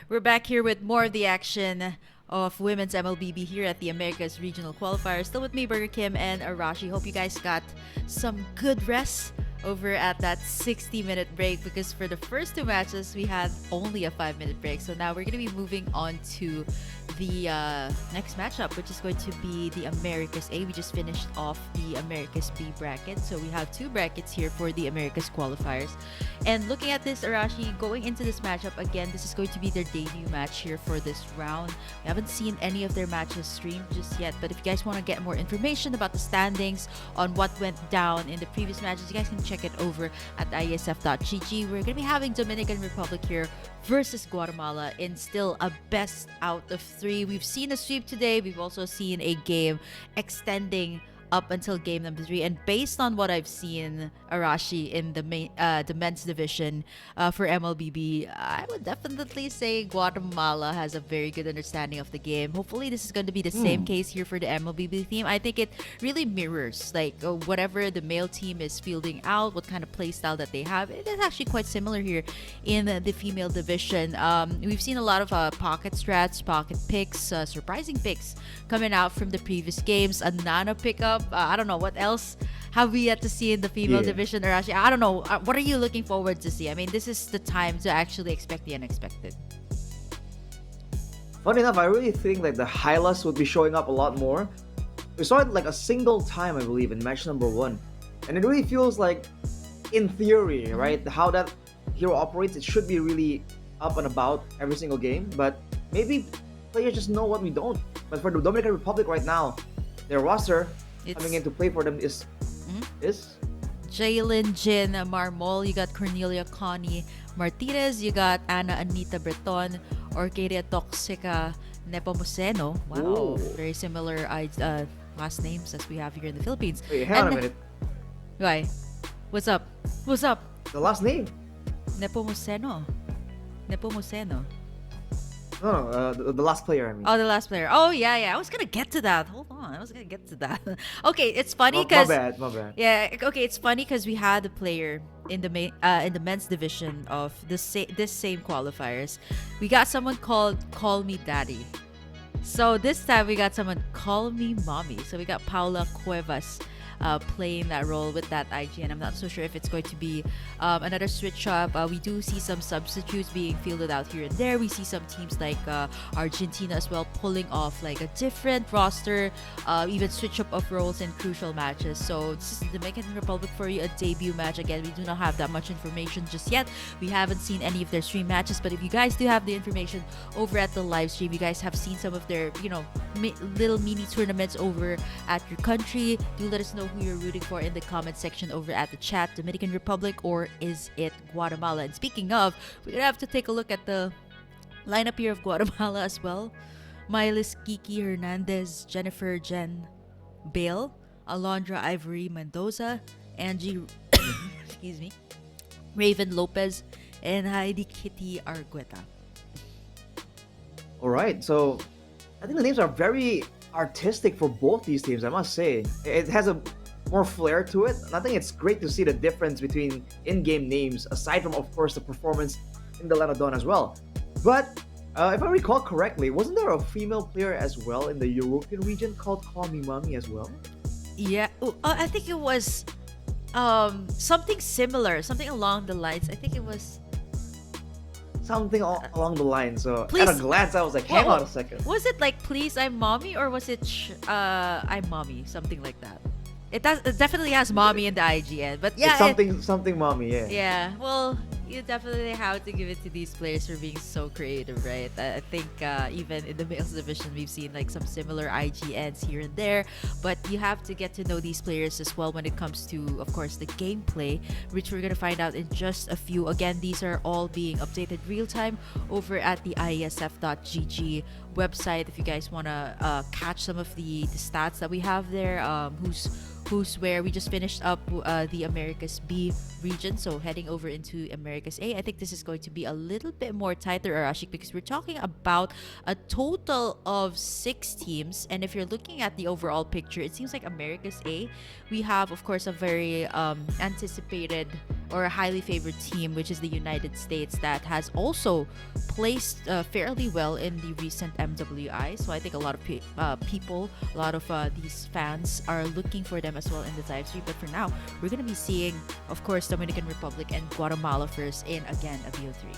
We're back here with more of the action of women's MLBB here at the Americas Regional Qualifiers. Still with me, Burger Kim and Arashi. Hope you guys got some good rest over at that 60-minute break, because for the first two matches we had only a 5-minute break. So now we're going to be moving on to the next matchup, which is going to be the Americas A. We just finished off the Americas B bracket, so we have two brackets here for the Americas qualifiers. And looking at this, Arashi, going into this matchup, again, this is going to be their debut match here for this round. We haven't seen any of their matches streamed just yet, but if you guys want to get more information about the standings, on what went down in the previous matches, you guys can check it over at IESF.gg. We're going to be having Dominican Republic here versus Guatemala in still a best out of three. We've seen a sweep today. We've also seen a game extending up until game number 3, and based on what I've seen, Arashi, in the men's division for MLBB, I would definitely say Guatemala has a very good understanding of the game. Hopefully this is going to be the same case here for the MLBB team. I think it really mirrors like whatever the male team is fielding out, what kind of play style that they have. It is actually quite similar here in the female division. We've seen a lot of pocket strats, pocket picks, surprising picks coming out from the previous games, a nano pickup. I don't know what else have we yet to see in the female division, Arashi. I don't know. What are you looking forward to see? I mean, this is the time to actually expect the unexpected. Funny enough, I really think like the Hylas would be showing up a lot more. We saw it like a single time, I believe, in match number 1. And it really feels like, in theory, right, how that hero operates, it should be really up and about every single game. But maybe players just know what we don't. But for the Dominican Republic right now, their roster coming in to play for them is Jalen, Jin, Marmol, you got Cornelia, Connie, Martinez, you got Ana, Anita, Breton, Orquídea, Toxica, Nepomuceno. Wow, very similar last names as we have here in the Philippines. Wait, hang on a minute. Why? What's up? What's up? The last name? Nepomuceno. Nepomuceno. No, the last player, I mean. Oh, the last player. Oh, yeah. I was gonna get to that. Hold on, I was gonna get to that. Okay, it's funny because my bad. Yeah, okay, it's funny because we had a player in the men's division of this same qualifiers. We got someone called Call Me Daddy. So this time we got someone Call Me Mommy. So we got Paula Cuevas playing that role with that IG, and I'm not so sure if it's going to be another switch up. We do see some substitutes being fielded out here and there. We see some teams like Argentina as well pulling off like a different roster, even switch up of roles in crucial matches. So this is the Dominican Republic for you, a debut match. Again, we do not have that much information just yet. We haven't seen any of their stream matches, but if you guys do have the information over at the live stream, you guys have seen some of their little mini tournaments over at your country, do let us know who you're rooting for in the comment section over at the chat. Dominican Republic, or is it Guatemala? And speaking of, we're gonna have to take a look at the lineup here of Guatemala as well. Mylis, Kiki Hernandez, Jennifer Jen Bale, Alondra Ivory Mendoza, Angie excuse me, Raven Lopez, and Heidi Kitty Argueta. Alright, so I think the names are very artistic for both these teams, I must say. It has a more flair to it, and I think it's great to see the difference between in-game names, aside from, of course, the performance in the Lenodon as well. But if I recall correctly, wasn't there a female player as well in the European region called Call Me Mommy as well? Yeah, I think it was something similar, something along the lines. I think it was something along the line. So please, at a glance, I was like, hang on a second. Was it like Please I'm Mommy, or was it I'm Mommy? Something like that. It definitely has Mommy in the IGN, but yeah, it's something Mommy, yeah. Yeah, well, you definitely have to give it to these players for being so creative, right? I think even in the males division, we've seen like some similar IGNs here and there, but you have to get to know these players as well when it comes to, of course, the gameplay, which we're gonna find out in just a few. Again, these are all being updated real time over at the IESF.gg website. If you guys want to catch some of the stats that we have there, who's where. We just finished up the Americas B region, so heading over into Americas A. I think this is going to be a little bit more tighter, Arashik, because we're talking about a total of 6 teams, and if you're looking at the overall picture, it seems like Americas A, we have, of course, a very anticipated or a highly favored team, which is the United States, that has also placed fairly well in the recent MWI. So I think a lot of people, a lot of these fans are looking for them as well in the Dive 3. But for now, we're going to be seeing, of course, Dominican Republic and Guatemala first in, again, a BO3.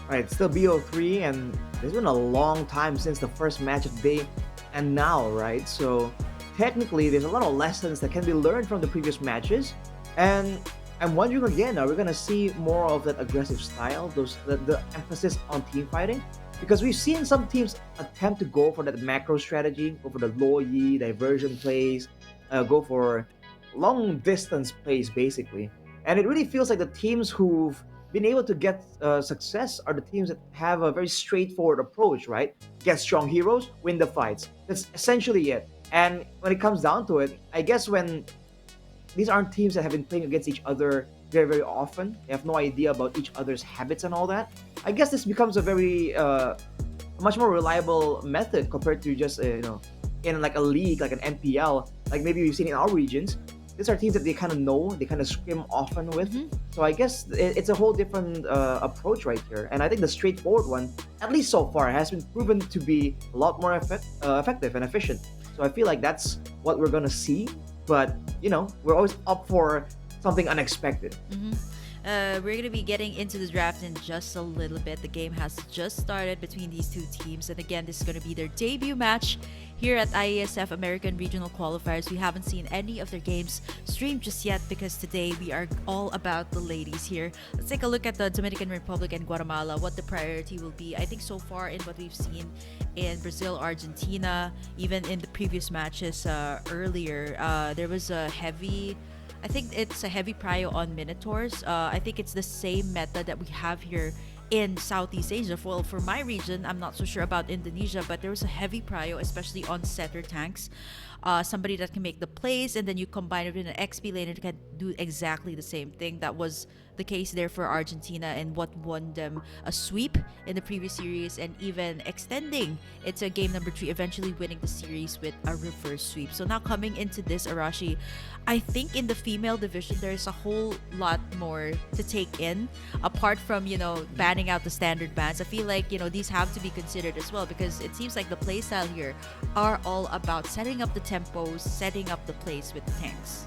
Right, it's still BO3, and it's been a long time since the first match of the day and now, right? So technically, there's a lot of lessons that can be learned from the previous matches. And I'm wondering again, are we going to see more of that aggressive style, the emphasis on team fighting? Because we've seen some teams attempt to go for that macro strategy, go for the low yi, diversion plays, go for long distance plays, basically. And it really feels like the teams who've been able to get success are the teams that have a very straightforward approach, right? Get strong heroes, win the fights. That's essentially it. And when it comes down to it, I guess when these aren't teams that have been playing against each other very, very often, they have no idea about each other's habits and all that. I guess this becomes a very much more reliable method compared to just in like a league like an MPL, like maybe we've seen in our regions. These are teams that they kind of know, they kind of scrim often with. So I guess it's a whole different approach right here. And I think the straightforward one, at least so far, has been proven to be a lot more effective and efficient. So I feel like that's what we're gonna see. But we're always up for something unexpected. We're going to be getting into the draft in just a little bit. The game has just started between these two teams. And again, this is going to be their debut match here at IESF American Regional Qualifiers. We haven't seen any of their games streamed just yet because today we are all about the ladies here. Let's take a look at the Dominican Republic and Guatemala, what the priority will be. I think so far in what we've seen in Brazil, Argentina, even in the previous matches earlier, there was a heavy... I think it's a heavy prio on Minotaurs. I think it's the same meta that we have here in Southeast Asia. Well, for my region, I'm not so sure about Indonesia, but there was a heavy prio, especially on setter tanks. Somebody that can make the plays, and then you combine it with an XP laner that can do exactly the same thing. That was the case there for Argentina and what won them a sweep in the previous series, and even extending it to game number 3, eventually winning the series with a reverse sweep. So now coming into this, Arashi, I think in the female division there's a whole lot more to take in apart from banning out the standard bans. I feel like these have to be considered as well, because it seems like the playstyle here are all about setting up the tempos, setting up the plays with the tanks.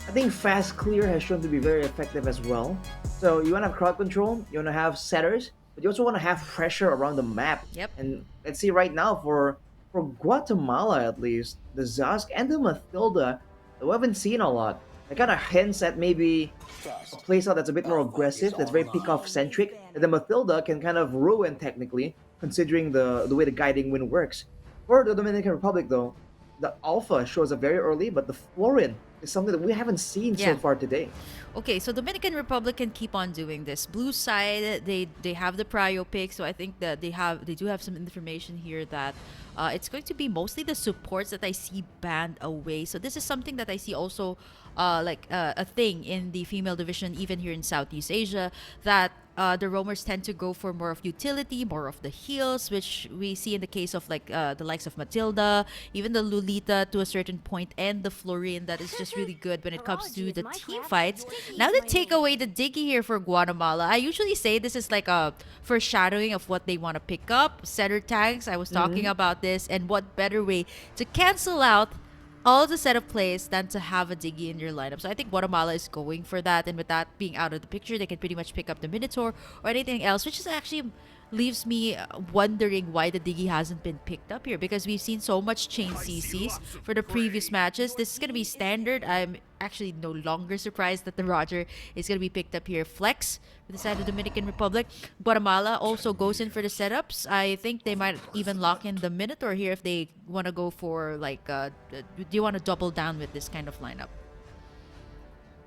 I think fast clear has shown to be very effective as well. So you want to have crowd control, you want to have setters, but you also want to have pressure around the map. Yep. And let's see right now for Guatemala at least, the Zask and the Matilda, we haven't seen a lot. It kind of hints at maybe a playstyle that's a bit more aggressive, that's very pick-off centric, and the Matilda can kind of ruin technically, considering the way the guiding wind works. For the Dominican Republic though, the Alpha shows up very early, but the Florin is something that we haven't seen so far today. Okay, so Dominican Republic can keep on doing this. Blue side, they have the prio pick, so I think that they do have some information here that it's going to be mostly the supports that I see banned away. So this is something that I see also a thing in the female division, even here in Southeast Asia, that the roamers tend to go for more of utility, more of the heals, which we see in the case of the likes of Matilda, even the Lolita to a certain point, and the Florine that is just really good when it comes to the team fights. Now they take away the Diggy here for Guatemala. I usually say this is like a foreshadowing of what they want to pick up. Setter tanks, I was talking about this, and what better way to cancel out all the setup plays than to have a Diggy in your lineup. So I think Guatemala is going for that, and with that being out of the picture, they can pretty much pick up the Minotaur or anything else, which is actually leaves me wondering why the Diggy hasn't been picked up here, because we've seen so much chain CCs for the previous matches. This is going to be standard. I'm actually no longer surprised that the Roger is going to be picked up here. Flex for the side of Dominican Republic. Guatemala also goes in for the setups. I think they might even lock in the Minotaur here if they want to go for do you want to double down with this kind of lineup?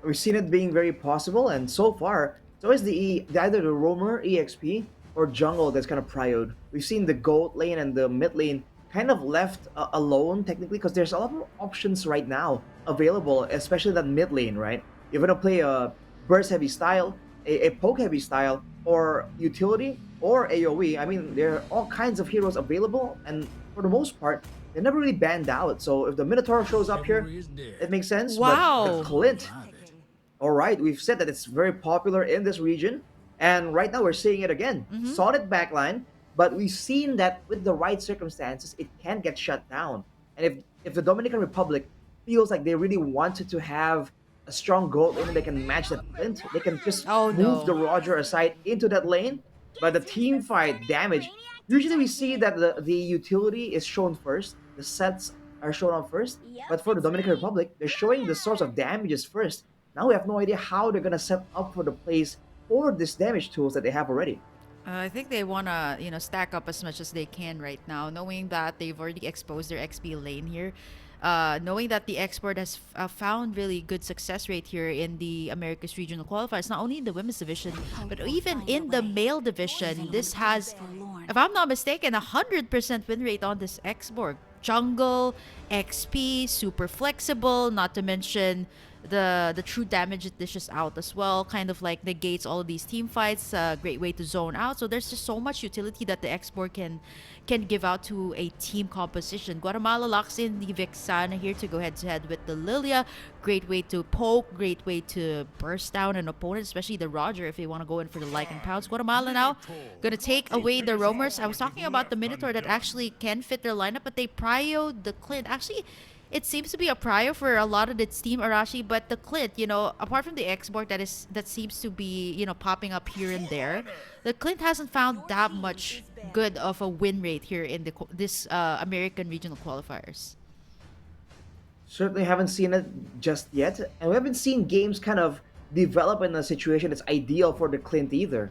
We've seen it being very possible, and so far it's always either the roamer EXP or jungle that's kind of prioed. We've seen the goat lane and the mid lane kind of left alone technically, because there's a lot more options right now available, especially that mid lane, right? You're gonna play a burst heavy style, a poke heavy style, or utility, or AoE. I mean, there are all kinds of heroes available, and for the most part, they're never really banned out. So if the Minotaur shows up here, it makes sense. Wow. But the Clint All right, we've said that it's very popular in this region, and right now we're seeing it again. Mm-hmm. Solid backline, but we've seen that with the right circumstances, it can get shut down. And if the Dominican Republic feels like they really wanted to have a strong goal in and they can match that Clint, they can just Oh move the no. Roger aside into that lane. But the team fight damage, usually we see that the utility is shown first, the sets are shown on first. But for the Dominican Republic, they're showing the source of damages first. Now we have no idea how they're gonna set up for the plays for these damage tools that they have already. I think they wanna, stack up as much as they can right now, knowing that they've already exposed their XP lane here. Knowing that the export has found really good success rate here in the Americas regional qualifiers, not only in the women's division, but even in the male division. This has, if I'm not mistaken, 100% win rate on this export. Jungle, XP, super flexible, not to mention the true damage it dishes out as well, kind of like negates all of these team fights. Great way to zone out. So there's just so much utility that the export can give out to a team composition. Guatemala locks in the Vixana here to go head to head with the Lilia. Great way to poke, great way to burst down an opponent, especially the Roger if they want to go in for the like and pounds. Guatemala now gonna take away the roamers. I was talking about the Minotaur that actually can fit their lineup, but they prio the Clint. Actually, it seems to be a prio for a lot of its team, Arashi, but the Clint, apart from the export that seems to be, popping up here and there, the Clint hasn't found that much good of a win rate here in this American regional qualifiers. Certainly haven't seen it just yet, and we haven't seen games kind of develop in a situation that's ideal for the Clint either.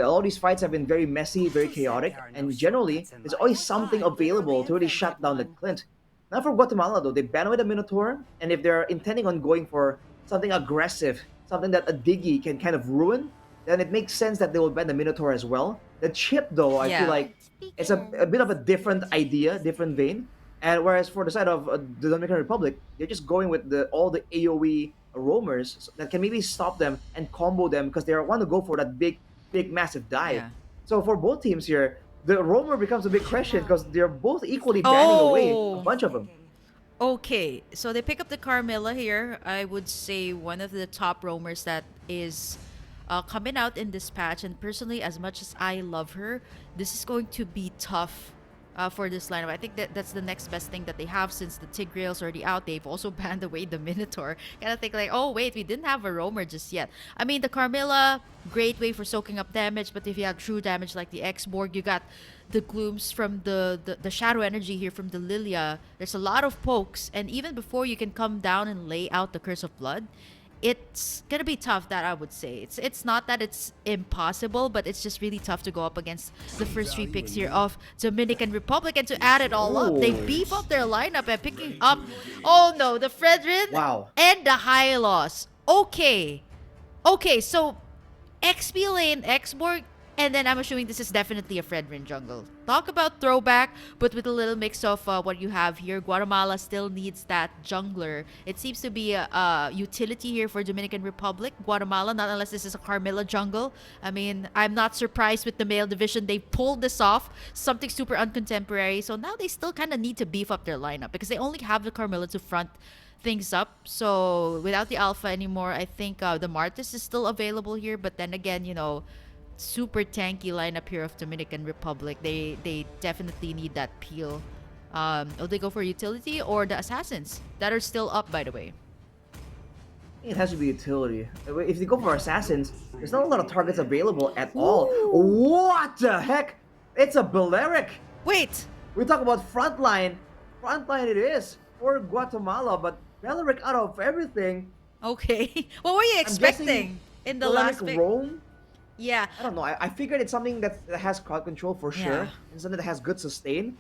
All these fights have been very messy, very chaotic, and generally, there's always something available to really shut down the Clint. Not for Guatemala though, they ban away the Minotaur, and if they're intending on going for something aggressive, something that a Diggy can kind of ruin, then it makes sense that they will ban the Minotaur as well. The chip though, I feel Yeah. like it's a bit of a different idea, different vein. And whereas for the side of the Dominican Republic, they're just going with the all the AOE roamers that can maybe stop them and combo them because they want to go for that big, massive dive. Yeah. So for both teams here, the roamer becomes a big question because they're both equally banning away a Oh, bunch of them. okay. So they pick up the Carmilla here. I would say one of the top roamers that is coming out in this patch. And personally, as much as I love her, this is going to be tough for this lineup. I think that's the next best thing that they have since the Tigreal's already out. They've also banned away the Minotaur. Kind of think like, oh wait, we didn't have a roamer just yet. I mean, the Carmilla, great way for soaking up damage, but if you have true damage like the X-Borg, you got the glooms from the shadow energy here from the Lilia. There's a lot of pokes, and even before you can come down and lay out the Curse of Blood, it's gonna be tough. That I would say it's not that it's impossible, but it's just really tough to go up against the first three picks here of Dominican Republic. And to add it all up, they Ooh. beef up their lineup and picking up, oh no, the Fredrin Wow. and the Hylos. Okay, so XP lane, Xborg, and then I'm assuming this is definitely a Fredrin jungle. Talk about throwback, but with a little mix of what you have here. Guatemala still needs that jungler. It seems to be a utility here for Dominican Republic. Guatemala, not unless this is a Carmilla jungle. I mean, I'm not surprised with the male division. They pulled this off, something super uncontemporary. So now they still kind of need to beef up their lineup because they only have the Carmilla to front things up. So without the alpha anymore, I think the Martis is still available here. But then again, super tanky lineup here of Dominican Republic. They definitely need that peel. Will they go for utility or the assassins that are still up, by the way? It has to be utility. If they go for assassins, there's not a lot of targets available at all. Ooh. What the heck? It's a Balearic. Wait. We talk about frontline. Frontline it is for Guatemala, but Balearic out of everything. Okay. What were you I'm guessing expecting in the Balearic last pick? roam. Yeah. I don't know. I figured it's something that has crowd control for sure, Yeah. and something that has good sustain.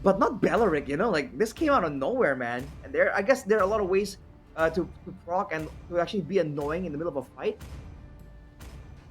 But not Balearic, like this came out of nowhere, man. And I guess there are a lot of ways to proc and to actually be annoying in the middle of a fight.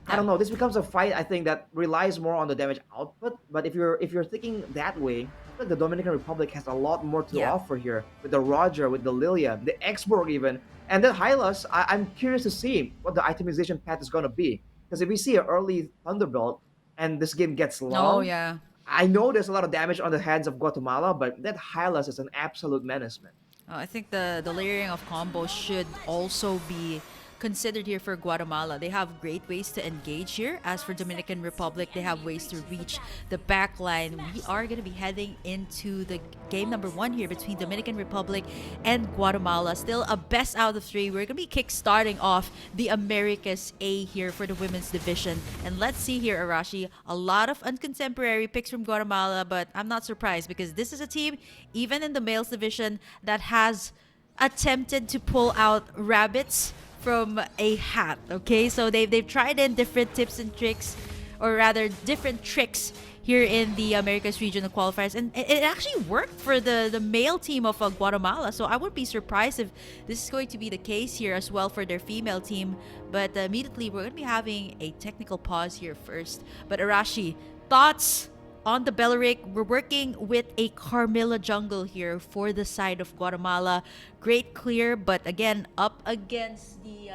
I don't know. This becomes a fight, I think, that relies more on the damage output. But if you're thinking that way, I feel like the Dominican Republic has a lot more to Yeah. offer here with the Roger, with the Lilia, the Xborg even, and then Hylas. I'm curious to see what the itemization path is gonna be because if we see an early Thunderbolt and this game gets Oh long, yeah. I know there's a lot of damage on the hands of Guatemala, but that Hylas is an absolute menace, man. I think the layering of combos should also be considered here for Guatemala. They have great ways to engage here. As for Dominican Republic, they have ways to reach the back line. We are going to be heading into the game number 1 here between Dominican Republic and Guatemala. Still a best out of 3. We're going to be kick-starting off the Americas A here for the women's division. And let's see here, Arashi, a lot of uncontemporary picks from Guatemala, but I'm not surprised because this is a team, even in the males division, that has attempted to pull out rabbits from a hat. Okay, so they've tried in different tips and tricks, or rather different tricks here in the Americas regional qualifiers, and it actually worked for the male team of Guatemala. So I wouldn't be surprised if this is going to be the case here as well for their female team. But immediately we're going to be having a technical pause here first. But Arashi, thoughts on the Belleric? We're working with a Carmilla jungle here for the side of Guatemala. Great clear, but again, up against the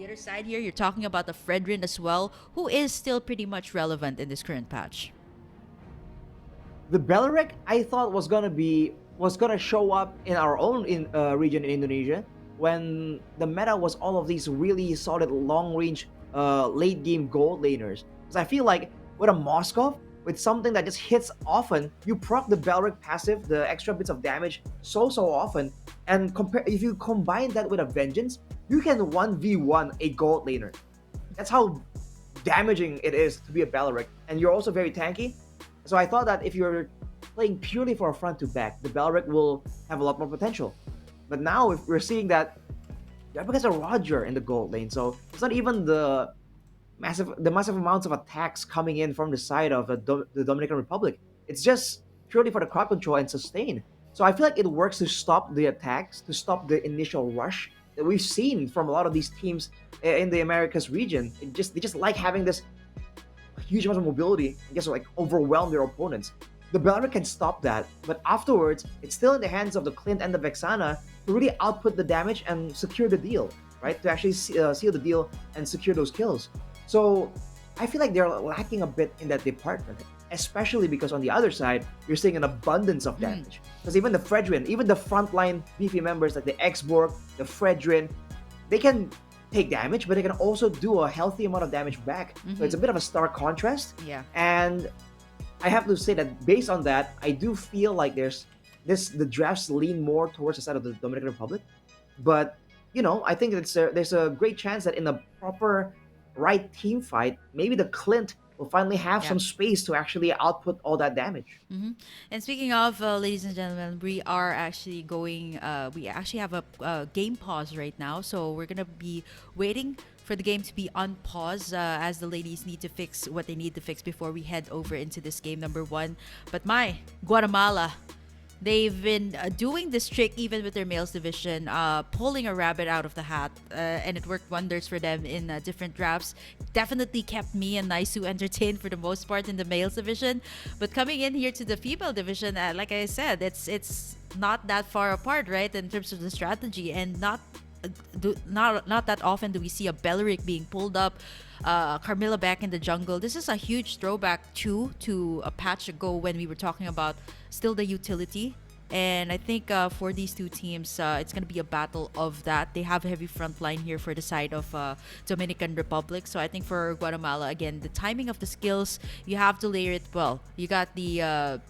other side here, you're talking about the Fredrin as well, who is still pretty much relevant in this current patch. The Belleric I thought was gonna show up in our own region in Indonesia when the meta was all of these really solid long range late game gold laners. Because I feel like with a Moskov, with something that just hits often, you proc the Belleric passive, the extra bits of damage so often, and if you combine that with a Vengeance, you can 1v1 a gold laner. That's how damaging it is to be a Belleric, and you're also very tanky. So I thought that if you're playing purely for a front to back, the Belleric will have a lot more potential. But now if we're seeing that you're up against a Roger in the gold lane, so it's not even the massive amounts of attacks coming in from the side of the Dominican Republic. It's just purely for the crowd control and sustain. So I feel like it works to stop the attacks, to stop the initial rush that we've seen from a lot of these teams in the Americas region. They just like having this huge amount of mobility and just like overwhelm their opponents. The Belleric can stop that, but afterwards, it's still in the hands of the Clint and the Vexana to really output the damage and secure the deal, right? To actually seal the deal and secure those kills. So I feel like they're lacking a bit in that department, especially because on the other side, you're seeing an abundance of damage. Because even the Fredrin, even the frontline beefy members like the Xborg, the Fredrin, they can take damage, but they can also do a healthy amount of damage back. So it's a bit of a stark contrast. Yeah. And I have to say that based on that, I do feel like the drafts lean more towards the side of the Dominican Republic. But, I think there's a great chance that in a proper right team fight, maybe the Clint will finally have some space to actually output all that damage. And speaking of, ladies and gentlemen, we are actually going, we actually have a game pause right now. So we're going to be waiting for the game to be on pause as the ladies need to fix what they need to fix before we head over into this game number 1. But my Guatemala, they've been doing this trick even with their males division, pulling a rabbit out of the hat, and it worked wonders for them in different drafts. Definitely kept me and Naisu entertained for the most part in the males division. But coming in here to the female division, like I said, it's not that far apart, right, in terms of the strategy, and not that often do we see a Belleric being pulled up, Carmilla back in the jungle. This is a huge throwback to a patch ago when we were talking about still the utility. And I think for these two teams, it's going to be a battle of that. They have a heavy front line here for the side of Dominican Republic. So I think for Guatemala, again, the timing of the skills, you have to layer it well. You got the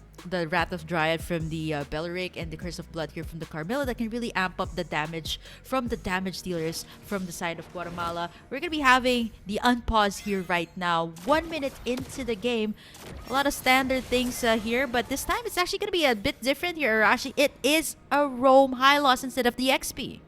Wrath of Dryad from the Belleric and the Curse of Blood here from the Carmilla that can really amp up the damage from the damage dealers from the side of Guatemala. We're going to be having the unpause here right now. 1 minute into the game. A lot of standard things here, but this time it's actually going to be a bit different here, Arashi. It is a roam high loss instead of the XP.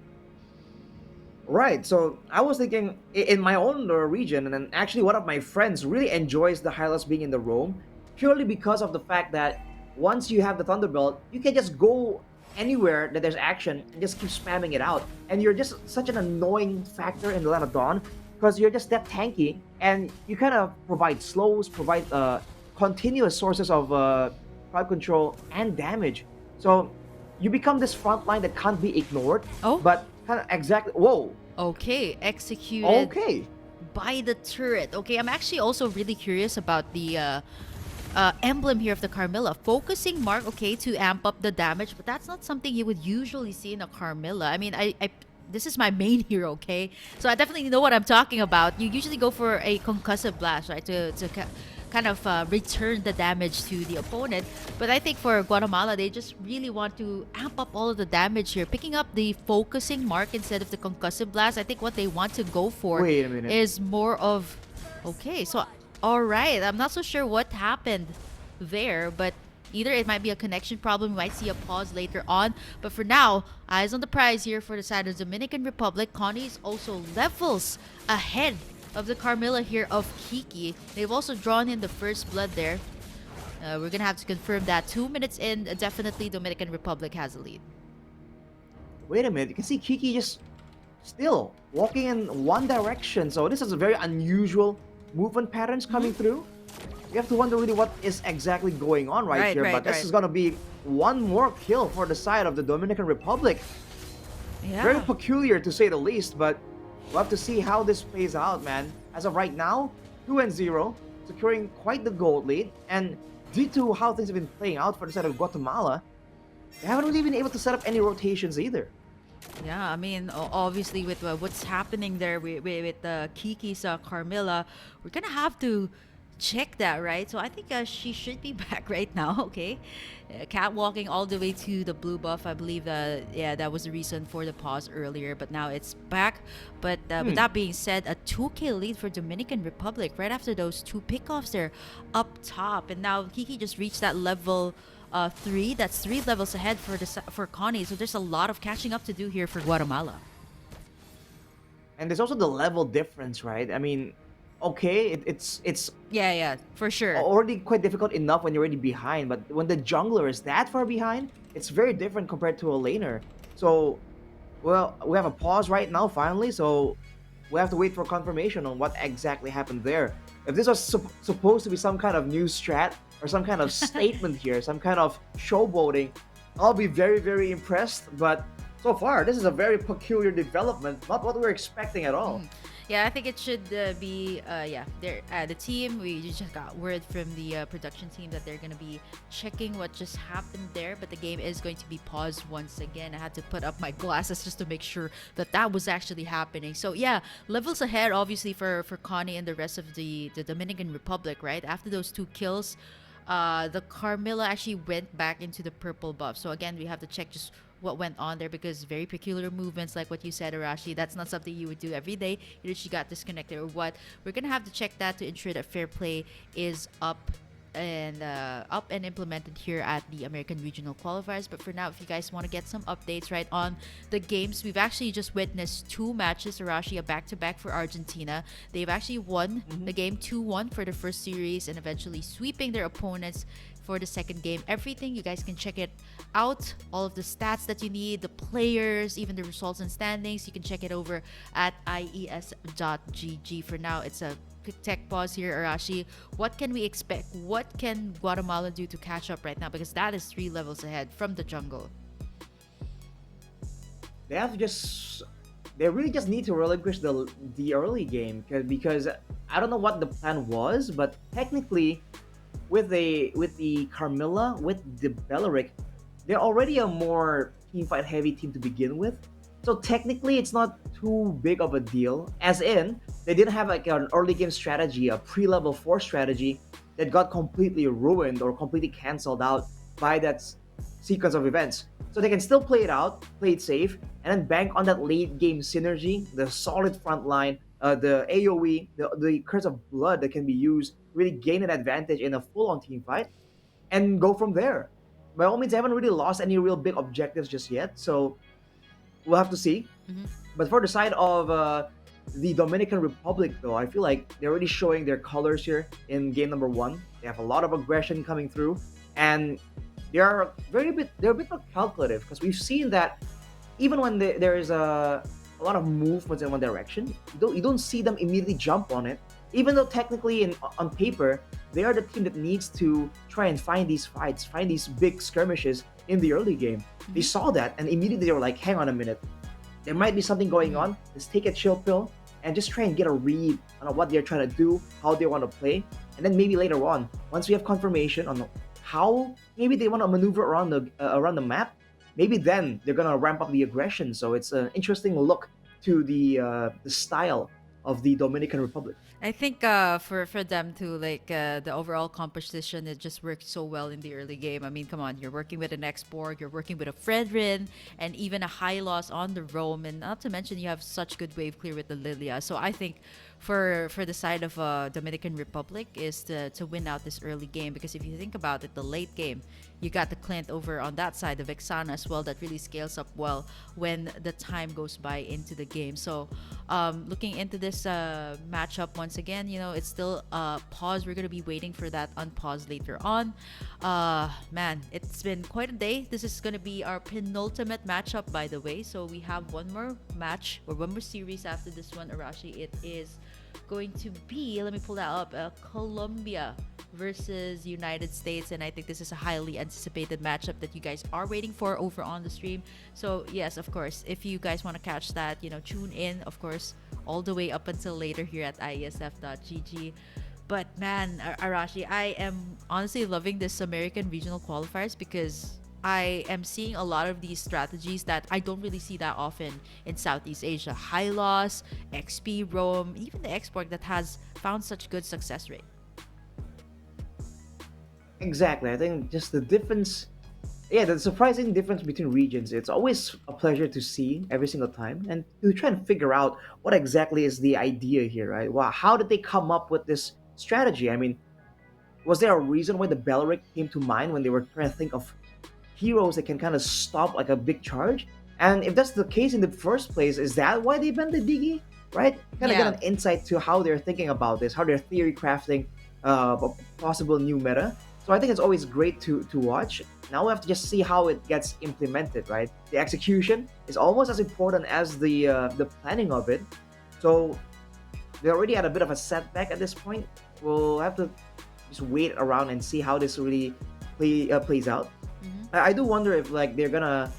Right, so I was thinking in my own region, and then actually one of my friends really enjoys the Hylos being in the roam purely because of the fact that once you have the Thunderbolt, you can just go anywhere that there's action and just keep spamming it out. And you're just such an annoying factor in the Land of Dawn because you're just that tanky and you kind of provide slows, provide continuous sources of crowd control and damage. So you become this front line that can't be ignored. Oh. But kind of exactly. Whoa. Okay, executed. Okay. By the turret. Okay, I'm actually also really curious about the emblem here of the Carmilla. Focusing mark, okay, to amp up the damage, but that's not something you would usually see in a Carmilla. I mean, this is my main hero, okay? So I definitely know what I'm talking about. You usually go for a concussive blast, right, to kind of return the damage to the opponent. But I think for Guatemala, they just really want to amp up all of the damage here, picking up the focusing mark instead of the concussive blast. I think what they want to go for Wait a minute. is more of, okay, so all right, I'm not so sure what happened there, but either it might be a connection problem, we might see a pause later on. But for now, eyes on the prize here for the side of Dominican Republic. Connie is also levels ahead of the Carmilla here of Kiki. They've also drawn in the first blood there. We're gonna have to confirm that. 2 minutes in, definitely Dominican Republic has a lead. Wait a minute. You can see Kiki just still walking in one direction. So this is a very unusual movement patterns coming through. You have to wonder really what is exactly going on right here. But this is gonna be one more kill for the side of the Dominican Republic. Yeah. Very peculiar to say the least, but we'll have to see how this plays out, man. As of right now, 2-0, securing quite the gold lead. And due to how things have been playing out for the side of Guatemala, they haven't really been able to set up any rotations either. Yeah, I mean, obviously with what's happening there with Kiki's Carmilla, we're gonna have to check that, right? So I think she should be back right now, okay? Catwalking all the way to the blue buff. I believe that, yeah, that was the reason for the pause earlier, but now it's back. But with that being said, a 2K lead for Dominican Republic right after those two pickoffs there up top. And now Kiki just reached that level 3. That's 3 levels ahead for Connie. So there's a lot of catching up to do here for Guatemala. And there's also the level difference, right? I mean, okay, it's Yeah, for sure. already quite difficult enough when you're already behind, but when the jungler is that far behind, it's very different compared to a laner. So, well, we have a pause right now finally, so we have to wait for confirmation on what exactly happened there. If this was supposed to be some kind of new strat or some kind of statement here, some kind of showboating, I'll be very, very impressed. But so far, this is a very peculiar development, not what we were expecting at all. Yeah, I think it should be, yeah, the team, we just got word from the production team that they're going to be checking what just happened there, but the game is going to be paused once again. I had to put up my glasses just to make sure that that was actually happening. So yeah, levels ahead, obviously, for Connie and the rest of the Dominican Republic, right? After those 2 kills, the Carmilla actually went back into the purple buff. So again, we have to check just what went on there, because very peculiar movements like what you said, Arashi, that's not something you would do every day. Either she got disconnected or what. We're gonna have to check that to ensure that fair play is up and implemented here at the American Regional Qualifiers. But for now, if you guys want to get some updates right on the games, we've actually just witnessed 2 matches, Arashi, a back-to-back for Argentina. They've actually won the game 2-1 for the first series and eventually sweeping their opponents for the second game. Everything, you guys can check it out, all of the stats that you need, the players, even the results and standings, you can check it over at IESF.gg. For now, it's a quick tech pause here, Arashi. What can we expect? What can Guatemala do to catch up right now? Because that is 3 levels ahead from the jungle. They have to just, they really just need to relinquish the early game, because I don't know what the plan was, but technically with the Carmilla, with the Belleric, they're already a more teamfight heavy team to begin with. So technically, it's not too big of a deal. As in, they didn't have like an early game strategy, a pre-level 4 strategy that got completely ruined or completely cancelled out by that sequence of events. So they can still play it out, play it safe, and then bank on that late game synergy, the solid front line, the AoE, the Curse of Blood that can be used, really gain an advantage in a full-on team fight, and go from there. By all means, they haven't really lost any real big objectives just yet, so we'll have to see. But for the side of the Dominican Republic, though, I feel like they're already showing their colors here in game number 1. They have a lot of aggression coming through, and they're a bit more calculative, because we've seen that even when there is a lot of movements in one direction, you don't see them immediately jump on it. Even though technically on paper, they are the team that needs to try and find these fights, find these big skirmishes in the early game. They saw that and immediately they were like, hang on a minute, there might be something going on. Let's take a chill pill and just try and get a read on what they're trying to do, how they want to play. And then maybe later on, once we have confirmation on how maybe they want to maneuver around the map, maybe then they're gonna ramp up the aggression. So it's an interesting look to the style of the Dominican Republic. I think for them to the overall composition, it just worked so well in the early game. I mean, come on, you're working with an Exborg, you're working with a Fredrin, and even a high loss on the Rome, and not to mention you have such good wave clear with the Lilia. So I think for the side of Dominican Republic is to win out this early game, because if you think about it, the late game, you got the Clint over on that side, the Vexana as well, that really scales up well when the time goes by into the game. So looking into this matchup once again, it's still pause. We're going to be waiting for that unpause later on. Man, it's been quite a day. This is going to be our penultimate matchup, by the way. So we have one more match or one more series after this one, Arashi. It is going to be, let me pull that up, Colombia versus United States, and I think this is a highly anticipated matchup that you guys are waiting for over on the stream. So yes, of course, if you guys want to catch that, tune in, of course, all the way up until later here at IESF.gg. But man, Arashi, I am honestly loving this American regional qualifiers, because I am seeing a lot of these strategies that I don't really see that often in Southeast Asia. High loss, XP, Rome, even the export that has found such good success rate. Exactly. I think just the difference, yeah, the surprising difference between regions. It's always a pleasure to see every single time and to try and figure out what exactly is the idea here, right? Wow, how did they come up with this strategy? I mean, was there a reason why the Belleric came to mind when they were trying to think of heroes that can kind of stop like a big charge? And if that's the case in the first place, is that why they banned the Digi? Right? Kind of get Yeah. an insight to how they're thinking about this, how they're theory crafting a possible new meta. So I think it's always great to watch. Now we have to just see how it gets implemented, right? The execution is almost as important as the planning of it. So they're already at a bit of a setback at this point. We'll have to just wait around and see how this really plays out. Hmm. I do wonder if like they're gonna,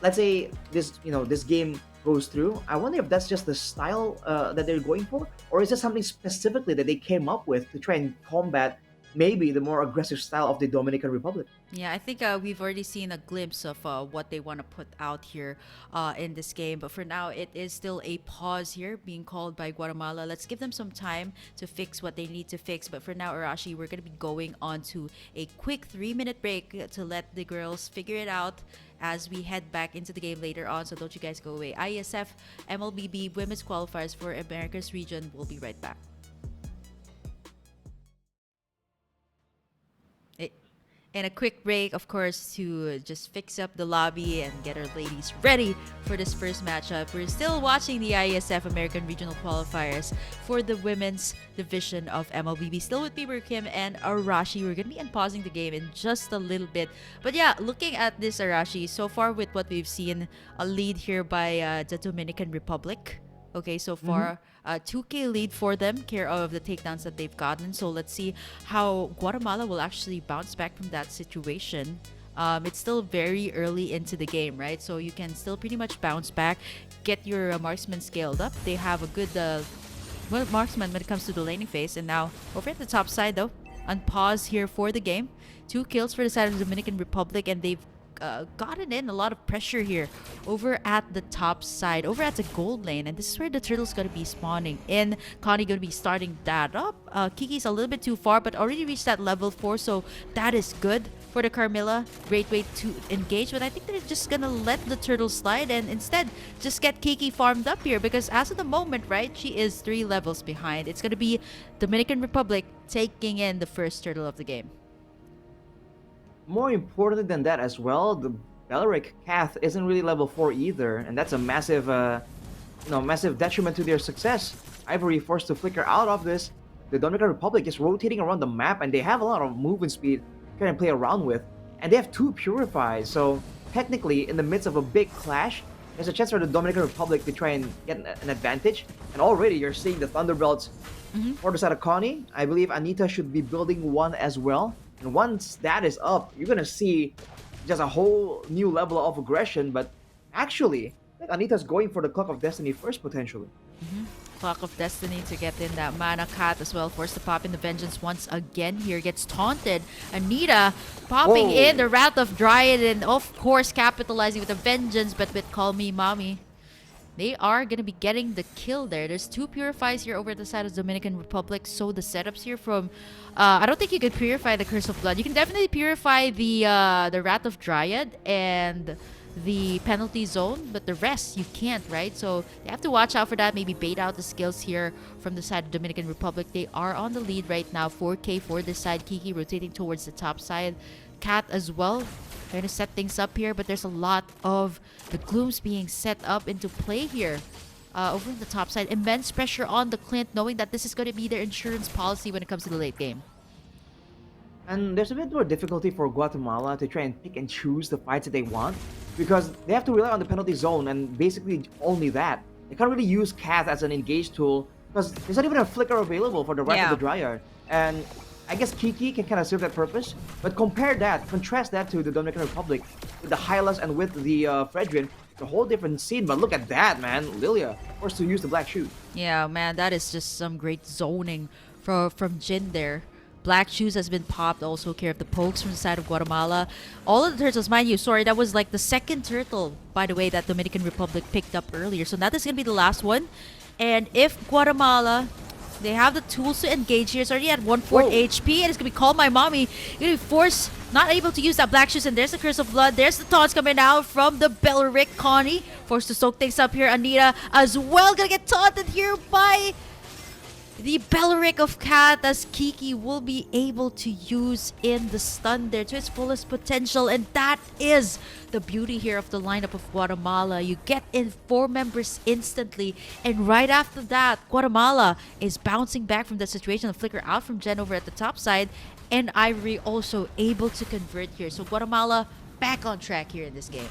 let's say this game goes through. I wonder if that's just the style that they're going for, or is it something specifically that they came up with to try and combat maybe the more aggressive style of the Dominican Republic. Yeah, I think we've already seen a glimpse of what they want to put out here in this game. But for now, it is still a pause here being called by Guatemala. Let's give them some time to fix what they need to fix. But for now, Arashi, we're going to be going on to a quick 3-minute break to let the girls figure it out as we head back into the game later on. So don't you guys go away. IESF MLBB Women's Qualifiers for Americas region. We'll be right back. And a quick break, of course, to just fix up the lobby and get our ladies ready for this first matchup. We're still watching the IESF American Regional Qualifiers for the women's division of MLBB. Still with me, Kim and Arashi. We're going to be unpausing the game in just a little bit. But yeah, looking at this, Arashi, so far with what we've seen, a lead here by the Dominican Republic. Okay, so far, 2K lead for them, care of the takedowns that they've gotten. So let's see how Guatemala will actually bounce back from that situation. It's still very early into the game, right? So you can still pretty much bounce back, get your marksman scaled up. They have a good marksman when it comes to the laning phase. And now, over at the top side though, unpause here for the game. 2 kills for the side of the Dominican Republic, and they've gotten in a lot of pressure here over at the top side, over at the gold lane, and this is where the turtle's gonna be spawning in. Connie gonna be starting that up. Kiki's a little bit too far, but already reached that level 4, so that is good for the Carmilla. Great way to engage, but I think they're just gonna let the turtle slide and instead just get Kiki farmed up here, because as of the moment, right, she is 3 levels behind. It's gonna be Dominican Republic taking in the first turtle of the game. More important than that as well, the Belleric Cath isn't really level 4 either, and that's a massive, massive detriment to their success. Ivory forced to flicker out of this. The Dominican Republic is rotating around the map, and they have a lot of movement speed to kind of play around with. And they have 2 Purifies, so technically, in the midst of a big clash, there's a chance for the Dominican Republic to try and get an advantage. And already you're seeing the Thunderbelts for the side of Connie. I believe Anita should be building one as well. And once that is up, you're gonna see just a whole new level of aggression. But actually, I think Anita's going for the Clock of Destiny first, potentially. Clock of Destiny to get in that mana. Cat as well, forced to pop in the Vengeance once again here. Gets taunted. Anita popping Whoa. in the Wrath of Dryad and of course capitalizing with the Vengeance, but with Call Me Mommy. They are going to be getting the kill there. There's 2 Purifies here over the side of Dominican Republic. So the setups here from... I don't think you could purify the Curse of Blood. You can definitely purify the Wrath of Dryad and the Penalty Zone, but the rest you can't, right? So you have to watch out for that. Maybe bait out the skills here from the side of Dominican Republic. They are on the lead right now. 4K for this side. Kiki rotating towards the top side. Cat as well. Trying to set things up here, but there's a lot of the glooms being set up into play here. Over on the top side, immense pressure on the Clint, knowing that this is going to be their insurance policy when it comes to the late game. And there's a bit more difficulty for Guatemala to try and pick and choose the fights that they want, because they have to rely on the penalty zone and basically only that. They can't really use Cath as an engage tool because there's not even a flicker available for the rest of the Dryad. And I guess Kiki can kind of serve that purpose, but contrast that to the Dominican Republic with the Hylas and with the Fredrin. It's a whole different scene, but look at that, man. Lilia forced to use the Black Shoe. Yeah, man, that is just some great zoning from Jin there. Black Shoes has been popped, also care of the pokes from the side of Guatemala. All of the turtles, mind you, sorry, that was like the second turtle, by the way, that Dominican Republic picked up earlier. So that is going to be the last one. And if Guatemala... They have the tools to engage here. It's already at 1/4 HP, and it's gonna be Call My Mommy. You're gonna be forced, not able to use that Black Shoes, and there's the Curse of Blood. There's the taunts coming out from the Belleric. Connie forced to soak things up here. Anita as well gonna get taunted here by the Belleric of Cat, as Kiki will be able to use in the stun there to its fullest potential. And that is the beauty here of the lineup of Guatemala. You get in 4 members instantly, and right after that, Guatemala is bouncing back from the situation. The flicker out from Jen over at the top side, and Ivory also able to convert here. So Guatemala back on track here in this game.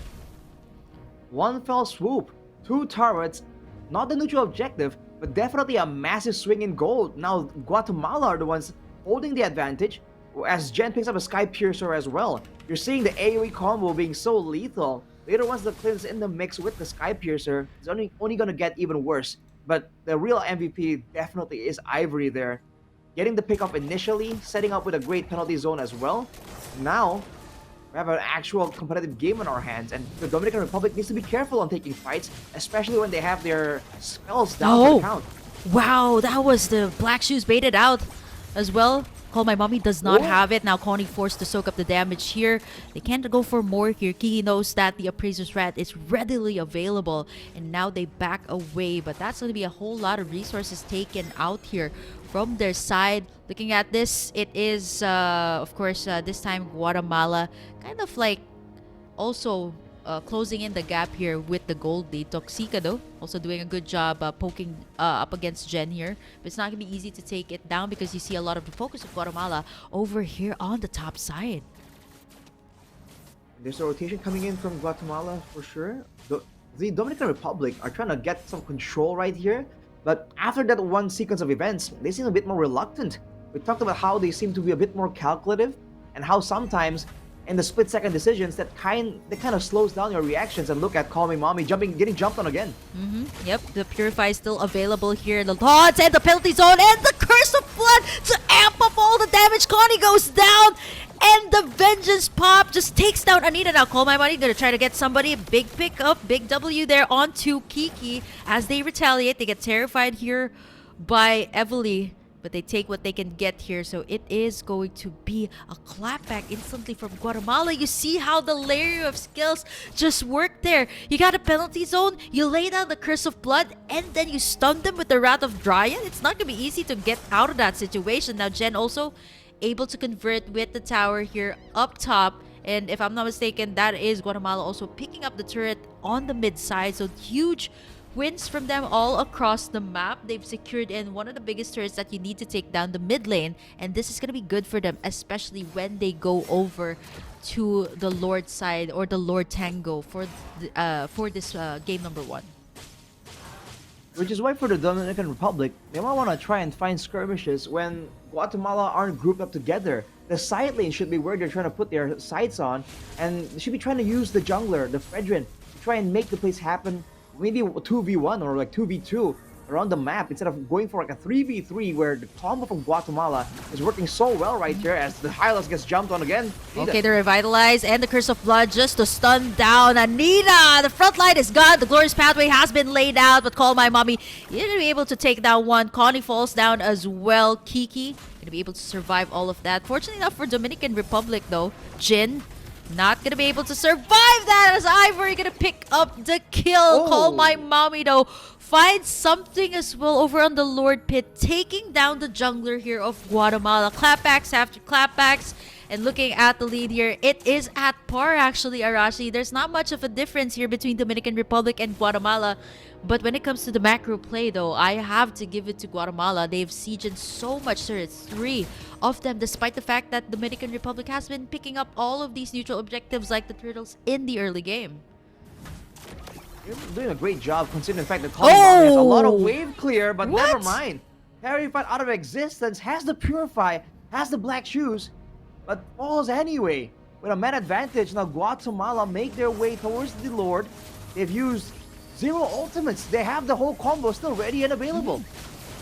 One fell swoop, 2 turrets, not the neutral objective, but definitely a massive swing in gold. Now Guatemala are the ones holding the advantage, as Jen picks up a Sky Piercer as well. You're seeing the AoE combo being so lethal. Later, once the Clint's in the mix with the Sky Piercer, it's only gonna get even worse. But the real MVP definitely is Ivory there. Getting the pickup initially, setting up with a great penalty zone as well. Now, we have an actual competitive game on our hands, and the Dominican Republic needs to be careful on taking fights, especially when they have their spells down for the count. Wow, that was the Black Shoes baited out as well. Call My Mommy does not have it. Now Connie forced to soak up the damage here. They can't go for more here. Kiki knows that the Appraiser's Rat is readily available, and now they back away. But that's going to be a whole lot of resources taken out here from their side. Looking at this, it is, of course, this time Guatemala kind of like also closing in the gap here with the gold lead. Toxica, though, also doing a good job poking up against Jen here. But it's not going to be easy to take it down because you see a lot of the focus of Guatemala over here on the top side. There's a rotation coming in from Guatemala for sure. The Dominican Republic are trying to get some control right here, but after that one sequence of events, they seem a bit more reluctant. We talked about how they seem to be a bit more calculative, and how sometimes in the split-second decisions that kind of slows down your reactions. And look at Call Me Mommy getting jumped on again. Yep, the Purify is still available here. The taunts and the penalty zone and the Curse of Blood to amp up all the damage. Connie goes down, and the Vengeance Pop just takes down Anita. Now Call My Mommy gonna try to get somebody. Big pick up, big W there onto Kiki as they retaliate. They get terrified here by Evely, but they take what they can get here. So it is going to be a clapback instantly from Guatemala. You see how the layer of skills just worked there. You got a penalty zone, you lay down the Curse of Blood, and then you stun them with the Wrath of Dryad. It's not going to be easy to get out of that situation. Now Jen also able to convert with the tower here up top. And if I'm not mistaken, that is Guatemala also picking up the turret on the mid side. So huge wins from them all across the map. They've secured in one of the biggest turrets that you need to take down, the mid lane, and this is going to be good for them, especially when they go over to the Lord side or the Lord Tango for this game number 1. Which is why for the Dominican Republic, they might want to try and find skirmishes when Guatemala aren't grouped up together. The side lane should be where they're trying to put their sights on, and they should be trying to use the jungler, the Fredrin, to try and make the plays happen. Maybe 2v1 or like 2v2, around the map instead of going for like a 3v3 where the combo from Guatemala is working so well right here as the Hylos gets jumped on again. Okay, the Revitalize and the Curse of Blood just to stun down Anita. The front line is gone. The Glorious Pathway has been laid out, but Call My Mommy, you're going to be able to take down one. Connie falls down as well. Kiki, going to be able to survive all of that. Fortunately enough for Dominican Republic though, Jin, not going to be able to survive that as Ivory going to pick up the kill. Call My Mommy though finds something as well over on the Lord Pit, taking down the jungler here of Guatemala. Clapbacks after clapbacks. And looking at the lead here, it is at par actually, Arashi. There's not much of a difference here between Dominican Republic and Guatemala. But when it comes to the macro play though, I have to give it to Guatemala. They've sieged so much, sir. It's 3 of them, despite the fact that Dominican Republic has been picking up all of these neutral objectives like the Turtles in the early game. You're doing a great job considering the fact that Tommy Mommy has a lot of wave clear, but never mind. Terrified out of existence, has the Purify, has the black shoes, but falls anyway. With a man advantage, now Guatemala make their way towards the Lord. They've used 0 ultimates. They have the whole combo still ready and available.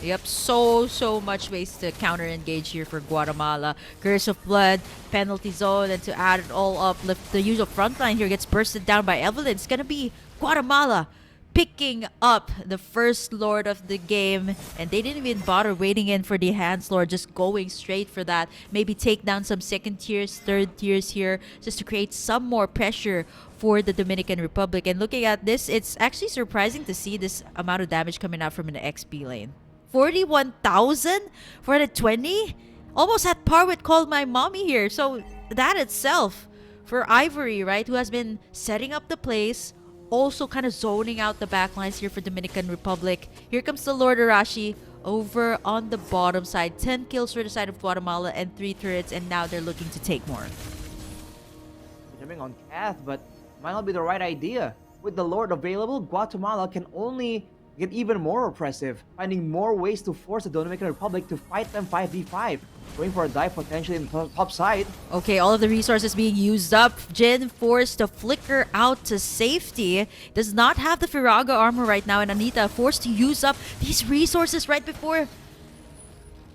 Yep, so much ways to counter engage here for Guatemala. Curse of Blood, penalty zone, and to add it all up, the usual front line here gets bursted down by Evelyn. It's gonna be Guatemala picking up the first Lord of the game, and they didn't even bother waiting in for the Hands Lord, just going straight for that. Maybe take down some second tiers, third tiers here, just to create some more pressure for the Dominican Republic. And looking at this, it's actually surprising to see this amount of damage coming out from an XP lane. 41,000 for the 20? Almost at par with Call My Mommy here. So that itself, for Ivory, right, who has been setting up the plays, also kind of zoning out the backlines here for Dominican Republic. Here comes the Lord Arashi over on the bottom side. 10 kills for the side of Guatemala and 3 turrets, and now they're looking to take more. Jumping on Cath, but might not be the right idea. With the Lord available, Guatemala can only get even more oppressive, finding more ways to force the Dominican Republic to fight them 5v5. Going for a dive potentially in the top side. Okay, all of the resources being used up. Jin forced to flicker out to safety. Does not have the Firaga armor right now, and Anita forced to use up these resources right before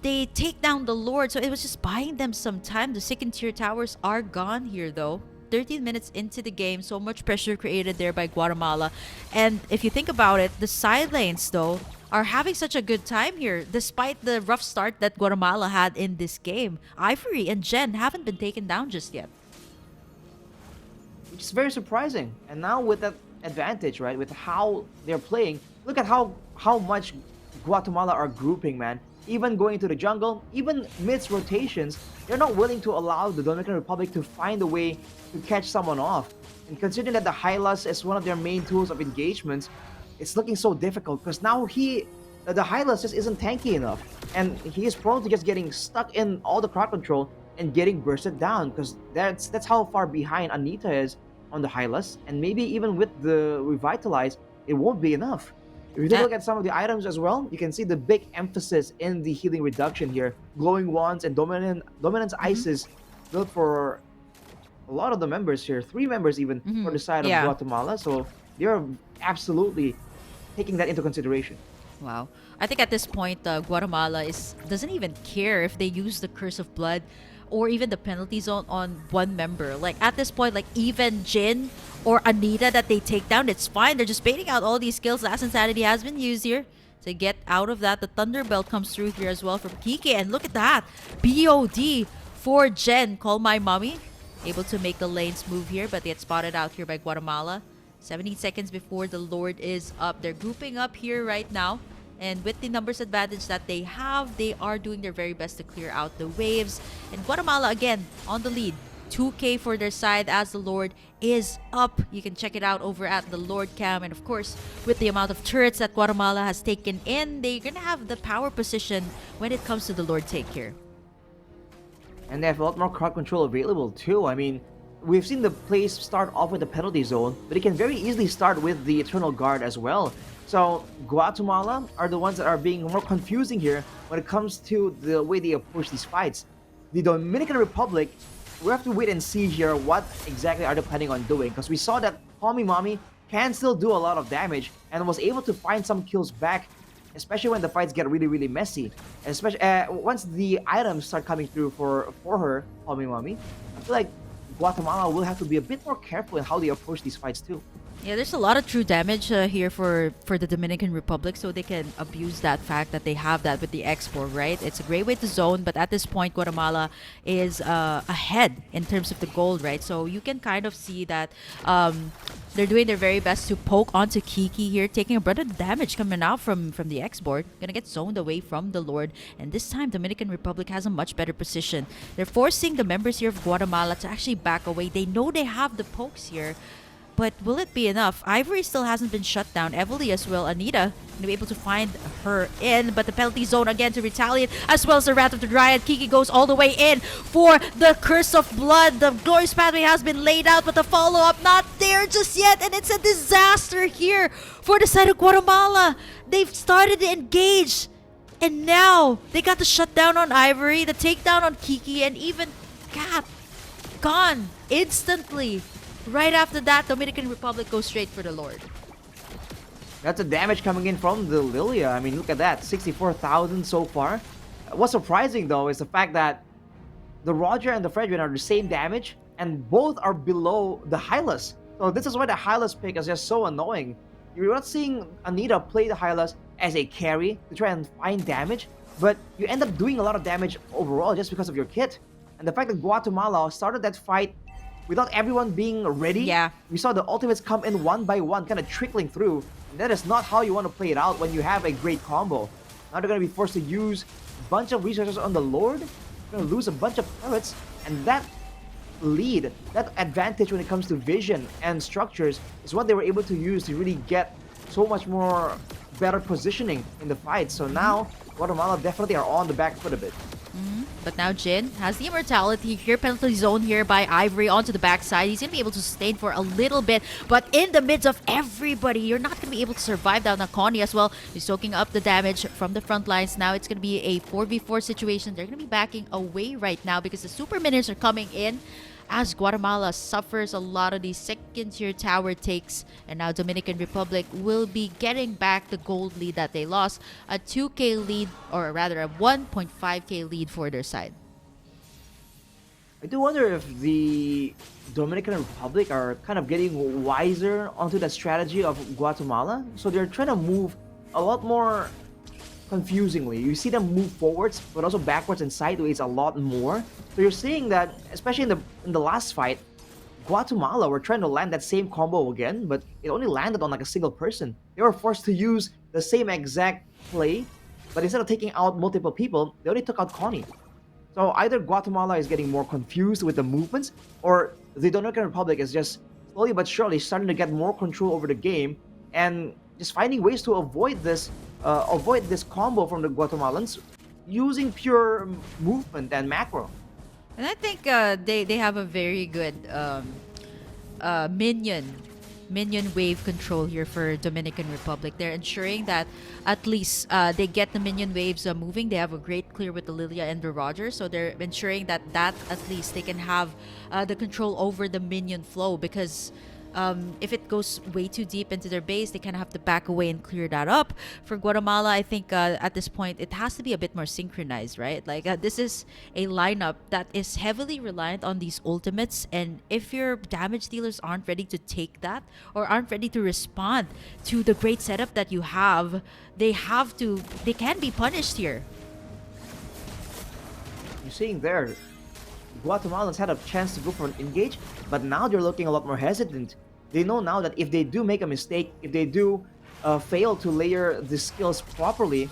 they take down the Lord. So it was just buying them some time. The second tier towers are gone here though. 13 minutes into the game, so much pressure created there by Guatemala. And if you think about it, the side lanes though are having such a good time here despite the rough start that Guatemala had in this game. Ivory and Jen haven't been taken down just yet, which is very surprising. And now with that advantage, right, with how they're playing, look at how much Guatemala are grouping, man. Even going into the jungle, even midst rotations, they're not willing to allow the Dominican Republic to find a way to catch someone off. And considering that the Hylas is one of their main tools of engagements, it's looking so difficult because now the Hylas just isn't tanky enough. And he is prone to just getting stuck in all the crowd control and getting bursted down because that's how far behind Anita is on the Hylas. And maybe even with the Revitalize, it won't be enough. If you take a look at some of the items as well, you can see the big emphasis in the healing reduction here. Glowing Wands and Dominance Ices built for a lot of the members here. 3 members even for the side of Guatemala. So they're absolutely taking that into consideration. Wow. I think at this point, Guatemala doesn't even care if they use the Curse of Blood or even the penalty zone on one member. Like at this point, like even Jin or Anita that they take down, it's fine. They're just baiting out all these skills. Last Insanity has been used here to get out of that. The Thunder Belt comes through here as well from Kike. And look at that. BOD for Jen. Call My Mommy. Able to make the lanes move here, but they get spotted out here by Guatemala. 17 seconds before the Lord is up. They're grouping up here right now. And with the numbers advantage that they have, they are doing their very best to clear out the waves. And Guatemala, again, on the lead. 2K for their side as the Lord is up. You can check it out over at the Lord Cam. And of course, with the amount of turrets that Guatemala has taken in, they're going to have the power position when it comes to the Lord take here. And they have a lot more crowd control available too. I mean, we've seen the plays start off with the penalty zone, but it can very easily start with the Eternal Guard as well. So Guatemala are the ones that are being more confusing here when it comes to the way they approach these fights. The Dominican Republic, we have to wait and see here what exactly are they planning on doing, because we saw that Call Me Mommy can still do a lot of damage and was able to find some kills back especially when the fights get really, really messy. Especially once the items start coming through for her, Mommy, I feel like Guatemala will have to be a bit more careful in how they approach these fights too. Yeah, there's a lot of true damage here for the Dominican Republic, so they can abuse that fact that they have that with the export, right? It's a great way to zone, but at this point, Guatemala is ahead in terms of the gold, right? So you can kind of see that they're doing their very best to poke onto Kiki here, taking a brunt of the damage coming out from the export. Gonna get zoned away from the Lord, and this time Dominican Republic has a much better position. They're forcing the members here of Guatemala to actually back away. They know they have the pokes here. But will it be enough? Ivory still hasn't been shut down. Evely as well. Anita going to be able to find her in. But the penalty zone again to retaliate. As well as the Wrath of the Dryad. Kiki goes all the way in for the Curse of Blood. The glorious pathway has been laid out. But the follow-up not there just yet. And it's a disaster here for the side of Guatemala. They've started to engage. And now they got the shutdown on Ivory. The takedown on Kiki. And even Cap. Gone instantly. Right after that, Dominican Republic goes straight for the Lord. That's the damage coming in from the Lilia. I mean, look at that, 64,000 so far. What's surprising though is the fact that the Roger and the Fredrin are the same damage, and both are below the Hylas. So this is why the Hylas pick is just so annoying. You're not seeing Anita play the Hylas as a carry to try and find damage, but you end up doing a lot of damage overall just because of your kit. And the fact that Guatemala started that fight without everyone being ready. Yeah. We saw the ultimates come in one by one, kind of trickling through. And that is not how you want to play it out when you have a great combo. Now they're going to be forced to use a bunch of resources on the Lord. They're going to lose a bunch of turrets. And that lead, that advantage when it comes to vision and structures is what they were able to use to really get so much more better positioning in the fight. So now, Guatemala definitely are on the back foot a bit. But now Jin has the immortality here. Penalty zone here by Ivory onto the backside. He's going to be able to sustain for a little bit. But in the midst of everybody, you're not going to be able to survive down. Connie as well. He's soaking up the damage from the front lines. Now it's going to be a 4v4 situation. They're going to be backing away right now because the super minions are coming in. As Guatemala suffers a lot of these second-tier tower takes. And now Dominican Republic will be getting back the gold lead that they lost. A 2k lead, or rather a 1.5k lead for their side. I do wonder if the Dominican Republic are kind of getting wiser onto the strategy of Guatemala. So they're trying to move a lot more confusingly. You see them move forwards, but also backwards and sideways a lot more. So you're seeing that, especially in the last fight, Guatemala were trying to land that same combo again, but it only landed on like a single person. They were forced to use the same exact play, but instead of taking out multiple people, they only took out Connie. So either Guatemala is getting more confused with the movements, or the Dominican Republic is just slowly but surely starting to get more control over the game and just finding ways to avoid this combo from the Guatemalans using pure movement and macro. And I think they have a very good minion wave control here for Dominican Republic. They're ensuring that at least they get the minion waves moving. They have a great clear with the Lilia and the Roger, so they're ensuring that at least they can have the control over the minion flow, because if it goes way too deep into their base, they kind of have to back away and clear that up. For Guatemala, I think at this point, it has to be a bit more synchronized, right? Like this is a lineup that is heavily reliant on these ultimates. And if your damage dealers aren't ready to take that or aren't ready to respond to the great setup that you have, they can be punished here. You're seeing there, Guatemalans had a chance to go for an engage, but now they're looking a lot more hesitant. They know now that if they do make a mistake, if they do fail to layer the skills properly,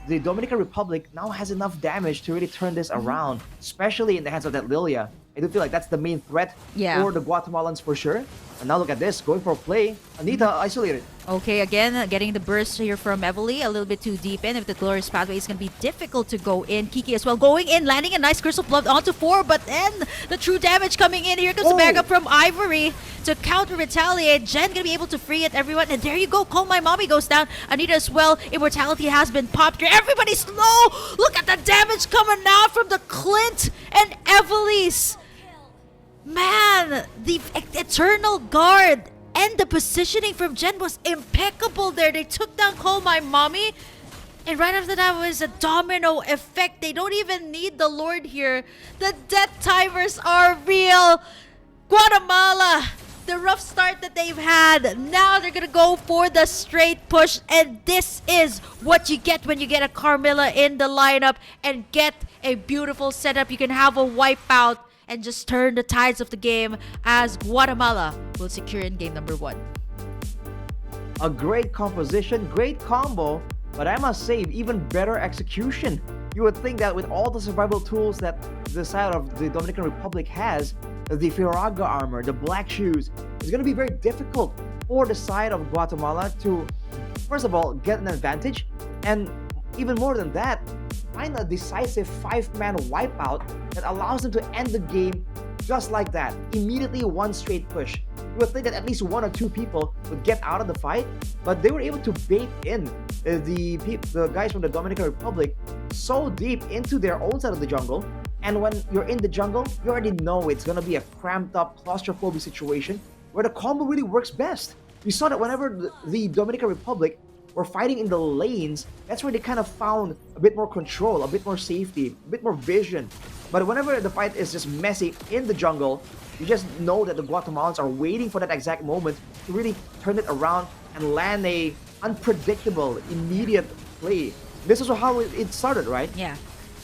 the Dominican Republic now has enough damage to really turn this around, especially in the hands of that Lilia. I do feel like that's the main threat for the Guatemalans for sure. And now look at this, going for a play. Anita isolated. Okay, again, getting the burst here from Evely, a little bit too deep in. If the Glorious Pathway is going to be difficult to go in. Kiki as well going in, landing a nice Curse of Blood onto 4, but then the true damage coming in. Here comes the backup from Ivory to counter-retaliate. Jen going to be able to free it, everyone. And there you go, Call My Mommy goes down. Anita as well, Immortality has been popped here. Everybody's slow! Look at the damage coming out from the Clint and Evely's. Man, the Eternal Guard and the positioning from Jen was impeccable there. They took down Call My Mommy. And right after that was a domino effect. They don't even need the Lord here. The death timers are real. Guatemala, the rough start that they've had. Now they're gonna go for the straight push. And this is what you get when you get a Carmilla in the lineup and get a beautiful setup. You can have a wipeout and just turn the tides of the game as Guatemala will secure in game number 1. A great composition, great combo, but I must say, even better execution. You would think that with all the survival tools that the side of the Dominican Republic has, the Firaga armor, the black shoes, it's going to be very difficult for the side of Guatemala to, first of all, get an advantage, and even more than that, find a decisive 5-man wipeout that allows them to end the game just like that. Immediately one straight push. You would think that at least 1 or 2 people would get out of the fight, but they were able to bait in the guys from the Dominican Republic so deep into their own side of the jungle. And when you're in the jungle, you already know it's gonna be a cramped up claustrophobic situation where the combo really works best. We saw that whenever the Dominican Republic were fighting in the lanes, that's where they kind of found a bit more control, a bit more safety, a bit more vision. But whenever the fight is just messy in the jungle, you just know that the Guatemalans are waiting for that exact moment to really turn it around and land a unpredictable, immediate play. This is how it started, right? Yeah.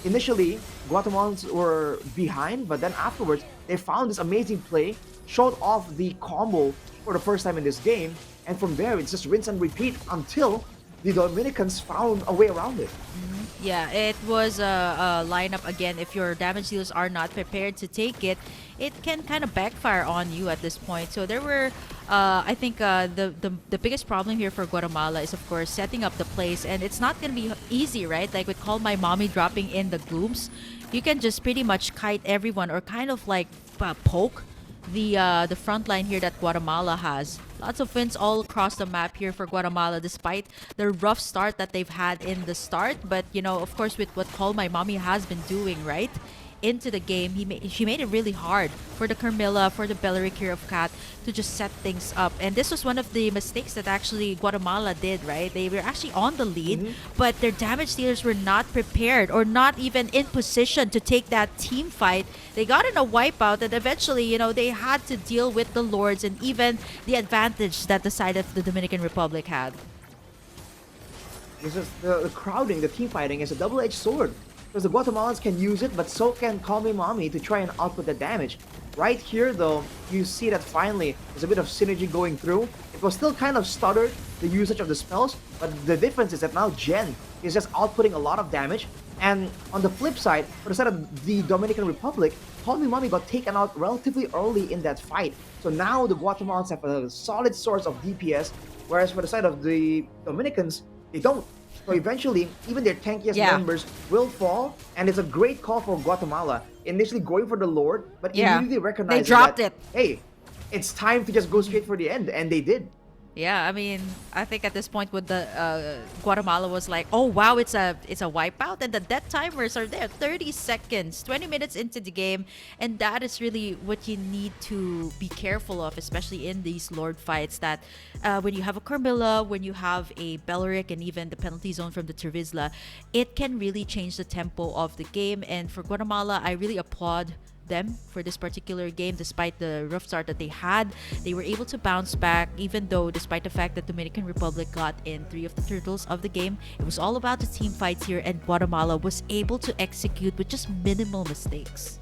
Initially, Guatemalans were behind, but then afterwards, they found this amazing play, showed off the combo for the first time in this game, and from there, it's just rinse and repeat until the Dominicans found a way around it. Yeah, it was a lineup again. If your damage dealers are not prepared to take it, it can kind of backfire on you at this point. So there were, I think, the biggest problem here for Guatemala is, of course, setting up the plays, and it's not gonna be easy, right? Like with Call My Mommy dropping in the glooms, you can just pretty much kite everyone or kind of like poke the front line here that Guatemala has. Lots of wins all across the map here for Guatemala, despite the rough start that they've had in the start. But you know, of course, with what Call My Mommy has been doing, right, into the game, she made it really hard for the Carmilla, for the Belleric here of Cat to just set things up. And this was one of the mistakes that actually Guatemala did, right? They were actually on the lead, but their damage dealers were not prepared or not even in position to take that team fight. They got in a wipeout, and eventually, you know, they had to deal with the Lords and even the advantage that the side of the Dominican Republic had. This is the crowding, the team fighting is a double-edged sword. Because the Guatemalans can use it, but so can Call Me Mommy to try and output the damage. Right here, though, you see that finally there's a bit of synergy going through. It was still kind of stuttered, the usage of the spells, but the difference is that now Jen is just outputting a lot of damage. And on the flip side, for the side of the Dominican Republic, Call Me Mommy got taken out relatively early in that fight. So now the Guatemalans have a solid source of DPS, whereas for the side of the Dominicans, they don't. So eventually, even their tankiest members will fall, and it's a great call for Guatemala. Initially going for the Lord, but immediately recognizing they dropped that, hey, it's time to just go straight for the end, and they did. Yeah, I mean, I think at this point with the Guatemala was like, oh wow, it's a wipeout, and the death timers are there, 30 seconds, 20 minutes into the game, and that is really what you need to be careful of, especially in these Lord fights. That when you have a Carmilla, when you have a Belleric, and even the penalty zone from the Terizla, it can really change the tempo of the game. And for Guatemala, I really applaud them for this particular game. Despite the rough start that they had, they were able to bounce back, even though despite the fact that Dominican Republic got in 3 of the turtles of the game. It was all about the team fights here, and Guatemala was able to execute with just minimal mistakes.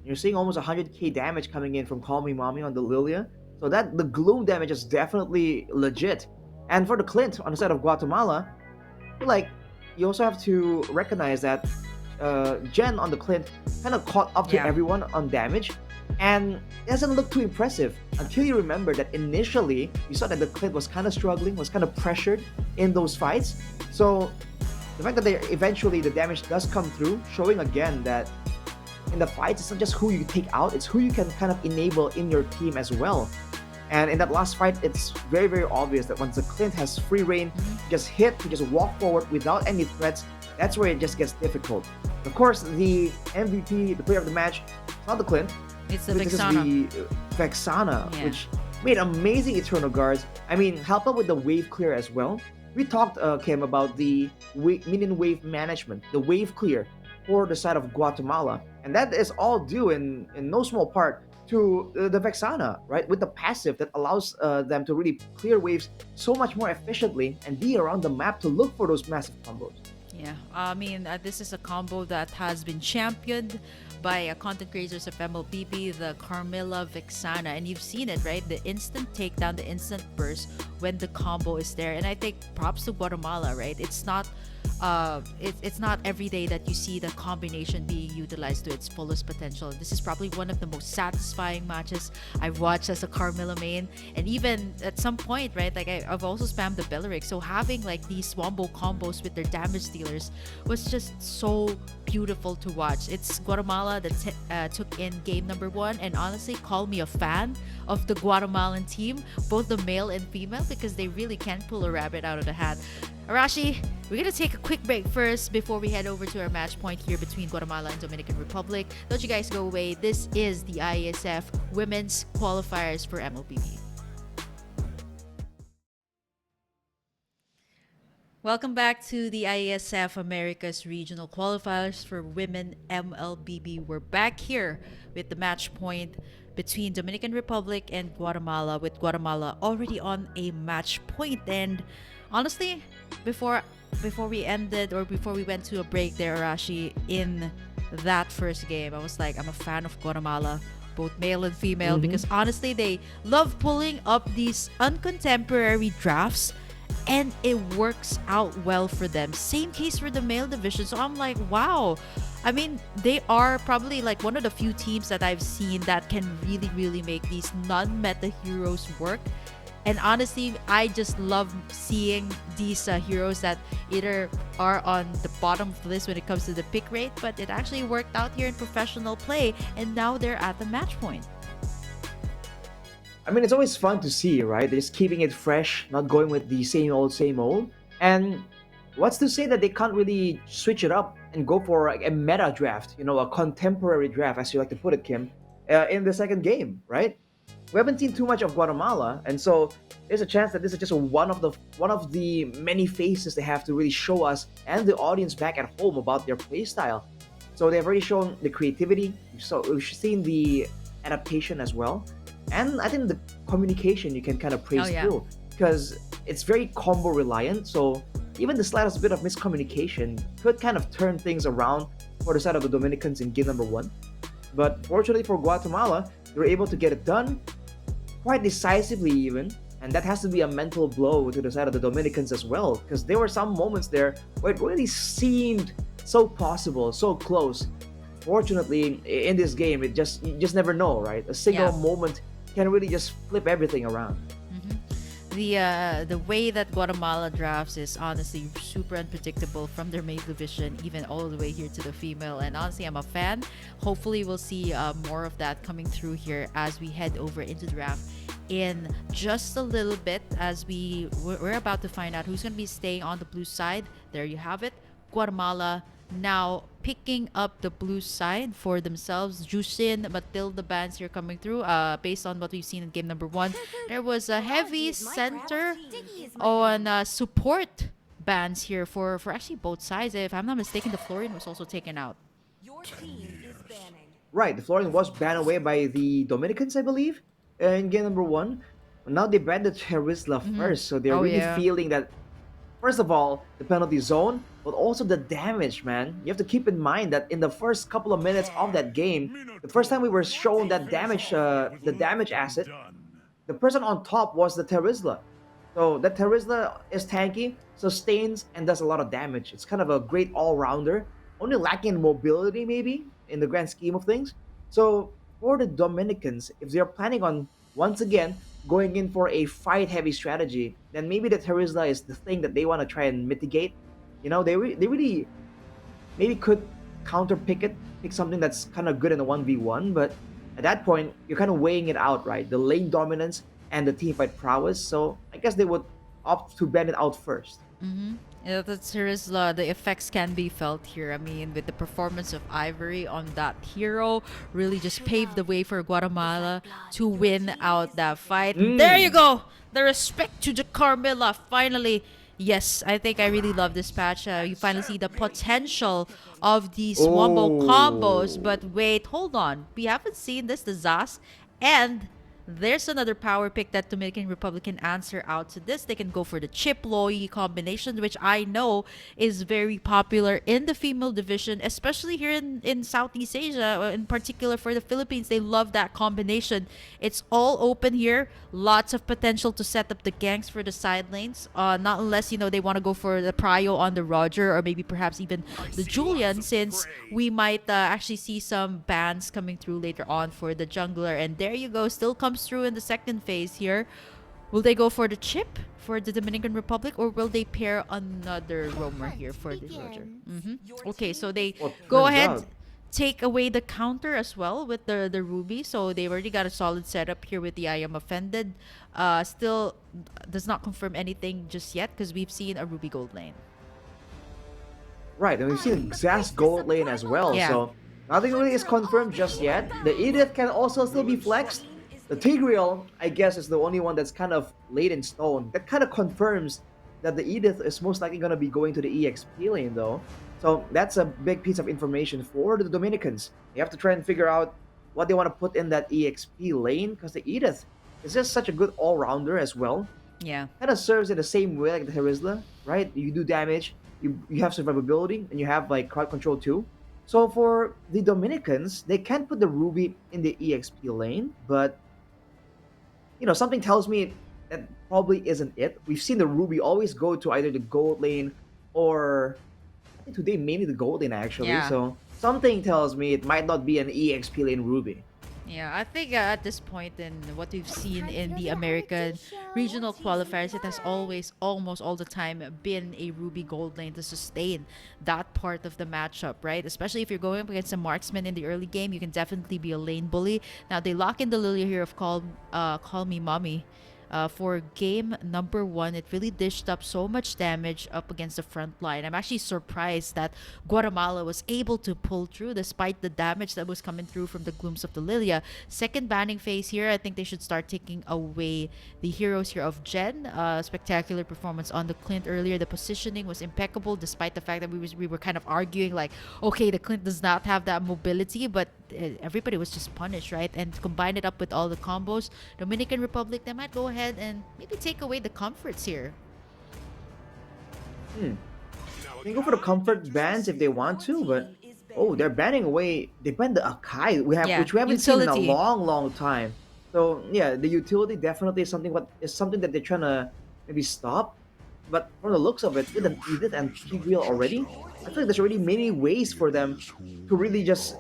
You're seeing almost 100k damage coming in from Call Me Mommy on the Lilia, so that the gloom damage is definitely legit. And for the Clint on the side of Guatemala, I feel like you also have to recognize that Jen on the Clint kind of caught up to everyone on damage, and it doesn't look too impressive until you remember that initially you saw that the Clint was kind of struggling, was kind of pressured in those fights. So the fact that eventually the damage does come through, showing again that in the fights it's not just who you take out, it's who you can kind of enable in your team as well. And in that last fight, it's very, very obvious that once the Clint has free reign, just hit, to just walk forward without any threats, that's where it just gets difficult. Of course, the MVP, the player of the match, it's not the Clint. It's the This is Vexana. the Vexana, which made amazing Eternal Guards. I mean, help out with the wave clear as well. we talked, Kim, about the minion wave management, the wave clear for the side of Guatemala, and that is all due in no small part to the Vexana, right? With the passive that allows them to really clear waves so much more efficiently and be around the map to look for those massive combos. Yeah, I mean, this is a combo that has been championed by content creators of MLBB, the Carmilla Vixana, and you've seen it, right? The instant takedown, the instant burst when the combo is there. And I think props to Guatemala, right? It's not every day that you see the combination being utilized to its fullest potential. This is probably one of the most satisfying matches I've watched as a Carmilla main, and even at some point, right? Like I've also spammed the Belleric, so having like these Wombo combos with their damage dealers was just so beautiful to watch. It's Guatemala that took in game number 1, and honestly, call me a fan of the Guatemalan team, both the male and female, because they really can pull a rabbit out of the hat. Arashi, we're gonna take a quick break first before we head over to our match point here between Guatemala and Dominican Republic. Don't you guys go away. This is the IESF Women's Qualifiers for MLBB. Welcome back to the IESF America's Regional Qualifiers for Women MLBB. We're back here with the match point between Dominican Republic and Guatemala, with Guatemala already on a match point. And honestly, before we ended, or before we went to a break there, Arashi, in that first game, I was like, I'm a fan of Guatemala, both male and female, because honestly, they love pulling up these uncontemporary drafts, and it works out well for them. Same case for the male division. So I'm like, wow. I mean, they are probably like one of the few teams that I've seen that can really, really make these non-meta heroes work. And honestly, I just love seeing these heroes that either are on the bottom of the list when it comes to the pick rate, but it actually worked out here in professional play, and now they're at the match point. I mean, it's always fun to see, right? They're just keeping it fresh, not going with the same old, same old. And what's to say that they can't really switch it up and go for like a meta draft, a contemporary draft, as you like to put it, Kim, in the second game, right? We haven't seen too much of Guatemala, and so there's a chance that this is just one of the many faces they have to really show us and the audience back at home about their play style. So they've already shown the creativity, so we've seen the adaptation as well, and I think the communication you can kind of praise through, because it's very combo reliant. So even the slightest bit of miscommunication could kind of turn things around for the side of the Dominicans in game number 1. But fortunately for Guatemala, they were able to get it done quite decisively even, and that has to be a mental blow to the side of the Dominicans as well, because there were some moments there where it really seemed so possible, so close. Fortunately, in this game, you just never know, right? A single moment can really just flip everything around. The way that Guatemala drafts is honestly super unpredictable, from their male division even all the way here to the female, and honestly, I'm a fan. Hopefully we'll see more of that coming through here as we head over into the draft in just a little bit, as we're about to find out who's going to be staying on the blue side. There you have it, Guatemala now picking up the blue side for themselves. Jusin, Matilda bans here coming through. Based on what we've seen in game number 1, there was a heavy center on support bans here for actually both sides. If I'm not mistaken, the Florian was also taken out. Right, the Florian was banned away by the Dominicans, I believe, in game number 1. Now they banned the Terizla first, so they're really feeling that. First of all, the penalty zone, but also the damage, man. You have to keep in mind that in the first couple of minutes of that game, the first time we were shown that damage, the damage asset, the person on top was the Terizla. So that Terizla is tanky, sustains, and does a lot of damage. It's kind of a great all-rounder, only lacking in mobility maybe in the grand scheme of things. So for the Dominicans, if they're planning on once again going in for a fight-heavy strategy, then maybe the Terizla is the thing that they want to try and mitigate. They really maybe could counter pick something that's kind of good in a 1v1, but at that point, you're kind of weighing it out, right? The lane dominance and the teamfight prowess. So I guess they would opt to ban it out first. Yeah, that's Terizla. The effects can be felt here. I mean, with the performance of Ivory on that hero, really just paved the way for Guatemala to win out that fight. There you go! The respect to the Carmilla finally Yes, I think I really love this patch. You finally see the potential of these wombo combos. Oh. But wait, hold on. We haven't seen this, the Zas. And there's another power pick that Dominican Republic can answer out to this. They can go for the Chip Loy combination, which I know is very popular in the female division, especially here in Southeast Asia, in particular for the Philippines. They love that combination. It's all open here. Lots of potential to set up the ganks for the side lanes. Not unless, they want to go for the Prio on the Roger or maybe perhaps even the Julian, since we might actually see some bans coming through later on for the jungler. And there you go, still comes through in the second phase here. Will they go for the chip for the Dominican Republic, or will they pair another roamer here for the Roger? Okay, so they Well, go turns ahead, out. take away the counter as well with the Ruby. So they've already got a solid setup here with the I Am Offended. Still does not confirm anything just yet because we've seen a Ruby gold lane. Right, and we've seen Zas gold lane as well, Yeah. so nothing really is confirmed just yet. The Edith can also still be flexed. The Tigreal, I guess, is the only one that's kind of laid in stone. That kind of confirms that the Edith is most likely going to be going to the EXP lane, though. So that's a big piece of information for the Dominicans. They have to try and figure out what they want to put in that EXP lane, because the Edith is just such a good all-rounder as well. Yeah. Kind of serves in the same way like the Herizla, right? You do damage, you have survivability, and you have like crowd control too. So for the Dominicans, they can put the Ruby in the EXP lane, but something tells me that probably isn't it. We've seen the Ruby always go to either the gold lane or I think today mainly the gold lane actually. Yeah. So something tells me it might not be an EXP lane Ruby. Yeah, I think at this point in what we've seen in the American regional qualifiers, it has always, almost all the time, been a Ruby gold lane to sustain that part of the matchup, right? Especially if you're going up against a marksman in the early game, you can definitely be a lane bully. Now they lock in the Lilia here of Call Me Mommy. For game number 1, it really dished up so much damage up against the front line. I'm actually surprised that Guatemala was able to pull through despite the damage that was coming through from the glooms of the Lilia. Second banning phase here, I think they should start taking away the heroes here of Jen. Spectacular performance on the Clint earlier. The positioning was impeccable despite the fact that we were kind of arguing like, okay, the Clint does not have that mobility, but everybody was just punished, right? And combine it up with all the combos, Dominican Republic, they might go ahead and maybe take away the comforts here. Hmm. They can go for the comfort bans if they want to, but they're banning away. They banned the Akai, Yeah, which we haven't seen in a utility. long, long time. So yeah, the utility definitely is something that they're trying to maybe stop. But from the looks of it, with an Edith and Tigreal already, I feel like there's already many ways for them to really just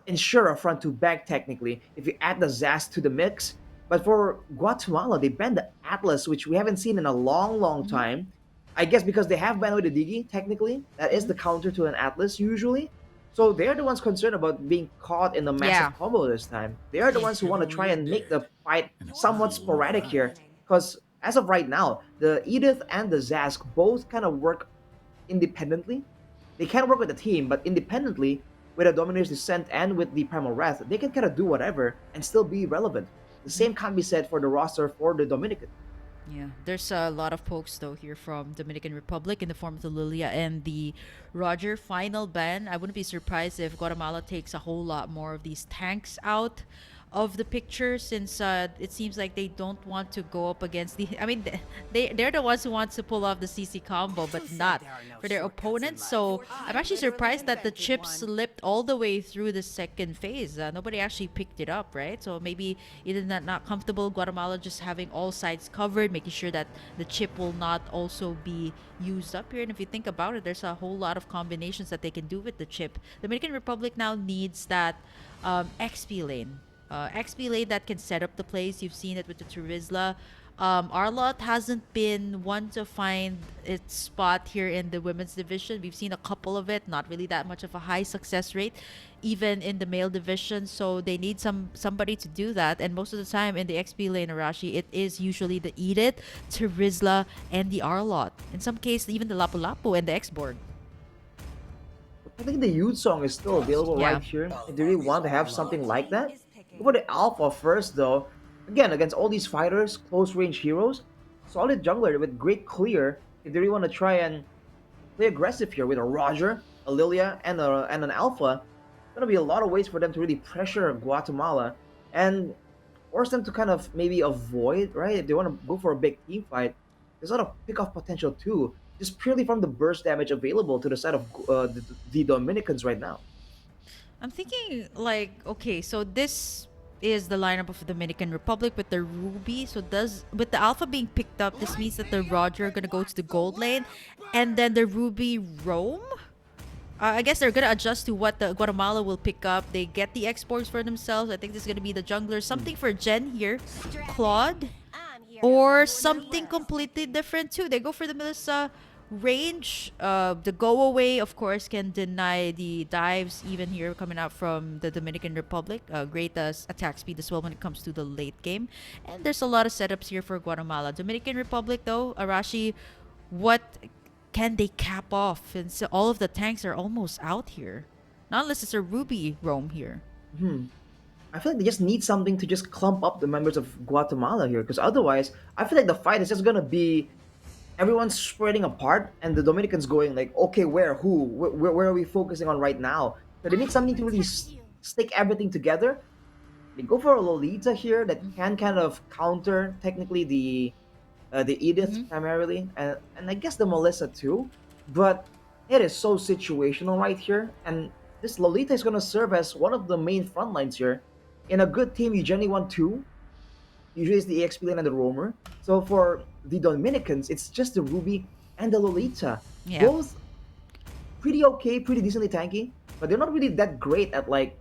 ensure a front to back technically if you add the Zast to the mix. But for Guatemala, they banned the Atlas, which we haven't seen in a long, long Hmm. time. I guess because they have banned with the Digi, technically. That is Hmm. the counter to an Atlas usually. So they're the ones concerned about being caught in a Yeah. massive combo this time. They are the ones who want to try and make the fight somewhat sporadic here. Because as of right now, the Edith and the Zask both kind of work independently. They can work with the team, but independently, with a Domineer's Descent and with the Primal Wrath, they can kind of do whatever and still be relevant. The Hmm. same can't be said for the roster for the Dominican. Yeah, there's a lot of pokes though here from Dominican Republic in the form of the Lilia and the Roger final ban. I wouldn't be surprised if Guatemala takes a whole lot more of these tanks out of the picture, since it seems like they don't want to go up against the. I mean, they're the ones who want to pull off the CC combo, but not for their opponents. So I'm actually surprised that the chip slipped all the way through the second phase. Nobody actually picked it up, right? So maybe either not comfortable, Guatemala just having all sides covered, making sure that the chip will not also be used up here. And if you think about it, there's a whole lot of combinations that they can do with the chip. The Dominican Republic now needs that XP lane. XP lane that can set up the plays. You've seen it with the Turizla. Arlot hasn't been one to find its spot here in the women's division. We've seen a couple of it, not really that much of a high success rate, even in the male division. So they need somebody to do that. And most of the time in the XP lane, Arashi, it is usually the Edith, Turizla, and the Arlot. In some cases, even the Lapu Lapu and the X-Board. I think the youth song is still available Yeah. right here. If they really want to have something like that, go for the Alpha first, though. Again, against all these fighters, close range heroes, solid jungler with great clear if they really want to try and play aggressive here with a Roger, a Lilia, and an Alpha, gonna be a lot of ways for them to really pressure Guatemala and force them to kind of maybe avoid, right? If they want to go for a big team fight, there's a lot of pick-off potential too, just purely from the burst damage available to the side of the Dominicans right now. I'm thinking like, okay, so this is the lineup of the Dominican Republic with the Ruby. So does with the Alpha being picked up, this means that the Roger are gonna go to the gold lane, and then the Ruby roam. I guess they're gonna adjust to what the Guatemala will pick up. They get the exports for themselves. I think this is gonna be the jungler. Something for Jen here, Claude, or something completely different too. They go for the Melissa range. The go away, of course, can deny the dives even here coming out from the Dominican Republic. Great attack speed as well when it comes to the late game. And there's a lot of setups here for Guatemala. Dominican Republic though, Arashi, what can they cap off? And so all of the tanks are almost out here. Not unless it's a Ruby roam here. Hmm. I feel like they just need something to just clump up the members of Guatemala here, because otherwise, I feel like the fight is just gonna be everyone's spreading apart, and the Dominicans going like, okay, where, who, where are we focusing on right now? So they need something to really stick everything together. They go for a Lolita here that can kind of counter technically the Edith Mm-hmm. primarily, and I guess the Melissa too. But it is so situational right here, and this Lolita is gonna serve as one of the main front lines here. In a good team, you generally want two. Usually it's the EXP lane and the roamer. So for the Dominicans, it's just the Ruby and the Lolita. Yeah. Both pretty okay, pretty decently tanky, but they're not really that great at like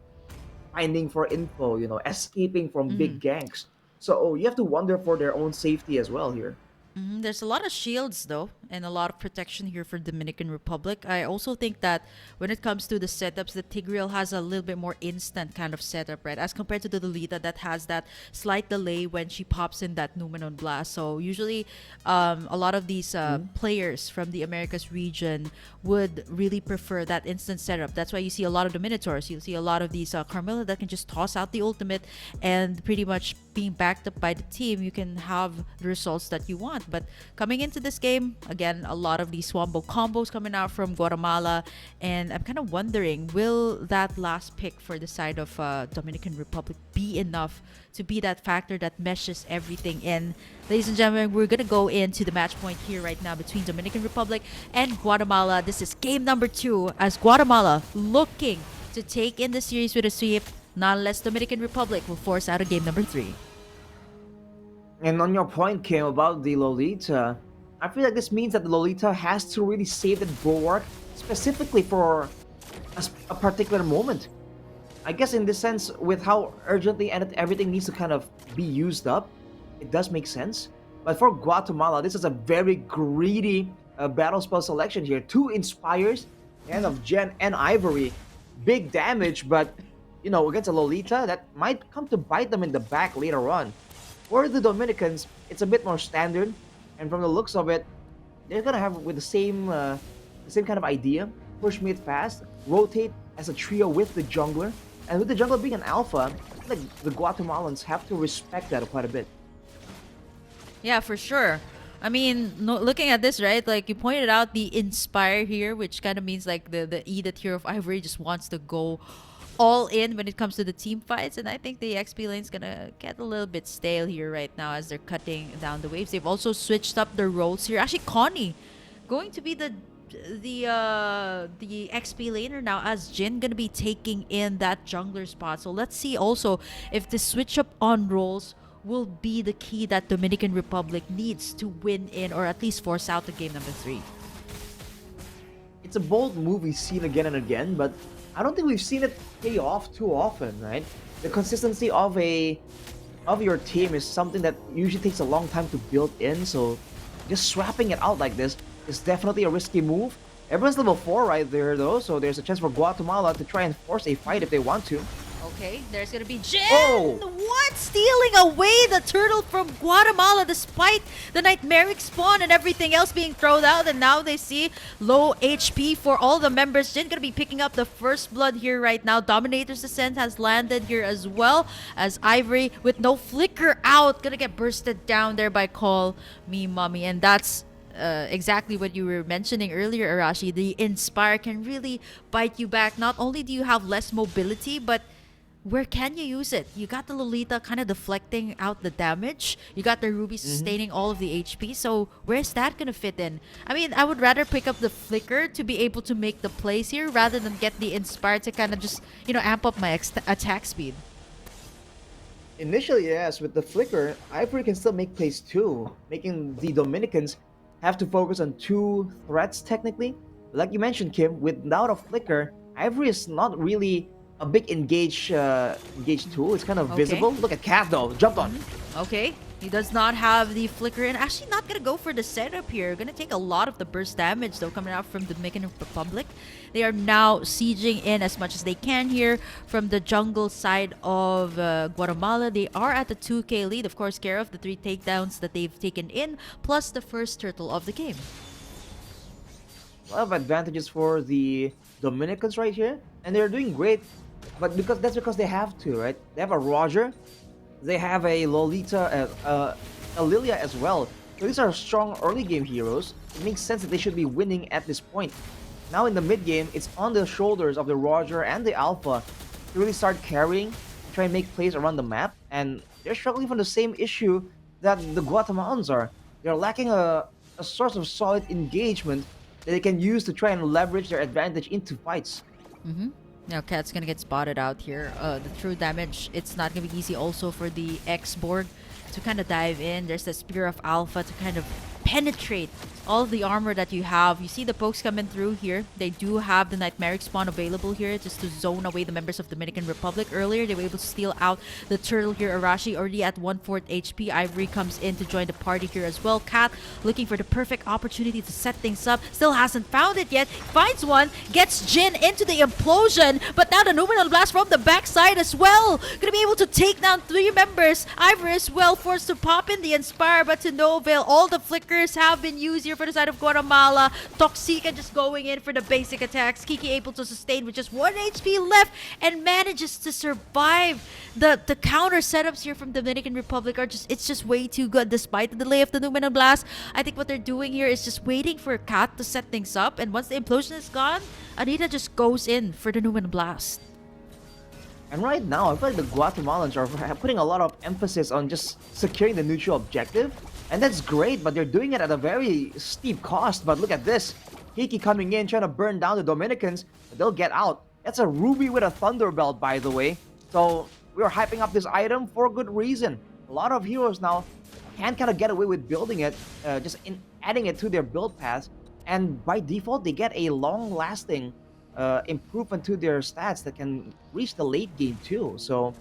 finding for info, escaping from big Mm. ganks. So you have to wonder for their own safety as well here. There's a lot of shields though, and a lot of protection here for Dominican Republic. I also think that when it comes to the setups, the Tigreal has a little bit more instant kind of setup, right? As compared to the Lolita that has that slight delay when she pops in that Numenon Blast. So usually, a lot of these Mhm. players from the Americas region would really prefer that instant setup. That's why you see a lot of the Minotaurs. You'll see a lot of these Carmilla that can just toss out the ultimate and pretty much being backed up by the team, you can have the results that you want. But coming into this game, again, a lot of these Swambo combos coming out from Guatemala. And I'm kind of wondering, will that last pick for the side of Dominican Republic be enough to be that factor that meshes everything in? Ladies and gentlemen, we're going to go into the match point here right now between Dominican Republic and Guatemala. This is game number 2 as Guatemala looking to take in the series with a sweep. Not unless Dominican Republic will force out a game number 3. And on your point, Kim, about the Lolita, I feel like this means that the Lolita has to really save that bulwark specifically for a particular moment. I guess in this sense, with how urgently and everything needs to kind of be used up, it does make sense. But for Guatemala, this is a very greedy battle spell selection here. 2 Inspires, and of Jen and Ivory. Big damage, but against a Lolita, that might come to bite them in the back later on. For the Dominicans, it's a bit more standard, and from the looks of it, they're gonna have with the same kind of idea. Push mid fast, rotate as a trio with the jungler, and with the jungler being an alpha, I feel like the Guatemalans have to respect that quite a bit. Yeah, for sure. I mean, no, looking at this, right? Like you pointed out the inspire here, which kind of means like the Edith here of Ivory just wants to go all in when it comes to the team fights, and I think the XP lane's gonna get a little bit stale here right now as they're cutting down the waves. They've also switched up their roles here. Actually, Connie going to be the XP laner now, as Jin gonna be taking in that jungler spot. So let's see also if the switch up on roles will be the key that Dominican Republic needs to win in or at least force out the game number 3. It's a bold move we've seen again and again, but I don't think we've seen it pay off too often, right? The consistency of your team is something that usually takes a long time to build in, so just swapping it out like this is definitely a risky move. Everyone's level 4 right there though, so there's a chance for Guatemala to try and force a fight if they want to. Okay, there's gonna be Jin! Oh! What? Stealing away the turtle from Guatemala despite the Nightmaric spawn and everything else being thrown out, and now they see low HP for all the members. Jin gonna be picking up the first blood here right now. Dominator's Descent has landed here as well, as Ivory with no flicker out gonna get bursted down there by Call Me Mommy, and that's exactly what you were mentioning earlier, Arashi. The Inspire can really bite you back. Not only do you have less mobility, but where can you use it? You got the Lolita kind of deflecting out the damage. You got the Ruby Hmm. sustaining all of the HP. So where's that gonna fit in? I mean, I would rather pick up the Flicker to be able to make the plays here rather than get the Inspire to kind of just, amp up my attack speed. Initially, yes, with the flicker, Ivory can still make plays too, making the Dominicans have to focus on two threats technically. Like you mentioned, Kim, without a flicker, Ivory is not really a big engage tool. It's kind of Okay. visible. Look at Cat though, jumped on. Okay. He does not have the flicker and actually not gonna go for the setup here. Gonna take a lot of the burst damage though coming out from the Dominican Republic. They are now sieging in as much as they can here from the jungle side of Guatemala. They are at the 2K lead, of course, care of the 3 takedowns that they've taken in, plus the first turtle of the game. A lot of advantages for the Dominicans right here, and they're doing great. But because they have to, right? They have a Roger, they have a Lolita, a Lilia as well. So these are strong early game heroes. It makes sense that they should be winning at this point. Now in the mid game, it's on the shoulders of the Roger and the Alpha to really start carrying, try and make plays around the map, and they're struggling from the same issue that the Guatemalans are. They're lacking a source of solid engagement that they can use to try and leverage their advantage into fights. Mm-hmm. Now, Cat's gonna get spotted out here. The true damage, it's not gonna be easy also for the X-Borg to kind of dive in. There's the Spear of Alpha to kind of penetrate all of the armor that you have. You see the pokes coming through here. They do have the Nightmaric Spawn available here just to zone away the members of Dominican Republic. Earlier, they were able to steal out the turtle here. Arashi already at 1/4 HP. Ivory comes in to join the party here as well. Cat looking for the perfect opportunity to set things up. Still hasn't found it yet. Finds one. Gets Jin into the implosion. But now the Numenal Blast from the backside as well. Gonna be able to take down 3 members. Ivory as well forced to pop in the Inspire, but to no avail. All the flickers have been used here for the side of Guatemala. Toxica just going in for the basic attacks. Kiki able to sustain with just 1 HP left and manages to survive. The counter setups here from Dominican Republic are just way too good despite the delay of the Numenal Blast. I think what they're doing here is just waiting for Cat to set things up, and once the implosion is gone, Anita just goes in for the Numenal Blast. And right now, I feel like the Guatemalans are putting a lot of emphasis on just securing the neutral objective. And that's great, but they're doing it at a very steep cost. But look at this. Hiki coming in, trying to burn down the Dominicans. But they'll get out. That's a Ruby with a Thunderbelt, by the way. So we're hyping up this item for good reason. A lot of heroes now can kind of get away with building it, just in adding it to their build paths. And by default, they get a long-lasting improvement to their stats that can reach the late game too. So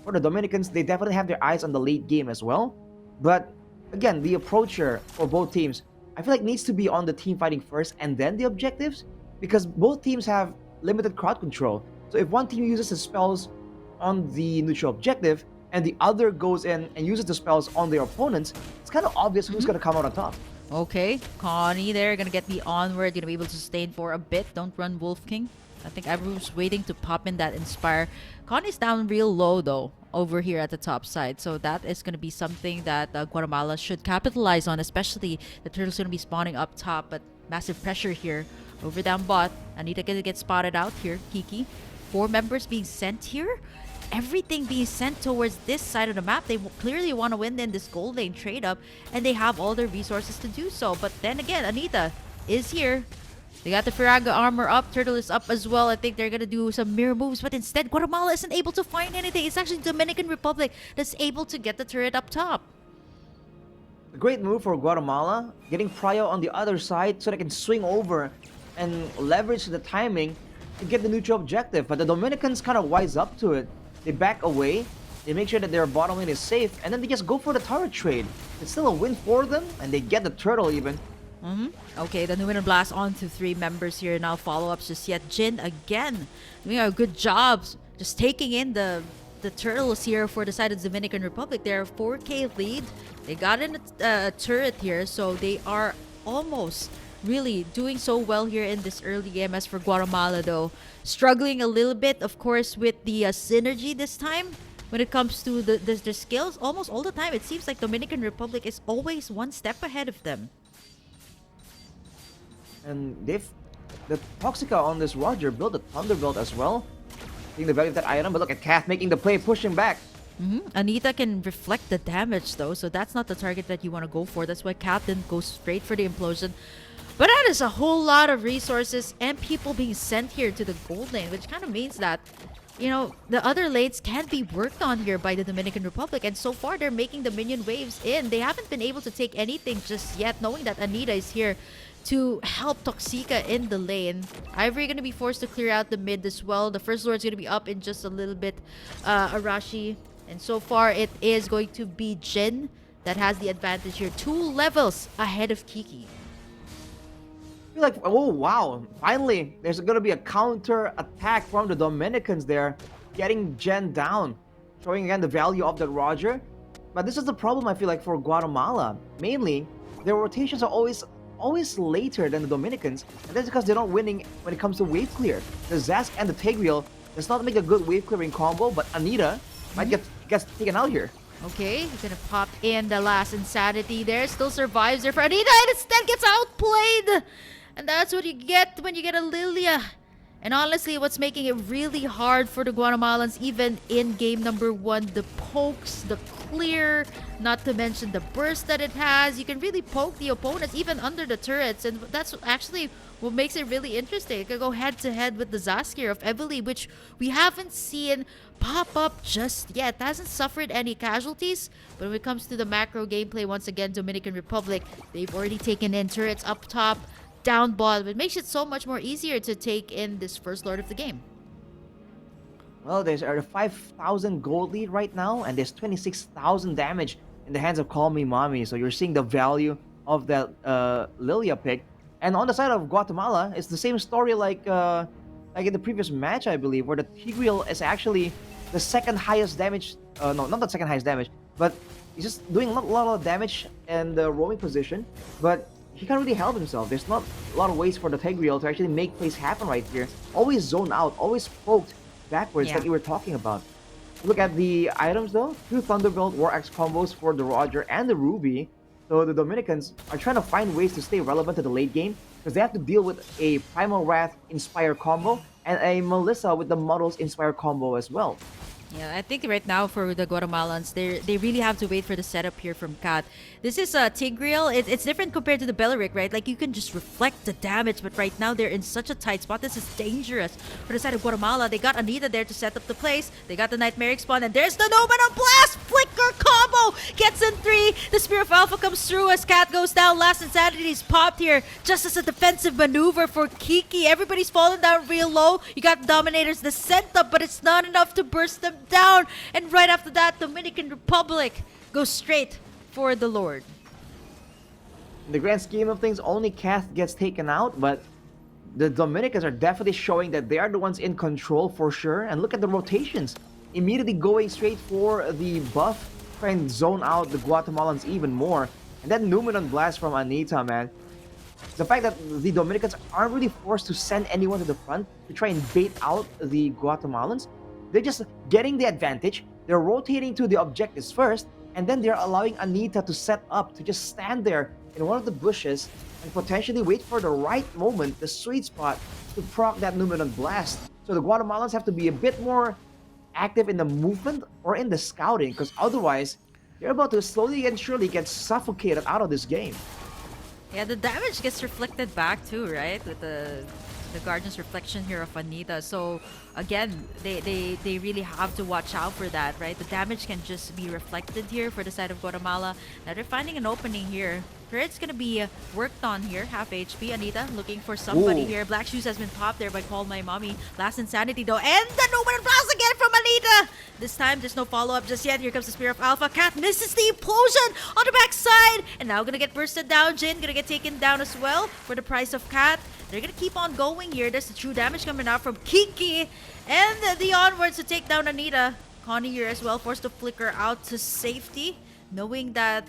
for the Dominicans, they definitely have their eyes on the late game as well. But again, the approach here for both teams, I feel like needs to be on the team fighting first and then the objectives, because both teams have limited crowd control. So if one team uses the spells on the neutral objective and the other goes in and uses the spells on their opponents, it's kind of obvious who's going to come out on top. Okay, Connie there, gonna get the onward, gonna be able to sustain for a bit. Don't run Wolf King. I think everyone's waiting to pop in that Inspire. Connie's down real low though, over here at the top side. So that is gonna be something that Guatemala should capitalize on, especially the turtle's gonna be spawning up top, but massive pressure here over down bot. Anita gonna get spotted out here, Kiki. 4 members being sent here. Everything being sent towards this side of the map. They clearly want to win in this gold lane trade up, and they have all their resources to do so. But then again, Anita is here. They got the Firaga armor up. Turtle is up as well. I think they're going to do some mirror moves, but instead, Guatemala isn't able to find anything. It's actually Dominican Republic that's able to get the turret up top. A great move for Guatemala, getting Prio on the other side so they can swing over and leverage the timing to get the neutral objective. But the Dominicans kind of wise up to it. They back away, they make sure that their bottom lane is safe, and then they just go for the turret trade. It's still a win for them, and they get the turtle even. Okay, the Numenor Blast on to 3 members here. Now follow-ups just yet. Jin again doing a good job just taking in the turtles here for the side of the Dominican Republic. They're a 4K lead. They got in a turret here, so they are almost really doing so well here in this early game. As for Guatemala though, struggling a little bit of course with the synergy this time when it comes to the skills. Almost all the time it seems like Dominican Republic is always one step ahead of them. And the Toxica on this Roger built a Thunderbolt as well. Seeing the value of that item, but look at Kath making the play, pushing back. Anita can reflect the damage though, so that's not the target that you want to go for. That's why Kat didn't go straight for the implosion. But that is a whole lot of resources and people being sent here to the gold lane, which kind of means that, you know, the other lanes can be worked on here by the Dominican Republic. And so far, they're making the minion waves in. They haven't been able to take anything just yet, knowing that Anita is here to help Toxica in the lane. Ivory going to be forced to clear out the mid as well. The first lord's going to be up in just a little bit. Arashi. And so far, it is going to be Jin that has the advantage here. 2 levels ahead of Kiki. I feel like, oh wow, finally, there's gonna be a counter attack from the Dominicans there, getting Jen down, showing again the value of the Roger. But this is the problem I feel like for Guatemala. Mainly, their rotations are always later than the Dominicans, and that's because they're not winning when it comes to wave clear. The Zask and the Tigreal does not make a good wave clearing combo, but Anita might get taken out here. Okay, he's gonna pop in the last Insanity there. Still survives there for Anita, and instead gets outplayed! And that's what you get when you get a Lilia. And honestly, what's making it really hard for the Guatemalans, even in game number 1, the pokes, the clear, not to mention the burst that it has. You can really poke the opponents even under the turrets, and that's actually what makes it really interesting. It can go head to head with the Zaskier of Evely, which we haven't seen pop up just yet. It hasn't suffered any casualties, but when it comes to the macro gameplay, once again, Dominican Republic, they've already taken in turrets up top, down bottom. It makes it so much more easier to take in this first lord of the game. Well, there's a 5,000 gold lead right now, and there's 26,000 damage in the hands of Call Me Mommy. So you're seeing the value of that Lilia pick. And on the side of Guatemala, it's the same story like in the previous match, I believe, where the Tigreal is actually the second highest damage. No, not the second highest damage, but he's just doing a lot of damage in the roaming position. But he can't really help himself. There's not a lot of ways for the Tigreal to actually make plays happen right here. Always zone out, always poked backwards like you were talking about. Look at the items though. 2 Thunderbolt War Axe combos for the Roger and the Ruby. So the Dominicans are trying to find ways to stay relevant to the late game because they have to deal with a Primal Wrath Inspire combo and a Melissa with the Models Inspire combo as well. Yeah, I think right now for the Guatemalans, they really have to wait for the setup here from Kat. This is a Tigreal. It's different compared to the Belleric, right? Like, you can just reflect the damage, but right now they're in such a tight spot. This is dangerous. For the side of Guatemala, they got Anita there to set up the place. They got the Nightmaric spawn, and there's the Nomad Blast! Flicker combo! Gets in 3. The Spear of Alpha comes through as Kat goes down. Last Insanity is popped here just as a defensive maneuver for Kiki. Everybody's falling down real low. You got Dominators, the sent up, but it's not enough to burst them down. And right after that, Dominican Republic goes straight for the Lord. In the grand scheme of things, only Kath gets taken out, but the Dominicans are definitely showing that they are the ones in control for sure. And look at the rotations. Immediately going straight for the buff, trying to zone out the Guatemalans even more. And that Numenon Blast from Anita, man. The fact that the Dominicans aren't really forced to send anyone to the front to try and bait out the Guatemalans. They're just getting the advantage. They're rotating to the objectives first, and then they're allowing Anita to set up, to just stand there in one of the bushes and potentially wait for the right moment, the sweet spot, to proc that Numenon Blast. So the Guatemalans have to be a bit more active in the movement or in the scouting, because otherwise, they're about to slowly and surely get suffocated out of this game. Yeah, the damage gets reflected back too, right? With the Guardian's reflection here of Anita. So again, they really have to watch out for that, right? The damage can just be reflected here for the side of Guatemala. Now they're finding an opening here. Turret's gonna be worked on here, half HP. Anita looking for somebody here. Black Shoes has been popped there by Call My Mommy. Last Insanity though, and the Numenon Blast again from Anita! This time, there's no follow-up just yet. Here comes the Spear of Alpha. Kat misses the implosion on the backside! And now gonna get bursted down. Jin gonna get taken down as well for the price of Kat. They're gonna keep on going here. There's the true damage coming out from Kiki. And the onwards to take down Anita. Connie here as well, forced to flicker out to safety, knowing that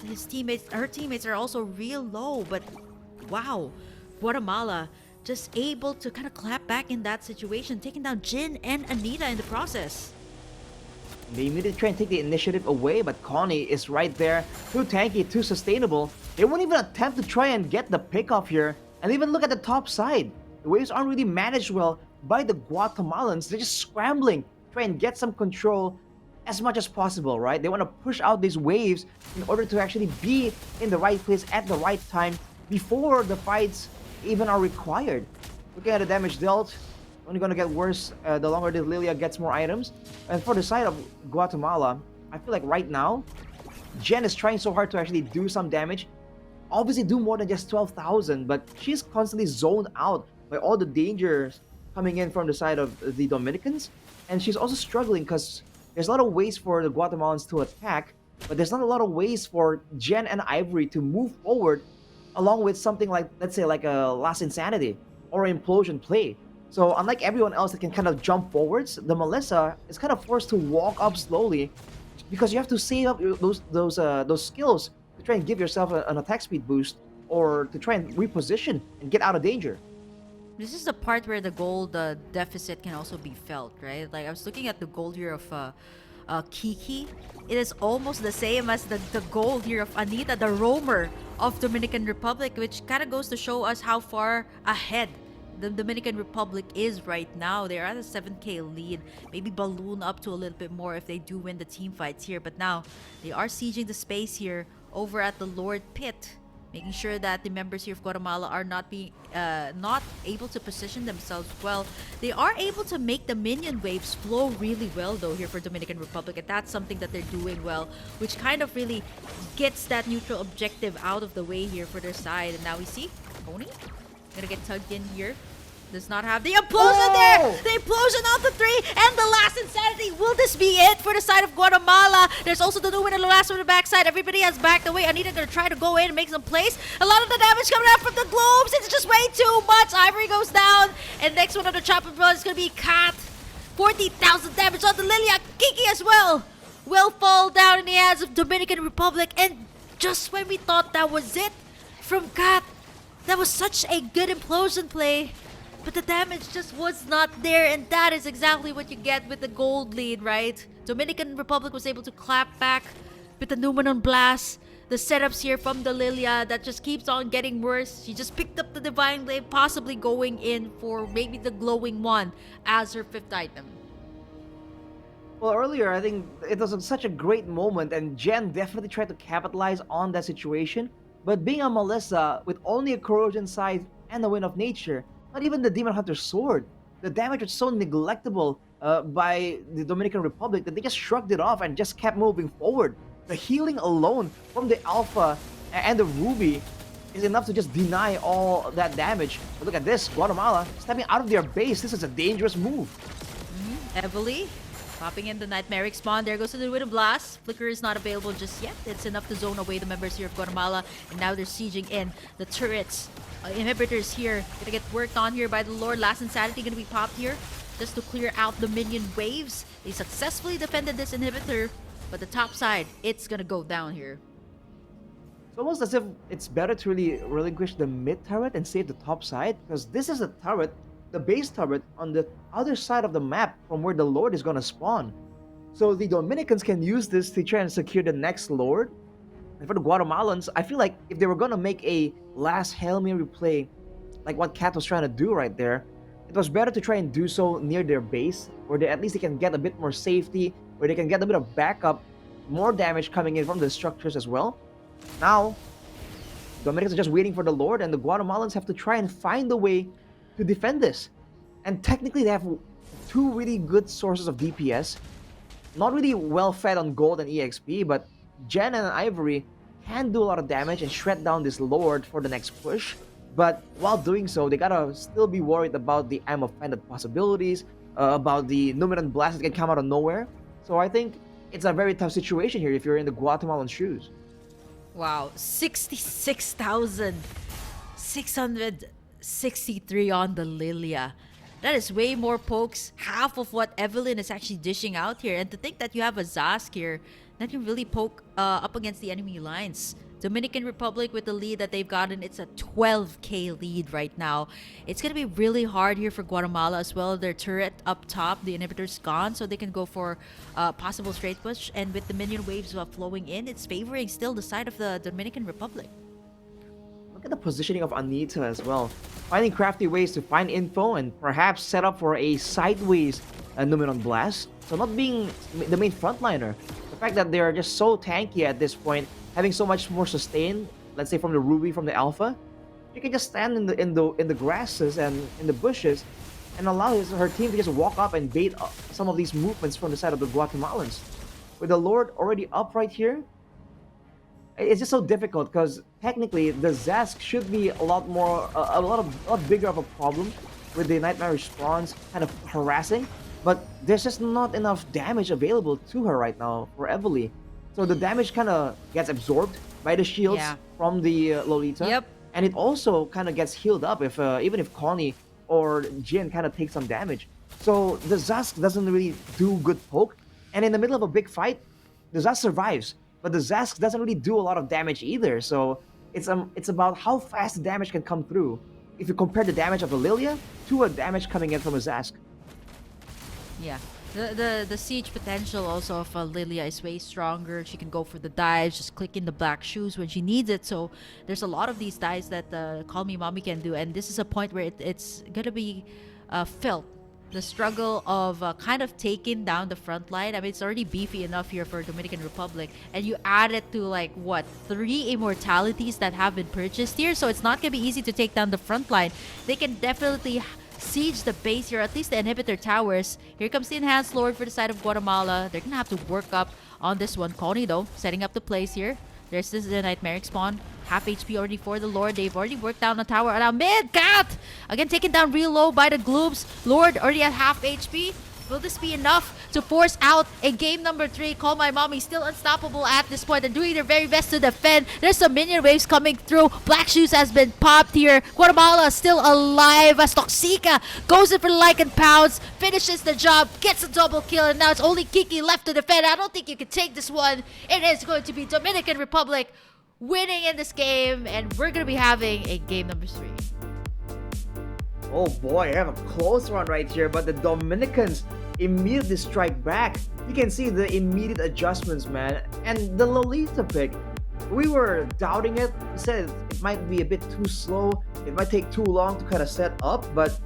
her teammates are also real low. But wow, Guatemala just able to kind of clap back in that situation, taking down Jin and Anita in the process. They immediately try and take the initiative away, but Connie is right there. Too tanky, too sustainable. They won't even attempt to try and get the pick off here And even look at the top side. The waves aren't really managed well by the Guatemalans. They're just scrambling, try and get some control as much as possible, right? They want to push out these waves in order to actually be in the right place at the right time before the fights even are required. Looking at the damage dealt, only going to get worse the longer the Lilia gets more items. And for the side of Guatemala, I feel like right now, Jen is trying so hard to actually do some damage. Obviously do more than just 12,000, but she's constantly zoned out by all the dangers coming in from the side of the Dominicans. And she's also struggling because there's a lot of ways for the Guatemalans to attack, but there's not a lot of ways for Jen and Ivory to move forward along with something like, let's say, like a Last Insanity or Implosion play. So unlike everyone else that can kind of jump forwards, the Melissa is kind of forced to walk up slowly because you have to save up those skills to try and give yourself an attack speed boost or to try and reposition and get out of danger. This is the part where the gold deficit can also be felt, right? Like I was looking at the gold here of Kiki. It is almost the same as the gold here of Anita, the roamer of Dominican Republic, which kind of goes to show us how far ahead the Dominican Republic is right now. They're at a 7k lead, maybe balloon up to a little bit more if they do win the team fights here. But now they are sieging the space here over at the Lord Pit, making sure that the members here of Guatemala are not able to position themselves well. They are able to make the minion waves flow really well though here for Dominican Republic, and that's something that they're doing well, which kind of really gets that neutral objective out of the way here for their side. And now we see Pony gonna get tugged in here. Does not have the implosion there! The implosion on the 3 and the last insanity. Will this be it for the side of Guatemala? There's also the Numen and the last on the backside. Everybody has backed away. Anita gonna try to go in and make some plays. A lot of the damage coming out from the globes. It's just way too much. Ivory goes down. And next one on the chopper blood is gonna be Kat. 40,000 damage on the Lilia. Kiki as well will fall down in the hands of Dominican Republic. And just when we thought that was it from Kat, that was such a good implosion play. But the damage just was not there, and that is exactly what you get with the gold lead, right? Dominican Republic was able to clap back with the Numenon Blast. The setups here from the Lilia that just keeps on getting worse. She just picked up the Divine Glaive, possibly going in for maybe the Glowing One as her 5th item. Well, earlier, I think it was such a great moment, and Jen definitely tried to capitalize on that situation. But being a Melissa with only a Corrosion Scythe and the Wind of Nature, not even the Demon Hunter's Sword, the damage was so neglectable by the Dominican Republic that they just shrugged it off and just kept moving forward. The healing alone from the Alpha and the Ruby is enough to just deny all that damage. But look at this, Guatemala stepping out of their base. This is a dangerous move. Heavily popping in the Nightmaric Spawn. There goes to the Wind Blast. Flicker is not available just yet. It's enough to zone away the members here of Guatemala. And now they're sieging in the turrets. Inhibitors here gonna get worked on here by the Lord. Last Insanity gonna be popped here just to clear out the minion waves. They successfully defended this inhibitor, but the top side, it's gonna go down here. It's almost as if it's better to really relinquish the mid turret and save the top side, because this is a turret, the base turret, on the other side of the map from where the Lord is gonna spawn. So the Dominicans can use this to try and secure the next Lord. And for the Guatemalans, I feel like if they were gonna make a last Hail Mary play, like what Kat was trying to do right there, it was better to try and do so near their base, where at least they can get a bit more safety, where they can get a bit of backup, more damage coming in from the structures as well. Now, Dominicans are just waiting for the Lord, and the Guatemalans have to try and find a way to defend this. And technically, they have 2 really good sources of DPS. Not really well fed on gold and EXP, but Jen and Ivory can do a lot of damage and shred down this Lord for the next push. But while doing so, they gotta still be worried about the I'm Offended possibilities, about the Numenon Blast that can come out of nowhere. So I think it's a very tough situation here if you're in the Guatemalan shoes. Wow, 66,663 on the Lilia. That is way more pokes, half of what Evelyn is actually dishing out here. And to think that you have a Zask here that can really poke up against the enemy lines. Dominican Republic with the lead that they've gotten, it's a 12k lead right now. It's going to be really hard here for Guatemala as well. Their turret up top, the inhibitor's gone, so they can go for possible straight push. And with the minion waves flowing in, it's favoring still the side of the Dominican Republic. Look at the positioning of Anita as well. Finding crafty ways to find info and perhaps set up for a sideways Numenon blast. So not being the main frontliner. The fact that they're just so tanky at this point, having so much more sustain, let's say from the Ruby, from the Alpha, she can just stand in the grasses and in the bushes and allow her team to just walk up and bait some of these movements from the side of the Guatemalans. With the Lord already up right here, it's just so difficult because technically the Zask should be a lot more, a lot bigger of a problem with the Nightmare spawns kind of harassing, but there's just not enough damage available to her right now for Evely. So the damage kind of gets absorbed by the shields Yeah. from the Lolita, Yep. and it also kind of gets healed up if even if Connie or Jin kind of take some damage. So the Zask doesn't really do good poke, and in the middle of a big fight, the Zask survives, but the Zask doesn't really do a lot of damage either. So it's about how fast the damage can come through. If you compare the damage of a Lilia to a damage coming in from a Zask. Yeah. The siege potential also of Lilia is way stronger. She can go for the dives, just click in the black shoes when she needs it. So there's a lot of these dives that Call Me Mommy can do, and this is a point where it's gonna be felt. The struggle of kind of taking down the front line. I mean, it's already beefy enough here for Dominican Republic, and you add it to like what 3 immortalities that have been purchased here. So it's not gonna be easy to take down the front line. They can definitely siege the base here, at least the inhibitor towers. Here comes the enhanced lord for the side of Guatemala. They're gonna have to work up on this one. Connie though, setting up the place here. There's this the Nightmaric spawn. Half HP already for the Lord. They've already worked down the tower around mid. Cat! Again, taken down real low by the Gloops. Lord already at half HP. Will this be enough to force out a game number 3? Call My Mommy still unstoppable at this point and doing their very best to defend. There's some minion waves coming through. Black Shoes has been popped here. Guatemala still alive as Toxica goes in for like and pounds, finishes the job, gets a double kill, and now it's only Kiki left to defend. I don't think you can take this one. It is going to be Dominican Republic winning in this game, and we're going to be having a game number 3. Oh boy, I have a close one right here, but the Dominicans immediately strike back. You can see the immediate adjustments, man. And the Lolita pick, we were doubting it. We said it might be a bit too slow. It might take too long to kind of set up, but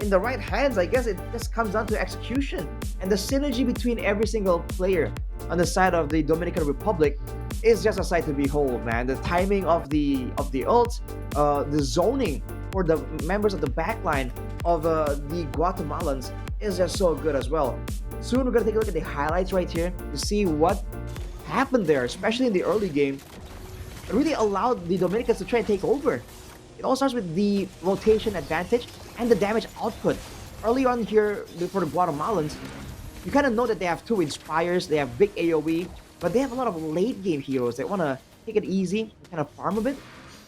in the right hands, I guess it just comes down to execution. And the synergy between every single player on the side of the Dominican Republic is just a sight to behold, man. The timing of the ults, the zoning for the members of the backline of the Guatemalans is just so good as well. Soon we're gonna take a look at the highlights right here to see what happened there, especially in the early game. It really allowed the Dominicans to try and take over. It all starts with the rotation advantage and the damage output. Early on here for the Guatemalans, you kind of know that they have 2 Inspires, they have big AoE, but they have a lot of late game heroes that want to take it easy, kind of farm a bit.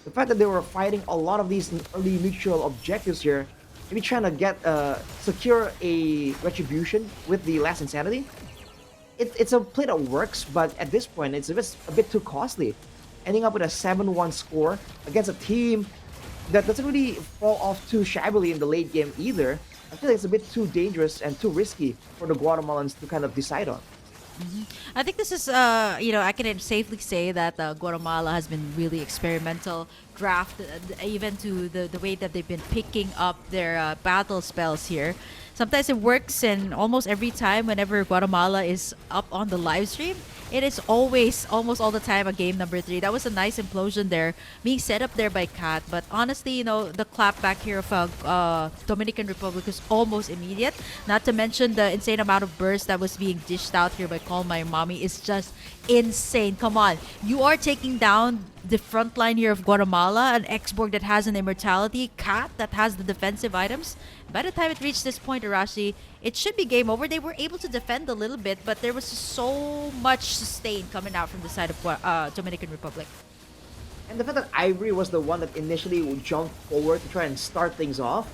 The fact that they were fighting a lot of these early neutral objectives here, maybe trying to get secure a retribution with the last insanity. It's a play that works, but at this point it's a bit too costly. Ending up with a 7-1 score against a team that doesn't really fall off too shabbily in the late game either. I feel like it's a bit too dangerous and too risky for the Guatemalans to kind of decide on. I think this is, I can safely say that Guatemala has been really experimental draft, even to the way that they've been picking up their battle spells here. Sometimes it works, and almost every time whenever Guatemala is up on the live stream, it is always, almost all the time, a game number 3. That was a nice implosion there, being set up there by Kat. But honestly, the clapback here of Dominican Republic was almost immediate. Not to mention the insane amount of burst that was being dished out here by Call My Mommy is just insane. Come on, you are taking down the front line here of Guatemala, an X-Borg that has an immortality, Kat that has the defensive items. By the time it reached this point, Arashi, it should be game over. They were able to defend a little bit, but there was so much sustain coming out from the side of Dominican Republic. And the fact that Ivory was the one that initially jumped forward to try and start things off,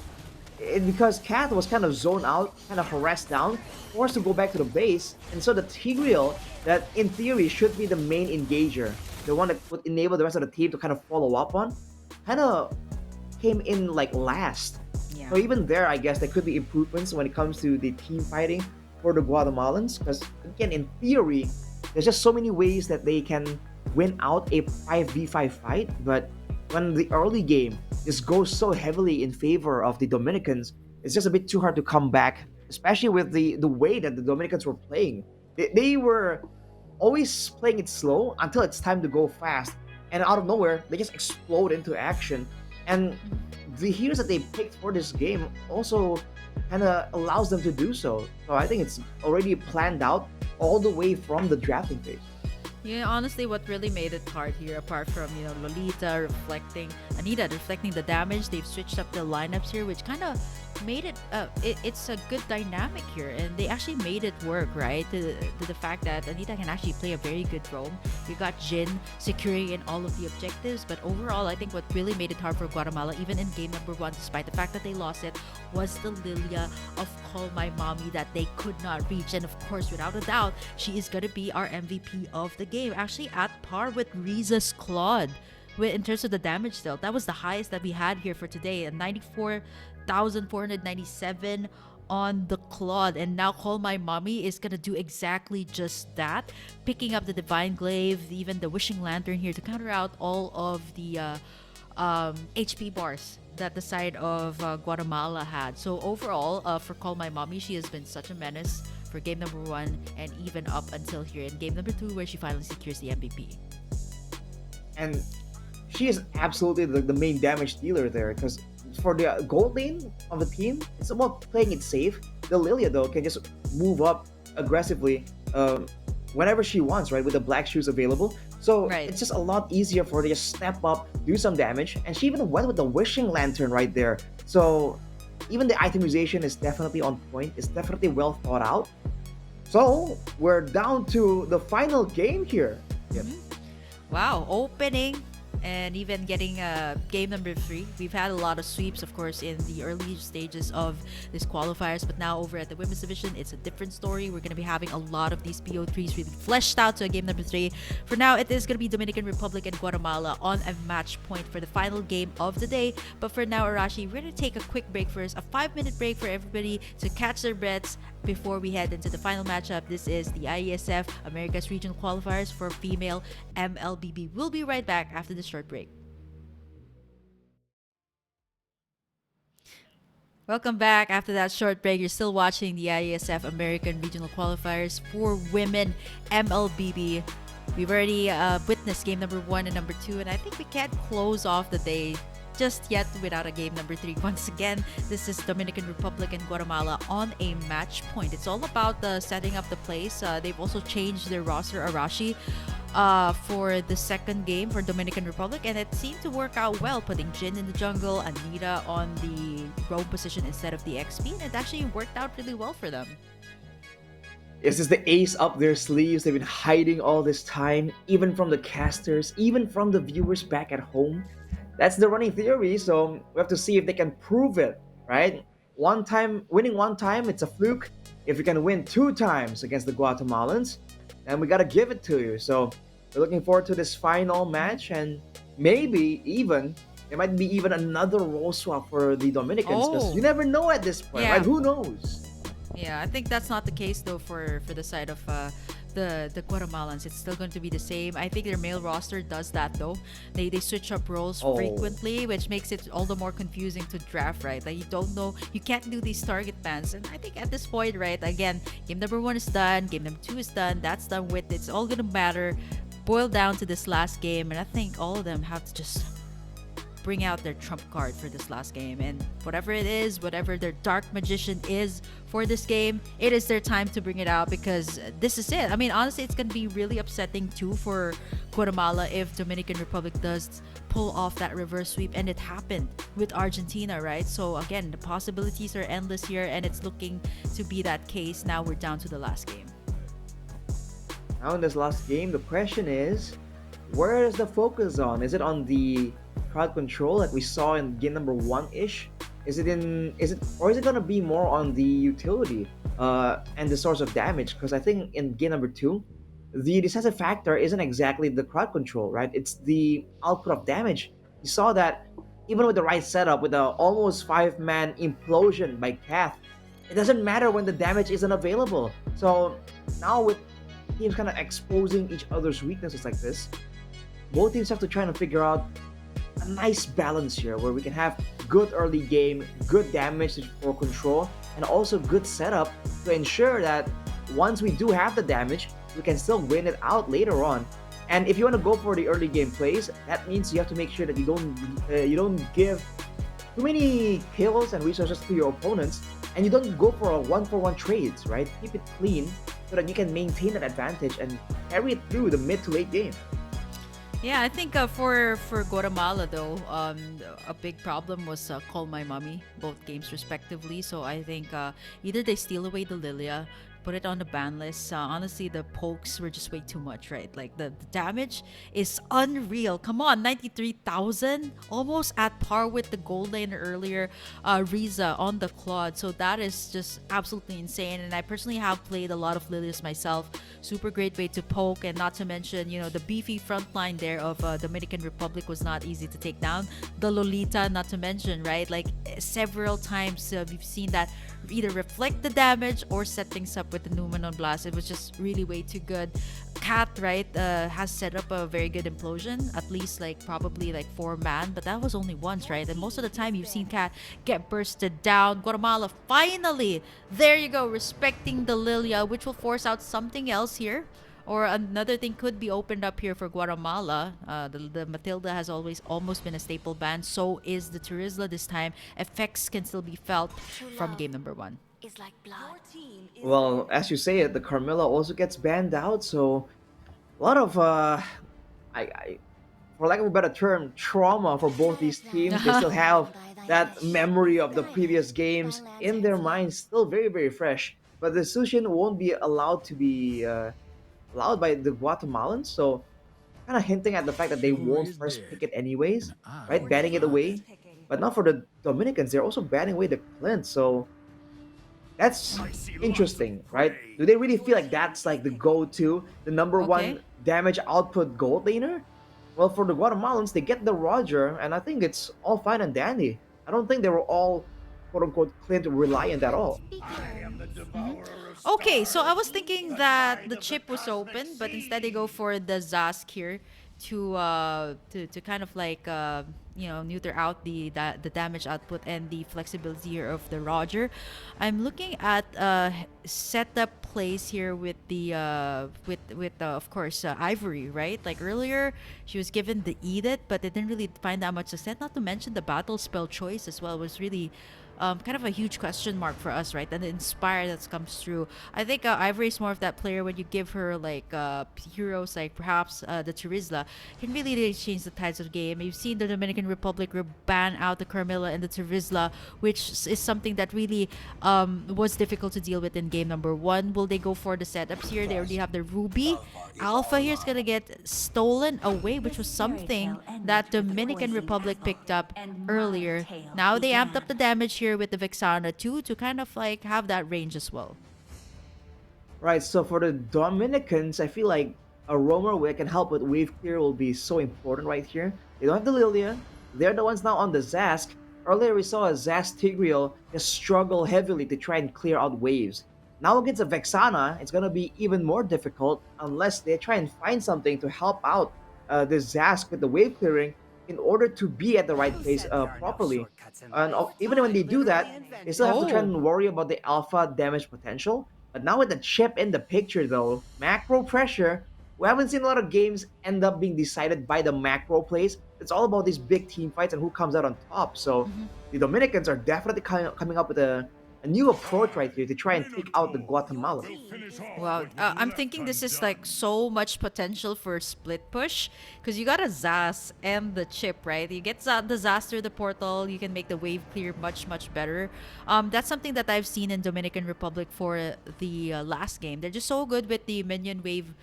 because Kat was kind of zoned out, kind of harassed down, forced to go back to the base, and so the Tigreal, that in theory should be the main engager, the one that would enable the rest of the team to kind of follow up on, kind of came in like last. Yeah. So even there, I guess there could be improvements when it comes to the team fighting for the Guatemalans, because again, in theory, there's just so many ways that they can win out a 5v5 fight, but when the early game just goes so heavily in favor of the Dominicans, it's just a bit too hard to come back, especially with the way that the Dominicans were playing. They were always playing it slow until it's time to go fast, and out of nowhere they just explode into action. And the heroes that they picked for this game also kind of allows them to do so. So I think it's already planned out all the way from the drafting phase. Yeah, honestly, what really made it hard here, apart from Anita reflecting the damage, they've switched up the lineups here, which kind of made it's a good dynamic here, and they actually made it work, right? The fact that Anita can actually play a very good role. You got Jin securing in all of the objectives, but overall, I think what really made it hard for Guatemala, even in game number one, despite the fact that they lost it, was the Lilia of Call My Mommy that they could not reach. And of course, without a doubt, she is gonna be our MVP of the game, actually at par with Riza's Claude. In terms of the damage dealt, that was the highest that we had here for today, and 94,497 on the Claude. And now Call My Mommy is gonna do exactly just that, picking up the Divine Glaive, even the Wishing Lantern here to counter out all of the HP bars that the side of Guatemala had. So overall, for Call My Mommy, she has been such a menace for game number one and even up until here in game number two, where she finally secures the MVP. And she is absolutely the main damage dealer there, because for the gold lane of the team, it's about playing it safe. The Lilia, though, can just move up aggressively whenever she wants, right, with the black shoes available. So Right. it's just a lot easier for her to just step up, do some damage, and she even went with the Wishing Lantern right there. So even the itemization is definitely on point. It's definitely well thought out. So we're down to the final game here. Yep. Wow, opening and even getting game number three. We've had a lot of sweeps, of course, in the early stages of this qualifiers, but now over at the women's division, it's a different story. We're going to be having a lot of these PO3s really fleshed out to a game number three. For now, it is going to be Dominican Republic and Guatemala on a match point for the final game of the day. But for now, Arashi, we're going to take a quick break first, a 5-minute break for everybody to catch their breaths before we head into the final matchup. This is the IESF America's Regional Qualifiers for female MLBB. We'll be right back after this short break. Welcome back after that short break. You're still watching the IESF American Regional Qualifiers for women MLBB. We've already witnessed game number one and number two, and I think we can't close off the day just yet without a game number three. Once again, this is Dominican Republic and Guatemala on a match point. It's all about setting up the place. They've also changed their roster, Arashi, for the second game for Dominican Republic, and it seemed to work out well, putting Jin in the jungle, Anita on the roam position instead of the XP, and it actually worked out really well for them. Is this the ace up their sleeves they've been hiding all this time, even from the casters, even from the viewers back at home? That's the running theory, so we have to see if they can prove it, right? Winning one time, it's a fluke. If you can win 2 times against the Guatemalans, then we gotta give it to you. So we're looking forward to this final match, and maybe even there might be even another role swap for the Dominicans, because Oh. you never know at this point, Yeah. right? Who knows? Yeah, I think that's not the case though for the side of the Guatemalans. It's still going to be the same. I think their male roster does that though. They switch up roles Oh. frequently, which makes it all the more confusing to draft, right? Like you don't know, you can't do these target bans. And I think at this point, right, again, game number one is done, game number two is done, that's done with. It's all gonna matter, boil down to this last game, and I think all of them have to just bring out their trump card for this last game, and whatever it is, whatever their dark magician is for this game, it is their time to bring it out, because this is it. I mean, honestly, it's gonna be really upsetting too for Guatemala if Dominican Republic does pull off that reverse sweep, and it happened with Argentina, right? So again, the possibilities are endless here, and it's looking to be that case. Now we're down to the last game. Now in this last game, the question is, where is the focus on? Is it on the crowd control like we saw in game number one-ish? Is it gonna be more on the utility and the source of damage? Because I think in game number two, the decisive factor isn't exactly the crowd control, right? It's the output of damage. You saw that even with the right setup, with the almost 5-man implosion by Kath, it doesn't matter when the damage isn't available. So now with teams kind of exposing each other's weaknesses like this, both teams have to try and figure out a nice balance here where we can have good early game, good damage for control, and also good setup to ensure that once we do have the damage, we can still win it out later on. And if you want to go for the early game plays, that means you have to make sure that you don't give too many kills and resources to your opponents, and you don't go for a one-for-one trades, right? Keep it clean so that you can maintain that advantage and carry it through the mid to late game. Yeah, I think for Guatemala though, a big problem was Call My Mommy, both games respectively. So I think either they steal away the Lilia, put it on the ban list. Honestly, the pokes were just way too much, right? Like the damage is unreal. Come on, 93,000, almost at par with the gold lane earlier, Riza on the Claude. So that is just absolutely insane. And I personally have played a lot of Lilias myself. Super great way to poke, and not to mention, the beefy front line there of Dominican Republic was not easy to take down. The Lolita, not to mention, right? Like several times we've seen that either reflect the damage or set things up with the Numenon Blast. It was just really way too good. Cat, right, has set up a very good implosion, at least like probably like 4 man, but that was only once, right? And most of the time you've seen Cat get bursted down. Guatemala finally, there you go, respecting the Lilia, which will force out something else here. Or another thing could be opened up here for Guatemala. The Matilda has always almost been a staple ban. So is the Turizla this time. Effects can still be felt from game number 1. Is like blood. Well, as you say it, the Carmilla also gets banned out, so a lot of I for lack of a better term, trauma for both these teams. They still have that memory of the previous games in their minds, still very, very fresh. But the Sushin won't be allowed to be allowed by the Guatemalans, so kind of hinting at the fact that they Sure won't is first pick there, it anyways, and I right? will Banning it find away. it. But not for the Dominicans, they're also banning away the Clint, so that's I see lots of interesting, right? prey. Do they really feel like that's like the go-to, the number Okay. one damage output gold laner? Well, for the Guatemalans, they get the Roger, and I think it's all fine and dandy. I don't think they were all quote unquote Clint reliant at all. I am the devourer of Okay, so I was stars. thinking The that tide the of the chip was cosmic open, but instead they go sea. for the Zask here to kind of like neuter out the damage output and the flexibility here of the Roger. I'm looking at setup plays here with the of course Ivory, right? Like earlier she was given the Edit, but they didn't really find that much success. Not to mention the battle spell choice as well was really kind of a huge question mark for us, right? And the Inspire that comes through. I think Ivory is more of that player when you give her like heroes like perhaps the Turizla can really change the tides of the game. You've seen the Dominican Republic ban out the Carmilla and the Turizla, which is something that really was difficult to deal with in game number 1. Will they go for the setups here? They already have the Ruby. Alpha here is gonna get stolen away, which was something that Dominican Republic picked up earlier. Now they amped up the damage here with the Vexana too to kind of like have that range as well. Right, so for the Dominicans, I feel like a roamer where can help with wave clear will be so important right here. They don't have the Lilia. They're the ones now on the Zask. Earlier we saw a Zask Tigreal just struggle heavily to try and clear out waves. Now against a Vexana, it's gonna be even more difficult unless they try and find something to help out the Zask with the wave clearing in order to be at the right Who place said there are no properly. shortcuts in And life? even when I they do literally that, they invented still have to them. try Oh. and worry about the alpha damage potential. But now with the chip in the picture, though, macro pressure, we haven't seen a lot of games end up being decided by the macro plays. It's all about these big team fights and who comes out on top. So Mhm. the Dominicans are definitely coming up with a new approach right here to try and take out the Minotaur Guatemala. will finish off Wow, what you I'm left thinking this is like undone. so much potential for split push because you got a Zas and the chip, right? You get the Zas through the portal, you can make the wave clear much better. That's something that I've seen in Dominican Republic for the last game. They're just so good with the minion wave.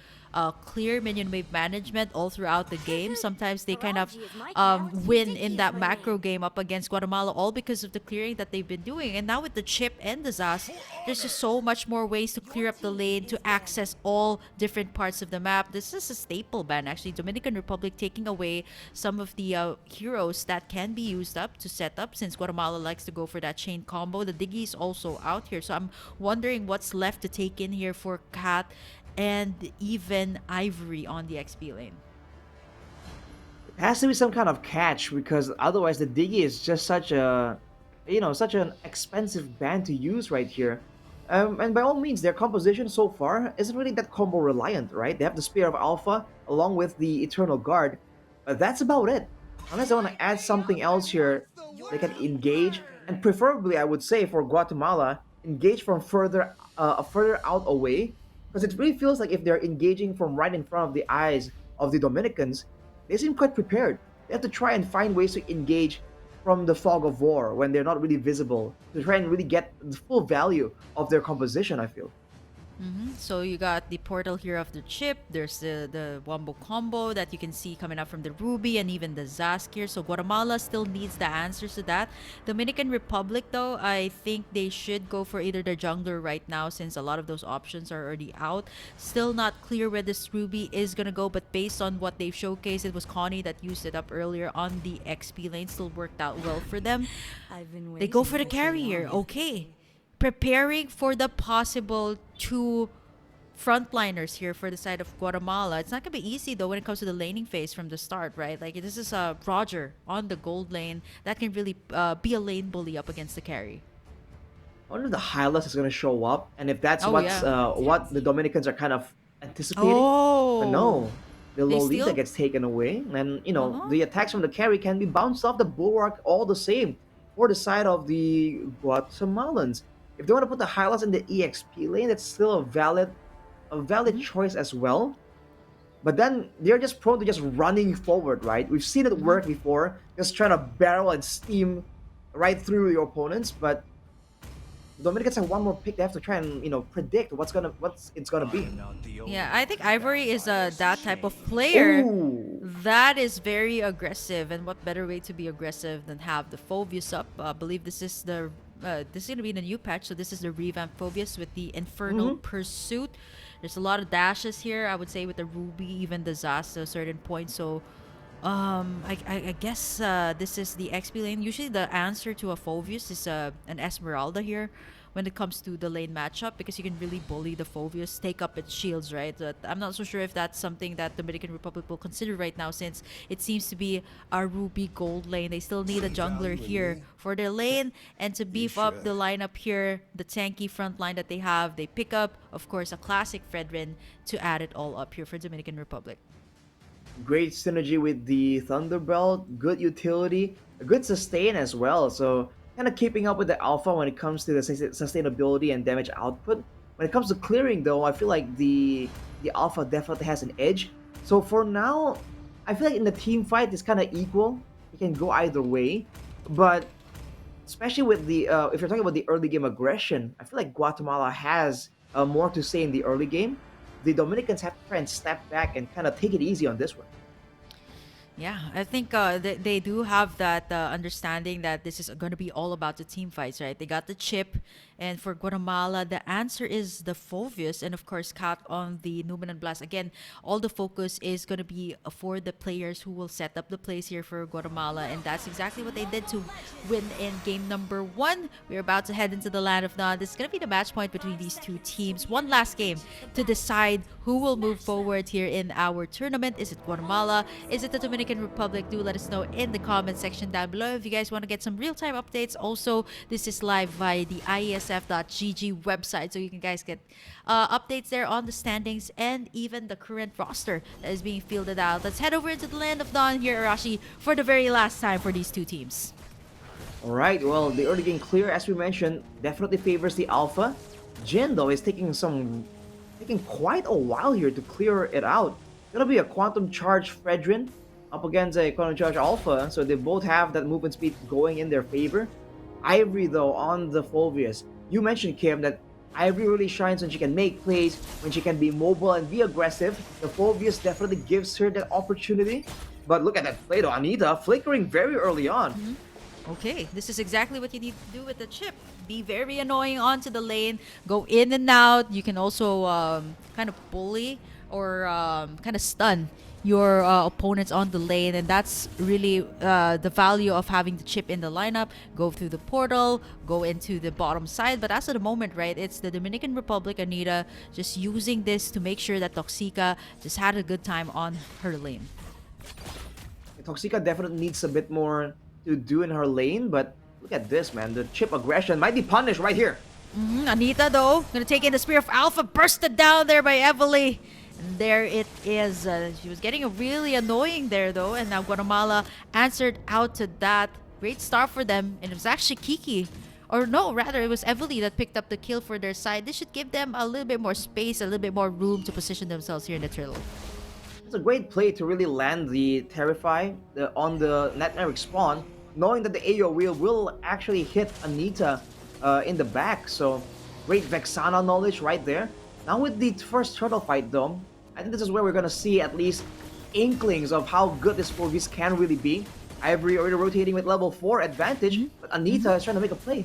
Clear minion wave management all throughout the game. Sometimes they kind of Faraji is my galaxy win in that Dickies macro winning. game up against Guatemala, all because of the clearing that they've been doing. And now with the chip and the Zas, there's just so much more ways to clear up the lane, to access all different parts of the map. This is a staple ban, actually. Dominican Republic taking away some of the heroes that can be used up to set up, since Guatemala likes to go for that chain combo. The Diggy is also out here, so I'm wondering what's left to take in here for Cat and even Ivory on the XP lane. has to be some kind of catch because otherwise the Diggy is just such a, such an expensive band to use right here. And by all means, their composition so far isn't really that combo reliant, right? They have the Spear of Alpha along with the Eternal Guard, but that's about it. Unless I want to add something else here, they can engage, and preferably, I would say for Guatemala, engage from further out away, because it really feels like if they're engaging from right in front of the eyes of the Dominicans, they seem quite prepared. They have to try and find ways to engage from the fog of war when they're not really visible to try and really get the full value of their composition, I feel. So you got the portal here of the chip. There's the wombo combo that you can see coming up from the Ruby and even the Zask here. So Guatemala still needs the answers to that. Dominican Republic, though, I think they should go for either the jungler right now since a lot of those options are already out. Still not clear where this Ruby is gonna go, but based on what they've showcased, it was Connie that used it up earlier on the XP lane. Still worked out well for them. They go for the carry here. Okay, preparing for the possible two frontliners here for the side of Guatemala. It's not gonna be easy though when it comes to the laning phase from the start, right? Like this is Roger on the gold lane that can really be a lane bully up against the carry. I wonder if the Hylas is going to show up, and if that's Oh, what's yeah. what the Dominicans are kind of anticipating. But Oh, no, the they Lolita still. gets taken away, and Uh-huh. the attacks from the carry can be bounced off the bulwark all the same for the side of the Guatemalans. If they want to put the Hylas in the EXP lane, that's still a valid Mhm. choice as well. But then they're just prone to just running forward, right? We've seen it Mhm. work before, just trying to barrel and steam right through your opponents, but the Dominicans have one more pick. They have to try and predict what's it's gonna be. I'm not the Yeah, only I think one who Ivory is has that type of changed. player Oh, that is very aggressive, and what better way to be aggressive than have the Phobius up? I believe this is gonna be the new patch, so this is the revamped Phobius with the Infernal hmm Pursuit. There's a lot of dashes here. I would say with the Ruby, even the Zas to a certain point. So I guess this is the XP lane. Usually the answer to a Phobius is an Esmeralda here when it comes to the lane matchup because you can really bully the Phobius, take up its shields, right? But I'm not so sure if that's something that Dominican Republic will consider right now since it seems to be a Ruby gold lane. They still need a jungler here for their lane and to beef up the should. lineup here, the tanky front line that they have. They pick up, of course, a classic Fredrin to add it all up here for Dominican Republic. great synergy with the Thunderbelt, good utility, a good sustain as well. So kind of keeping up with the alpha when it comes to the sustainability and damage output. When it comes to clearing, though, I feel like the alpha definitely has an edge. So for now, I feel like in the team fight, it's kind of equal. It can go either way, but especially with the if you're talking about the early game aggression, I feel like Guatemala has more to say in the early game. The Dominicans have to try and step back and kind of take it easy on this one. Yeah, I think they do have that understanding that this is going to be all about the team fights, right? They got the chip, and for Guatemala, the answer is the Phovius, and of course, Cat on the Numinant Blast. Again, all the focus is going to be for the players who will set up the plays here for Guatemala, and that's exactly what they did to win in game number one. We're about to head into the land of Nod. This is going to be the match point between these two teams. One last game to decide who will move forward here in our tournament. Is it Guatemala? Is it the Dominican Republic? Do let us know in the comment section down below if you guys want to get some real-time updates. Also, this is live via the IESF.gg website, so you can guys get updates there on the standings and even the current roster that is being fielded out. Let's head over into the land of Dawn here, Arashi, for the very last time for these two teams. All right, well, the early game clear, as we mentioned, definitely favors the alpha. Jin, though, is taking quite a while here to clear it out. Gonna be a quantum charge Fredrin up against a quantum charge alpha, so they both have that movement speed going in their favor. Ivory, though, on the Fulvius. You mentioned, Kim, that Ivory really shines when she can make plays, when she can be mobile and be aggressive. The Fulvius definitely gives her that opportunity. But look at that play, though. Anita flickering very early on. Okay, this is exactly what you need to do with the chip. Be very annoying onto the lane, go in and out. You can also kind of bully or kind of stun your opponents on the lane, and that's really the value of having the chip in the lineup. Go through the portal, go into the bottom side. But as of the moment, right, it's the Dominican Republic, Anita, just using this to make sure that Toxica just had a good time on her lane. Toxica definitely needs a bit more to do in her lane, but look at this, man. The chip aggression might be punished right here. Anita, though, gonna take in the Spear of Alpha, bursted down there by Evely. And there it is. She was getting really annoying there, though, and now Guatemala answered out to that. Great start for them, and it was actually Kiki. Or no, rather, it was Evely that picked up the kill for their side. This should give them a little bit more space, a little bit more room to position themselves here in the turtle. It's a great play to really land the Terrify on the Netmeric spawn, knowing that the AoE will actually hit Anita in the back. So, great Vexana knowledge right there. Now with the first turtle fight though, I think this is where we're gonna see at least inklings of how good this 4Vs can really be. Ivory already rotating with level 4 advantage, but Anita is trying to make a play.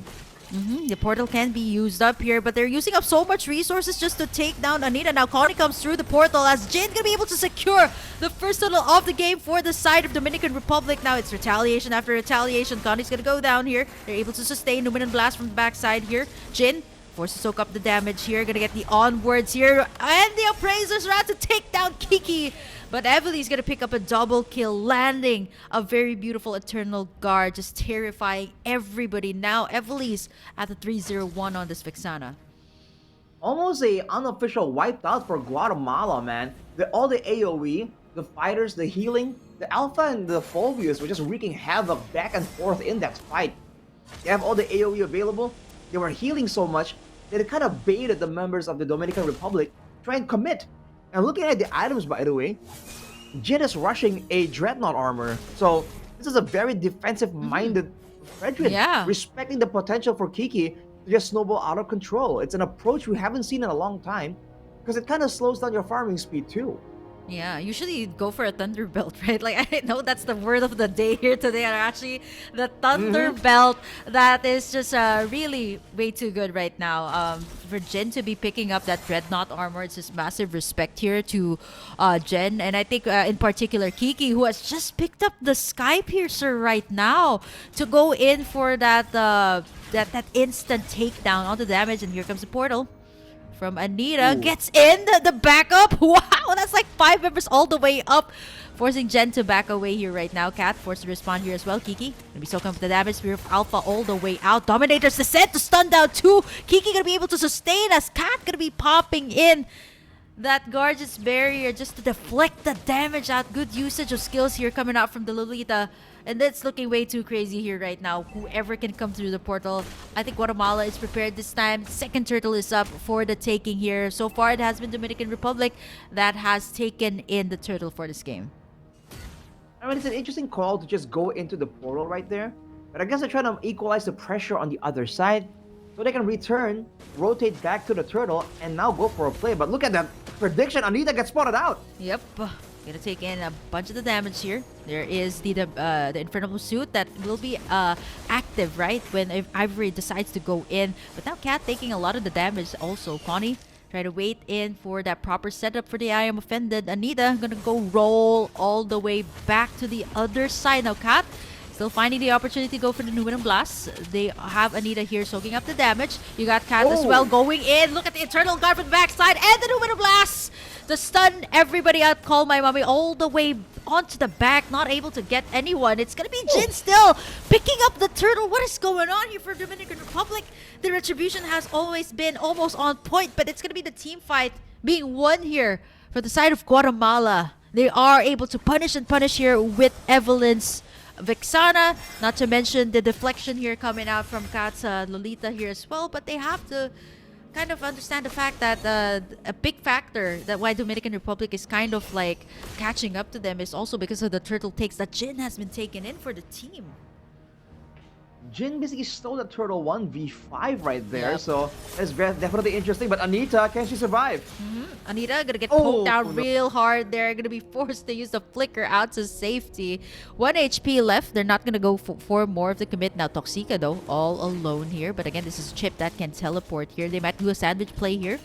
The portal can be used up here, but they're using up so much resources just to take down Anita. Now Connie comes through the portal as Jin gonna be able to secure the first turtle of the game for the side of Dominican Republic. Now it's retaliation after retaliation. Connie's gonna go down here. They're able to sustain Numinous Blast from the backside here. Jin forced to soak up the damage here. Gonna get the onwards here. And the Appraisers are out to take down Kiki. But Evely's gonna pick up a double kill, landing a very beautiful Eternal Guard, just terrifying everybody. Now Evely's at the 301 on this Vexana. Almost a unofficial wiped out for Guatemala, man. All the AoE, the fighters, the healing, the Alpha and the Fulvius were just wreaking havoc back and forth in that fight. They have all the AoE available. They were healing so much that it kind of baited the members of the Dominican Republic to try and commit. And looking at the items, by the way, Jin is rushing a Dreadnought armor. So this is a very defensive-minded Fredrin, respecting the potential for Kiki to just snowball out of control. It's an approach we haven't seen in a long time because it kind of slows down your farming speed too. Yeah, usually you'd go for a Thunder Belt, right? Like, I know that's the word of the day here today. And actually, the Thunder Belt, that is just really way too good right now. For Jen to be picking up that Dreadnought armor, it's just massive respect here to Jen. And I think in particular, Kiki, who has just picked up the Sky Piercer right now to go in for that, that instant takedown on the damage. And here comes the portal from Anita. Ooh. Gets in the backup. Wow, that's like 5 members all the way up, forcing Jen to back away here right now. Cat forced to respond here as well. Kiki gonna be soaking up the damage. Spear of Alpha all the way out. Dominator's descent to stun down 2. Kiki gonna be able to sustain as Cat gonna be popping in that gorgeous barrier just to deflect the damage out. Good usage of skills here coming out from the Lolita. And that's looking way too crazy here right now. Whoever can come through the portal. I think Guatemala is prepared this time. Second turtle is up for the taking here. So far, it has been Dominican Republic that has taken in the turtle for this game. I mean, it's an interesting call to just go into the portal right there. But I guess they're trying to equalize the pressure on the other side so they can return, rotate back to the turtle, and now go for a play. But look at that prediction. Anita gets spotted out. Yep. Gonna take in a bunch of the damage here. There is the Infernal Pursuit that will be active, right, when if Ivory decides to go in. But now Cat taking a lot of the damage also. Connie try to wait in for that proper setup for the I Am Offended. Anita gonna go roll all the way back to the other side. Now Cat still finding the opportunity to go for the Numinous Blast. They have Anita here soaking up the damage. You got Cat as well going in. Look at the Eternal Guard from the backside and the Numinous Blast to stun everybody out. Call My Mommy all the way onto the back, not able to get anyone. It's gonna be Jin still picking up the turtle. What is going on here for Dominican Republic? The retribution has always been almost on point, but it's gonna be the team fight being won here for the side of Guatemala. They are able to punish and punish here with Evelyn's Vexana, not to mention the deflection here coming out from Kat's Lolita here as well. But they have to kind of understand the fact that a big factor that why Dominican Republic is kind of like catching up to them is also because of the turtle takes that Jin has been taken in for the team. Jin basically stole the turtle 1v5 right there, Yep. so that's definitely interesting. But Anita, can she survive? Anita gonna get poked out real hard there. Gonna be forced to use the flicker out to safety. 1 HP left. They're not gonna go for more of the commit. Now Toxica though, all alone here. But again, this is Chip that can teleport here. They might do a sandwich play here.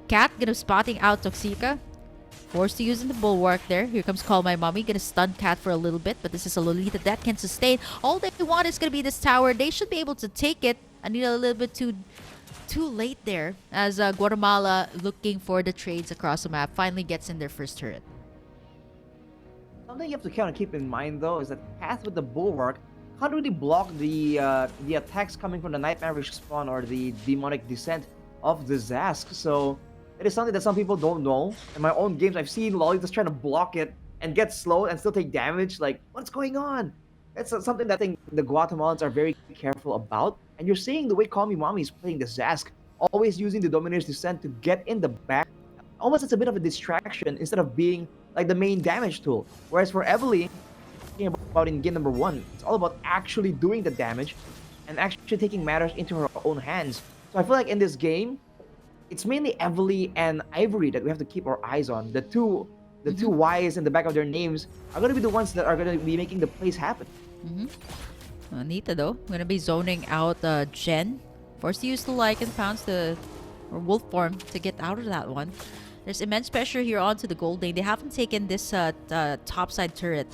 Cat gonna spotting out Toxica. Forced to use in the bulwark there. Here comes Call My Mommy. Gonna stun Cat for a little bit, but this is a Lolita that can sustain. All they want is gonna be this tower. They should be able to take it. I need a little bit too late there as Guatemala looking for the trades across the map finally gets in their first turret. Something you have to kind of keep in mind though is that Path with the Bulwark can't really block the attacks coming from the Nightmarish Spawn or the Demonic Descent of the Zask. So it is something that some people don't know. In my own games, I've seen Lolitas trying to block it and get slow and still take damage. Like, what's going on? That's something that I think the Guatemalans are very careful about. And you're seeing the way Kami Mami is playing the Zask, always using the Dominator's Descent to get in the back. Almost it's a bit of a distraction instead of being like the main damage tool. Whereas for Evely, talking about in game number 1, it's all about actually doing the damage and actually taking matters into her own hands. So I feel like in this game, it's mainly Evely and Ivory that we have to keep our eyes on. The two Ys in the back of their names are going to be the ones that are going to be making the plays happen. Anita though, gonna be zoning out Jen. Forced to use the Lycan Pounce or Wolf Form to get out of that one. There's immense pressure here onto the Gold Lane. They haven't taken this topside turret.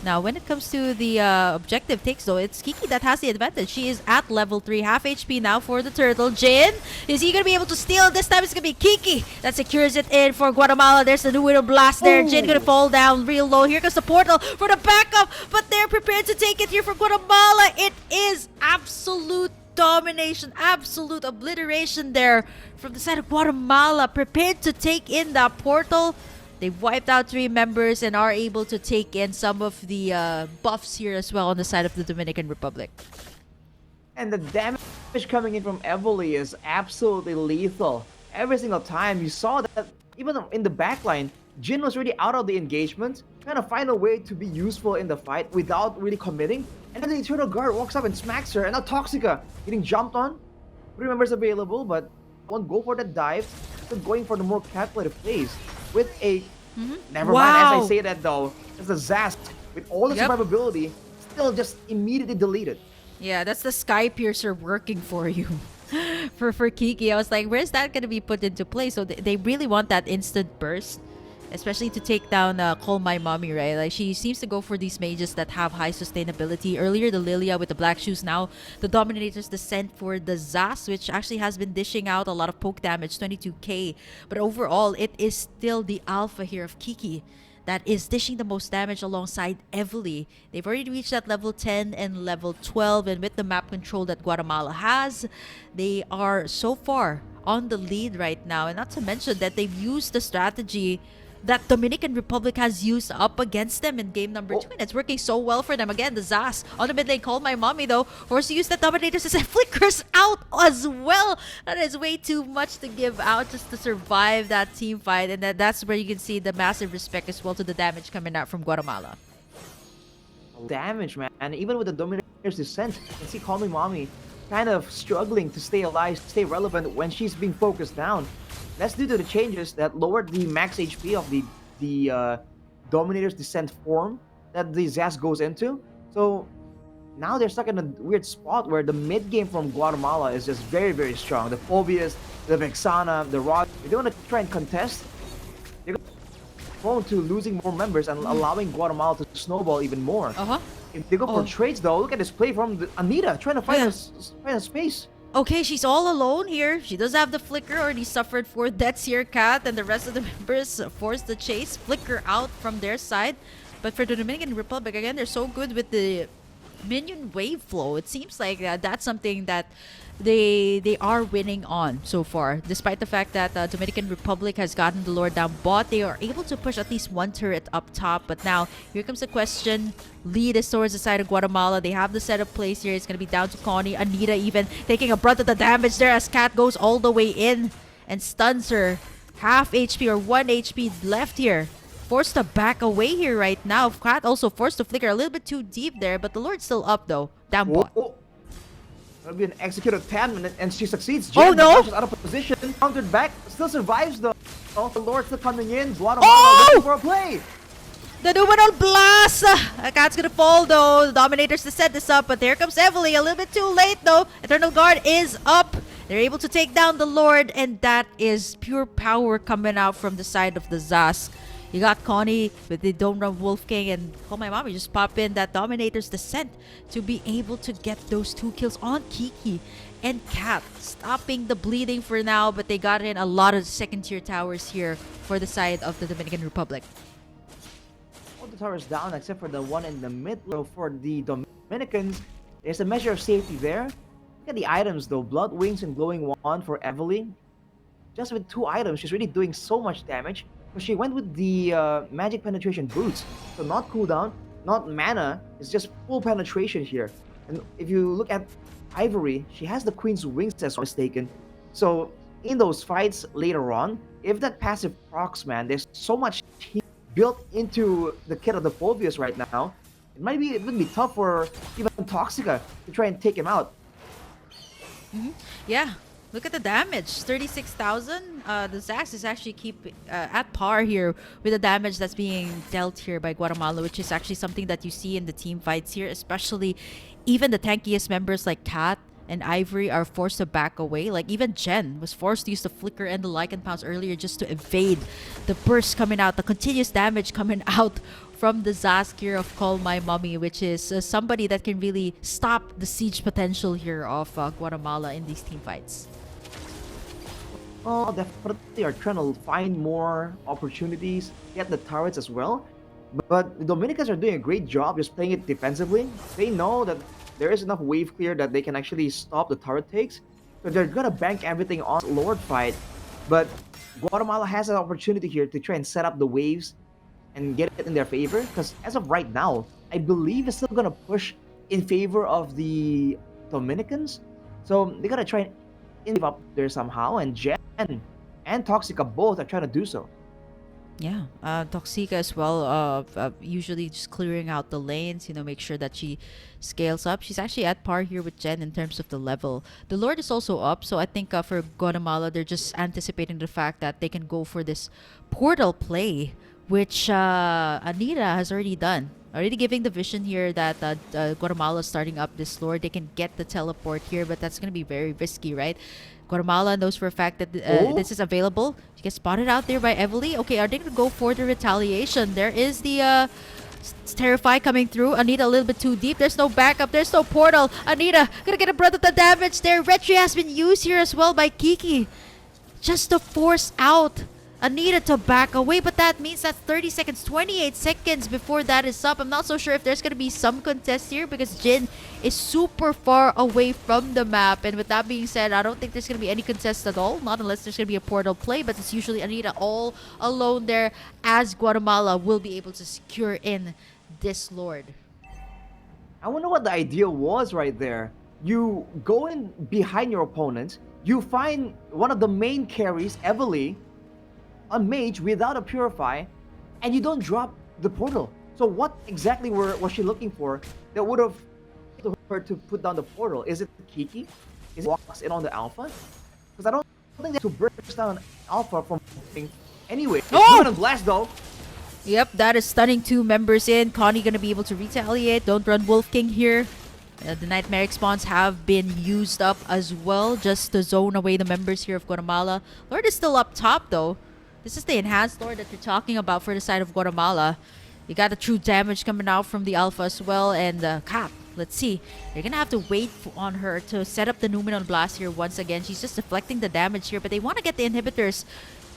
Now, when it comes to the objective takes, though, it's Kiki that has the advantage. She is at level 3, half HP now for the turtle. Jin, is he going to be able to steal? This time it's going to be Kiki that secures it in for Guatemala. There's the new Widow Blast there. Ooh. Jin going to fall down real low. Here comes the portal for the backup, but they're prepared to take it here for Guatemala. It is absolute domination, absolute obliteration there from the side of Guatemala, prepared to take in that portal. They've wiped out 3 members and are able to take in some of the buffs here as well on the side of the Dominican Republic. And the damage coming in from Evely is absolutely lethal. Every single time you saw that, even in the backline, Jin was really out of the engagement, trying to find a way to be useful in the fight without really committing. And then the Eternal Guard walks up and smacks her, and now Toxica getting jumped on. 3 members available, but won't go for the dive. Still going for the more calculated plays with a... Never mind, as I say that though, it's a Zask with all the survivability, still just immediately deleted. Yeah, that's the Sky Piercer working for you. for Kiki, I was like, where's that going to be put into play? So they really want that instant burst, especially to take down Call My Mommy, right? Like, she seems to go for these mages that have high sustainability. Earlier, the Lilia with the black shoes. Now, the Dominator's Descent for the Zas, which actually has been dishing out a lot of poke damage, 22k. But overall, it is still the alpha here of Kiki that is dishing the most damage alongside Evely. They've already reached that level 10 and level 12. And with the map control that Guatemala has, they are so far on the lead right now. And not to mention that they've used the strategy that Dominican Republic has used up against them in game number 2. And it's working so well for them. Again, the Zas on the mid lane, Call My Mommy though, forced to use the Dominator System, flickers out as well. That is way too much to give out just to survive that team fight. And that's where you can see the massive respect as well to the damage coming out from Guatemala. Damage, man. And even with the Dominator's Descent, you can see Call Me Mommy kind of struggling to stay alive, stay relevant when she's being focused down. That's due to the changes that lowered the max HP of the Dominator's Descent form that the Zas goes into. So now they're stuck in a weird spot where the mid game from Guatemala is just very, very strong. The Phobias, the Vexana, the Rod, if they want to try and contest, they're prone to losing more members and allowing Guatemala to snowball even more. If they go for trades though, look at this play from Anita trying to find a space. Okay, she's all alone here. She does have the Flicker, already suffered 4 deaths here, Cat, and the rest of the members forced the chase. Flicker out from their side. But for the Dominican Republic, again, they're so good with the minion wave flow. It seems like that's something that they are winning on so far. Despite the fact that Dominican Republic has gotten the Lord down bot, they are able to push at least 1 turret up top. But now, here comes the question. Lead is towards the side of Guatemala. They have the setup place here. It's going to be down to Connie. Anita even taking a brunt of the damage there as Cat goes all the way in and stuns her. Half HP or 1 HP left here. Forced to back away here right now. Cat also forced to flicker a little bit too deep there, but the Lord's still up though. Down bot. That'll be an executed 10 minutes, and she succeeds. Oh no! She's out of position, countered back, still survives though. The Lord still coming in. Guatemala looking for a play. The Numenor Blast! Cat's gonna fall though. The Dominators to set this up, but there comes Evely. A little bit too late though. Eternal Guard is up. They're able to take down the Lord, and that is pure power coming out from the side of the Zask. You got Connie with the Don't Run Wolf King, and Call My Mommy just pop in that Dominator's Descent to be able to get those 2 kills on Kiki and Cat, stopping the bleeding for now, but they got in a lot of second tier towers here for the side of the Dominican Republic. the towers down except for the one in the mid. So for the Dominicans, there's a measure of safety there. Look at the items though. Blood Wings and Glowing Wand for Evely. Just with 2 items, she's really doing so much damage. So she went with the Magic Penetration Boots. So not cooldown, not mana, it's just full penetration here. And if you look at Ivory, she has the Queen's Wings as mistaken. So in those fights later on, if that passive procs, man, there's so much heat built into the kit of the Phobius right now. It would be tough for even Toxica to try and take him out. Yeah, look at the damage, 36,000. The Zax is actually at par here with the damage that's being dealt here by Guatemala, which is actually something that you see in the team fights here, especially even the tankiest members like Kat and Ivory are forced to back away. Like even Jen was forced to use the Flicker and the Lycan Pounce earlier just to evade the burst coming out, the continuous damage coming out from the Zask here of Call My Mommy, which is somebody that can really stop the siege potential here of Guatemala in these team fights. Oh, definitely are trying to find more opportunities, get the turrets as well. But the Dominicans are doing a great job just playing it defensively. They know that there is enough wave clear that they can actually stop the turret takes. So they're gonna bank everything on Lord fight. But Guatemala has an opportunity here to try and set up the waves and get it in their favor. Because as of right now, I believe it's still gonna push in favor of the Dominicans. So they gotta try and inv up there somehow. And Jen and Toxica both are trying to do so. Yeah, Toxica as well, usually just clearing out the lanes, make sure that she scales up. She's actually at par here with Jen in terms of the level. The Lord is also up, so I think for Guatemala, they're just anticipating the fact that they can go for this portal play, which Anita has already done. Already giving the vision here that Guatemala starting up this Lord. They can get the teleport here, but that's going to be very risky, right? Guatemala knows for a fact that this is available. She gets spotted out there by Evely. Okay, are they going to go for the retaliation? There is the Terrify coming through. Anita a little bit too deep. There's no backup. There's no portal. Anita gonna get a breath of the damage there. Retry has been used here as well by Kiki. Just to force out Anita to back away, but that means that's 30 seconds, 28 seconds before that is up. I'm not so sure if there's going to be some contest here because Jin is super far away from the map. And with that being said, I don't think there's going to be any contest at all, not unless there's going to be a portal play, but it's usually Anita all alone there as Guatemala will be able to secure in this Lord. I wonder what the idea was right there. You go in behind your opponent, you find one of the main carries, Evely, on mage without a purify, and you don't drop the portal. So what exactly was she looking for that would have her to put down the portal? Is it Kiki? Is it walks in on the alpha? Because I don't think they have to burst down alpha from anyway. Oh! Blast though. Yep, that is stunning 2 members in. Connie gonna be able to retaliate. Don't run Wolf King here. The Nightmare spawns have been used up as well just to zone away the members here of Guatemala. Lord is still up top though. This is the enhanced Lord that you're talking about for the side of Guatemala. You got the true damage coming out from the Alpha as well. And Cap, let's see. You're going to have to wait on her to set up the Numenon Blast here once again. She's just deflecting the damage here, but they want to get the inhibitors.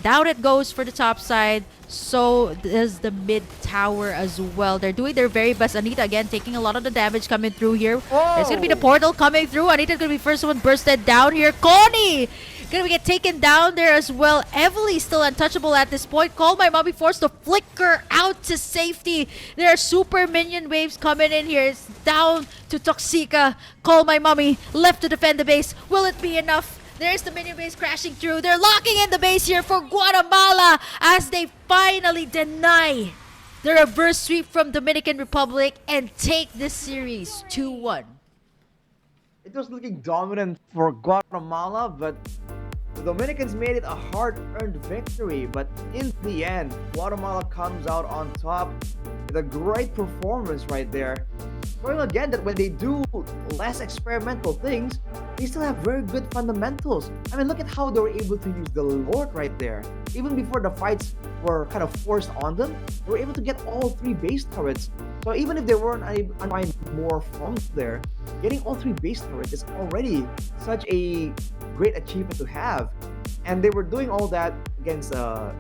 Down it goes for the top side. So does the mid tower as well. They're doing their very best. Anita again taking a lot of the damage coming through here. Whoa. There's going to be the portal coming through. Anita's going to be first one bursted down here. Connie gonna get taken down there as well. Evely still untouchable at this point. Call My Mommy forced to flicker out to safety. There are super minion waves coming in here. It's down to Toxica. Call My Mommy left to defend the base. Will it be enough? There's the minion base crashing through. They're locking in the base here for Guatemala as they finally deny the reverse sweep from Dominican Republic and take this series 2-1. It was looking dominant for Guatemala, but the Dominicans made it a hard-earned victory. But in the end, Guatemala comes out on top with a great performance right there. Showing again that when they do less experimental things, they still have very good fundamentals. I mean, look at how they were able to use the Lord right there. Even before the fights were kind of forced on them, they were able to get all 3 base turrets. So even if they weren't able to find more from there, getting all 3 base turrets is already such a great achievement to have. And they were doing all that against a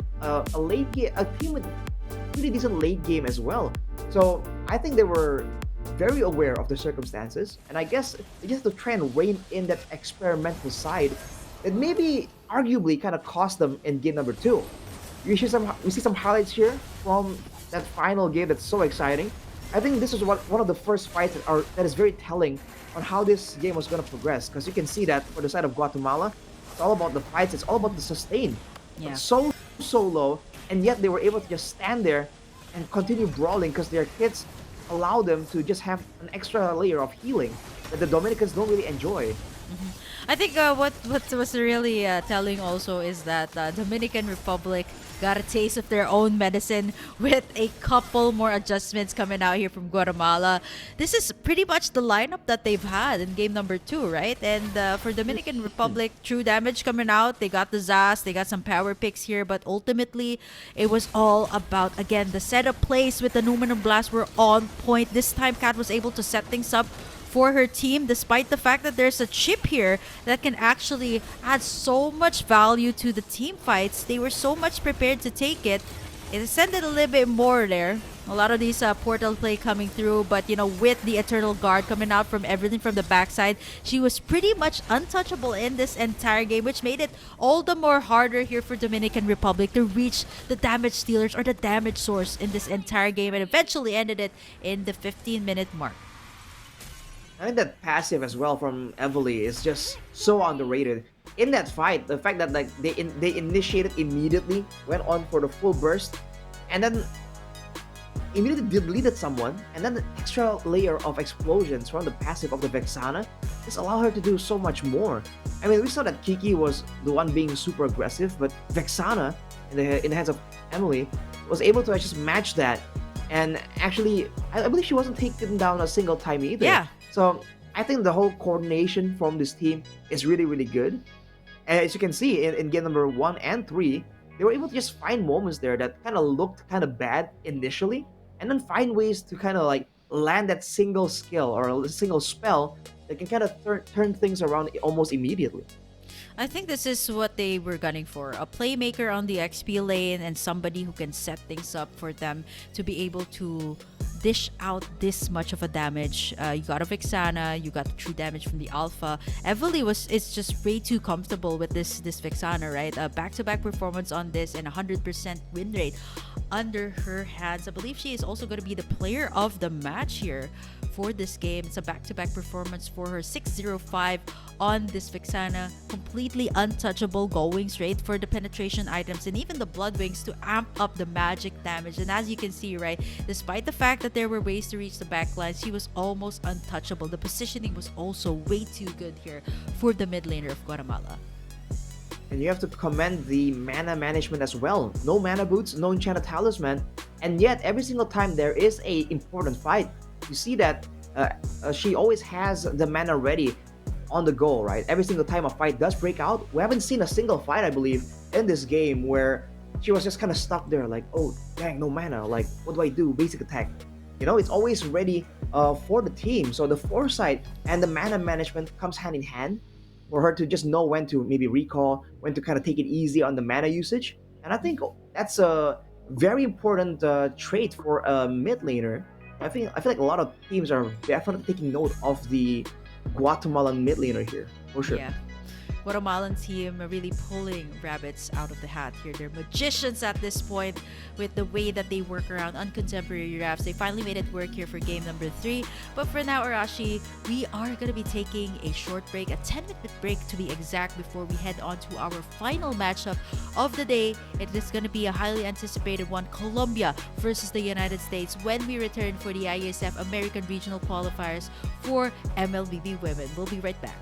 team with pretty decent late game as well. So I think they were very aware of the circumstances, and I guess they just have to try and rein in that experimental side that maybe arguably kind of cost them in game number two. We see some highlights here from that final game that's so exciting. I think this is one of the first fights that is very telling on how this game was going to progress, because you can see that for the side of Guatemala, it's all about the fights, it's all about the sustain. Yeah. So low, and yet they were able to just stand there and continue brawling because their kits allow them to just have an extra layer of healing that the Dominicans don't really enjoy. I think what was really telling also is that Dominican Republic got a taste of their own medicine with a couple more adjustments coming out here from Guatemala. This is pretty much the lineup that they've had in game number 2, right? And for Dominican Republic, True Damage coming out. They got the Zas, they got some power picks here, but ultimately it was all about, again, the setup plays with the Numenor Blast were on point. This time Kat was able to set things up for her team, despite the fact that there's a chip here that can actually add so much value to the team fights. They were so much prepared to take it. It extended a little bit more there. A lot of these portal play coming through, but with the Eternal Guard coming out from everything from the backside, she was pretty much untouchable in this entire game, which made it all the more harder here for Dominican Republic to reach the damage stealers or the damage source in this entire game, and eventually ended it in the 15-minute mark. I think that passive as well from Evely is just so underrated. In that fight, the fact that like they initiated immediately, went on for the full burst, and then immediately deleted someone, and then the extra layer of explosions from the passive of the Vexana just allow her to do so much more. I mean, we saw that Kiki was the one being super aggressive, but Vexana, in the hands of Emily, was able to just match that. And actually, I believe she wasn't taken down a single time either. Yeah. So I think the whole coordination from this team is really, really good. And as you can see in game number 1 and 3, they were able to just find moments there that kind of looked kind of bad initially, and then find ways to kind of like land that single skill or a single spell that can kind of turn things around almost immediately. I think this is what they were gunning for. A playmaker on the XP lane and somebody who can set things up for them to be able to dish out this much of a damage. You got a Vexana, you got the True Damage from the Alpha. Evely is just way too comfortable with this Vexana, right? Back-to-back performance on this and 100% win rate under her hands. I believe she is also going to be the player of the match here for this game. It's a back-to-back performance for her. 605 on this Vexana, completely untouchable, going straight for the penetration items and even the blood wings to amp up the magic damage. And as you can see, right, despite the fact that there were ways to reach the backline, she was almost untouchable. The positioning was also way too good here for the mid laner of Guatemala. And you have to commend the mana management as well. No mana boots, no enchanted talisman, and yet every single time there is a important fight, you see that she always has the mana ready on the go, right? Every single time a fight does break out, we haven't seen a single fight, I believe, in this game where she was just kind of stuck there like, oh, dang, no mana, like, what do I do? Basic attack. It's always ready for the team. So the foresight and the mana management comes hand in hand for her to just know when to maybe recall, when to kind of take it easy on the mana usage. And I think that's a very important trait for a mid laner. I feel like a lot of teams are definitely taking note of the Guatemalan mid laner here, for sure. Yeah. Guatemalan team are really pulling rabbits out of the hat here. They're magicians at this point with the way that they work around on contemporary raps. They finally made it work here for game number 3. But for now, Arashi, we are going to be taking a short break, a 10-minute break to be exact, before we head on to our final matchup of the day. It is going to be a highly anticipated one, Colombia versus the United States, when we return for the IESF American Regional Qualifiers for MLBB Women. We'll be right back.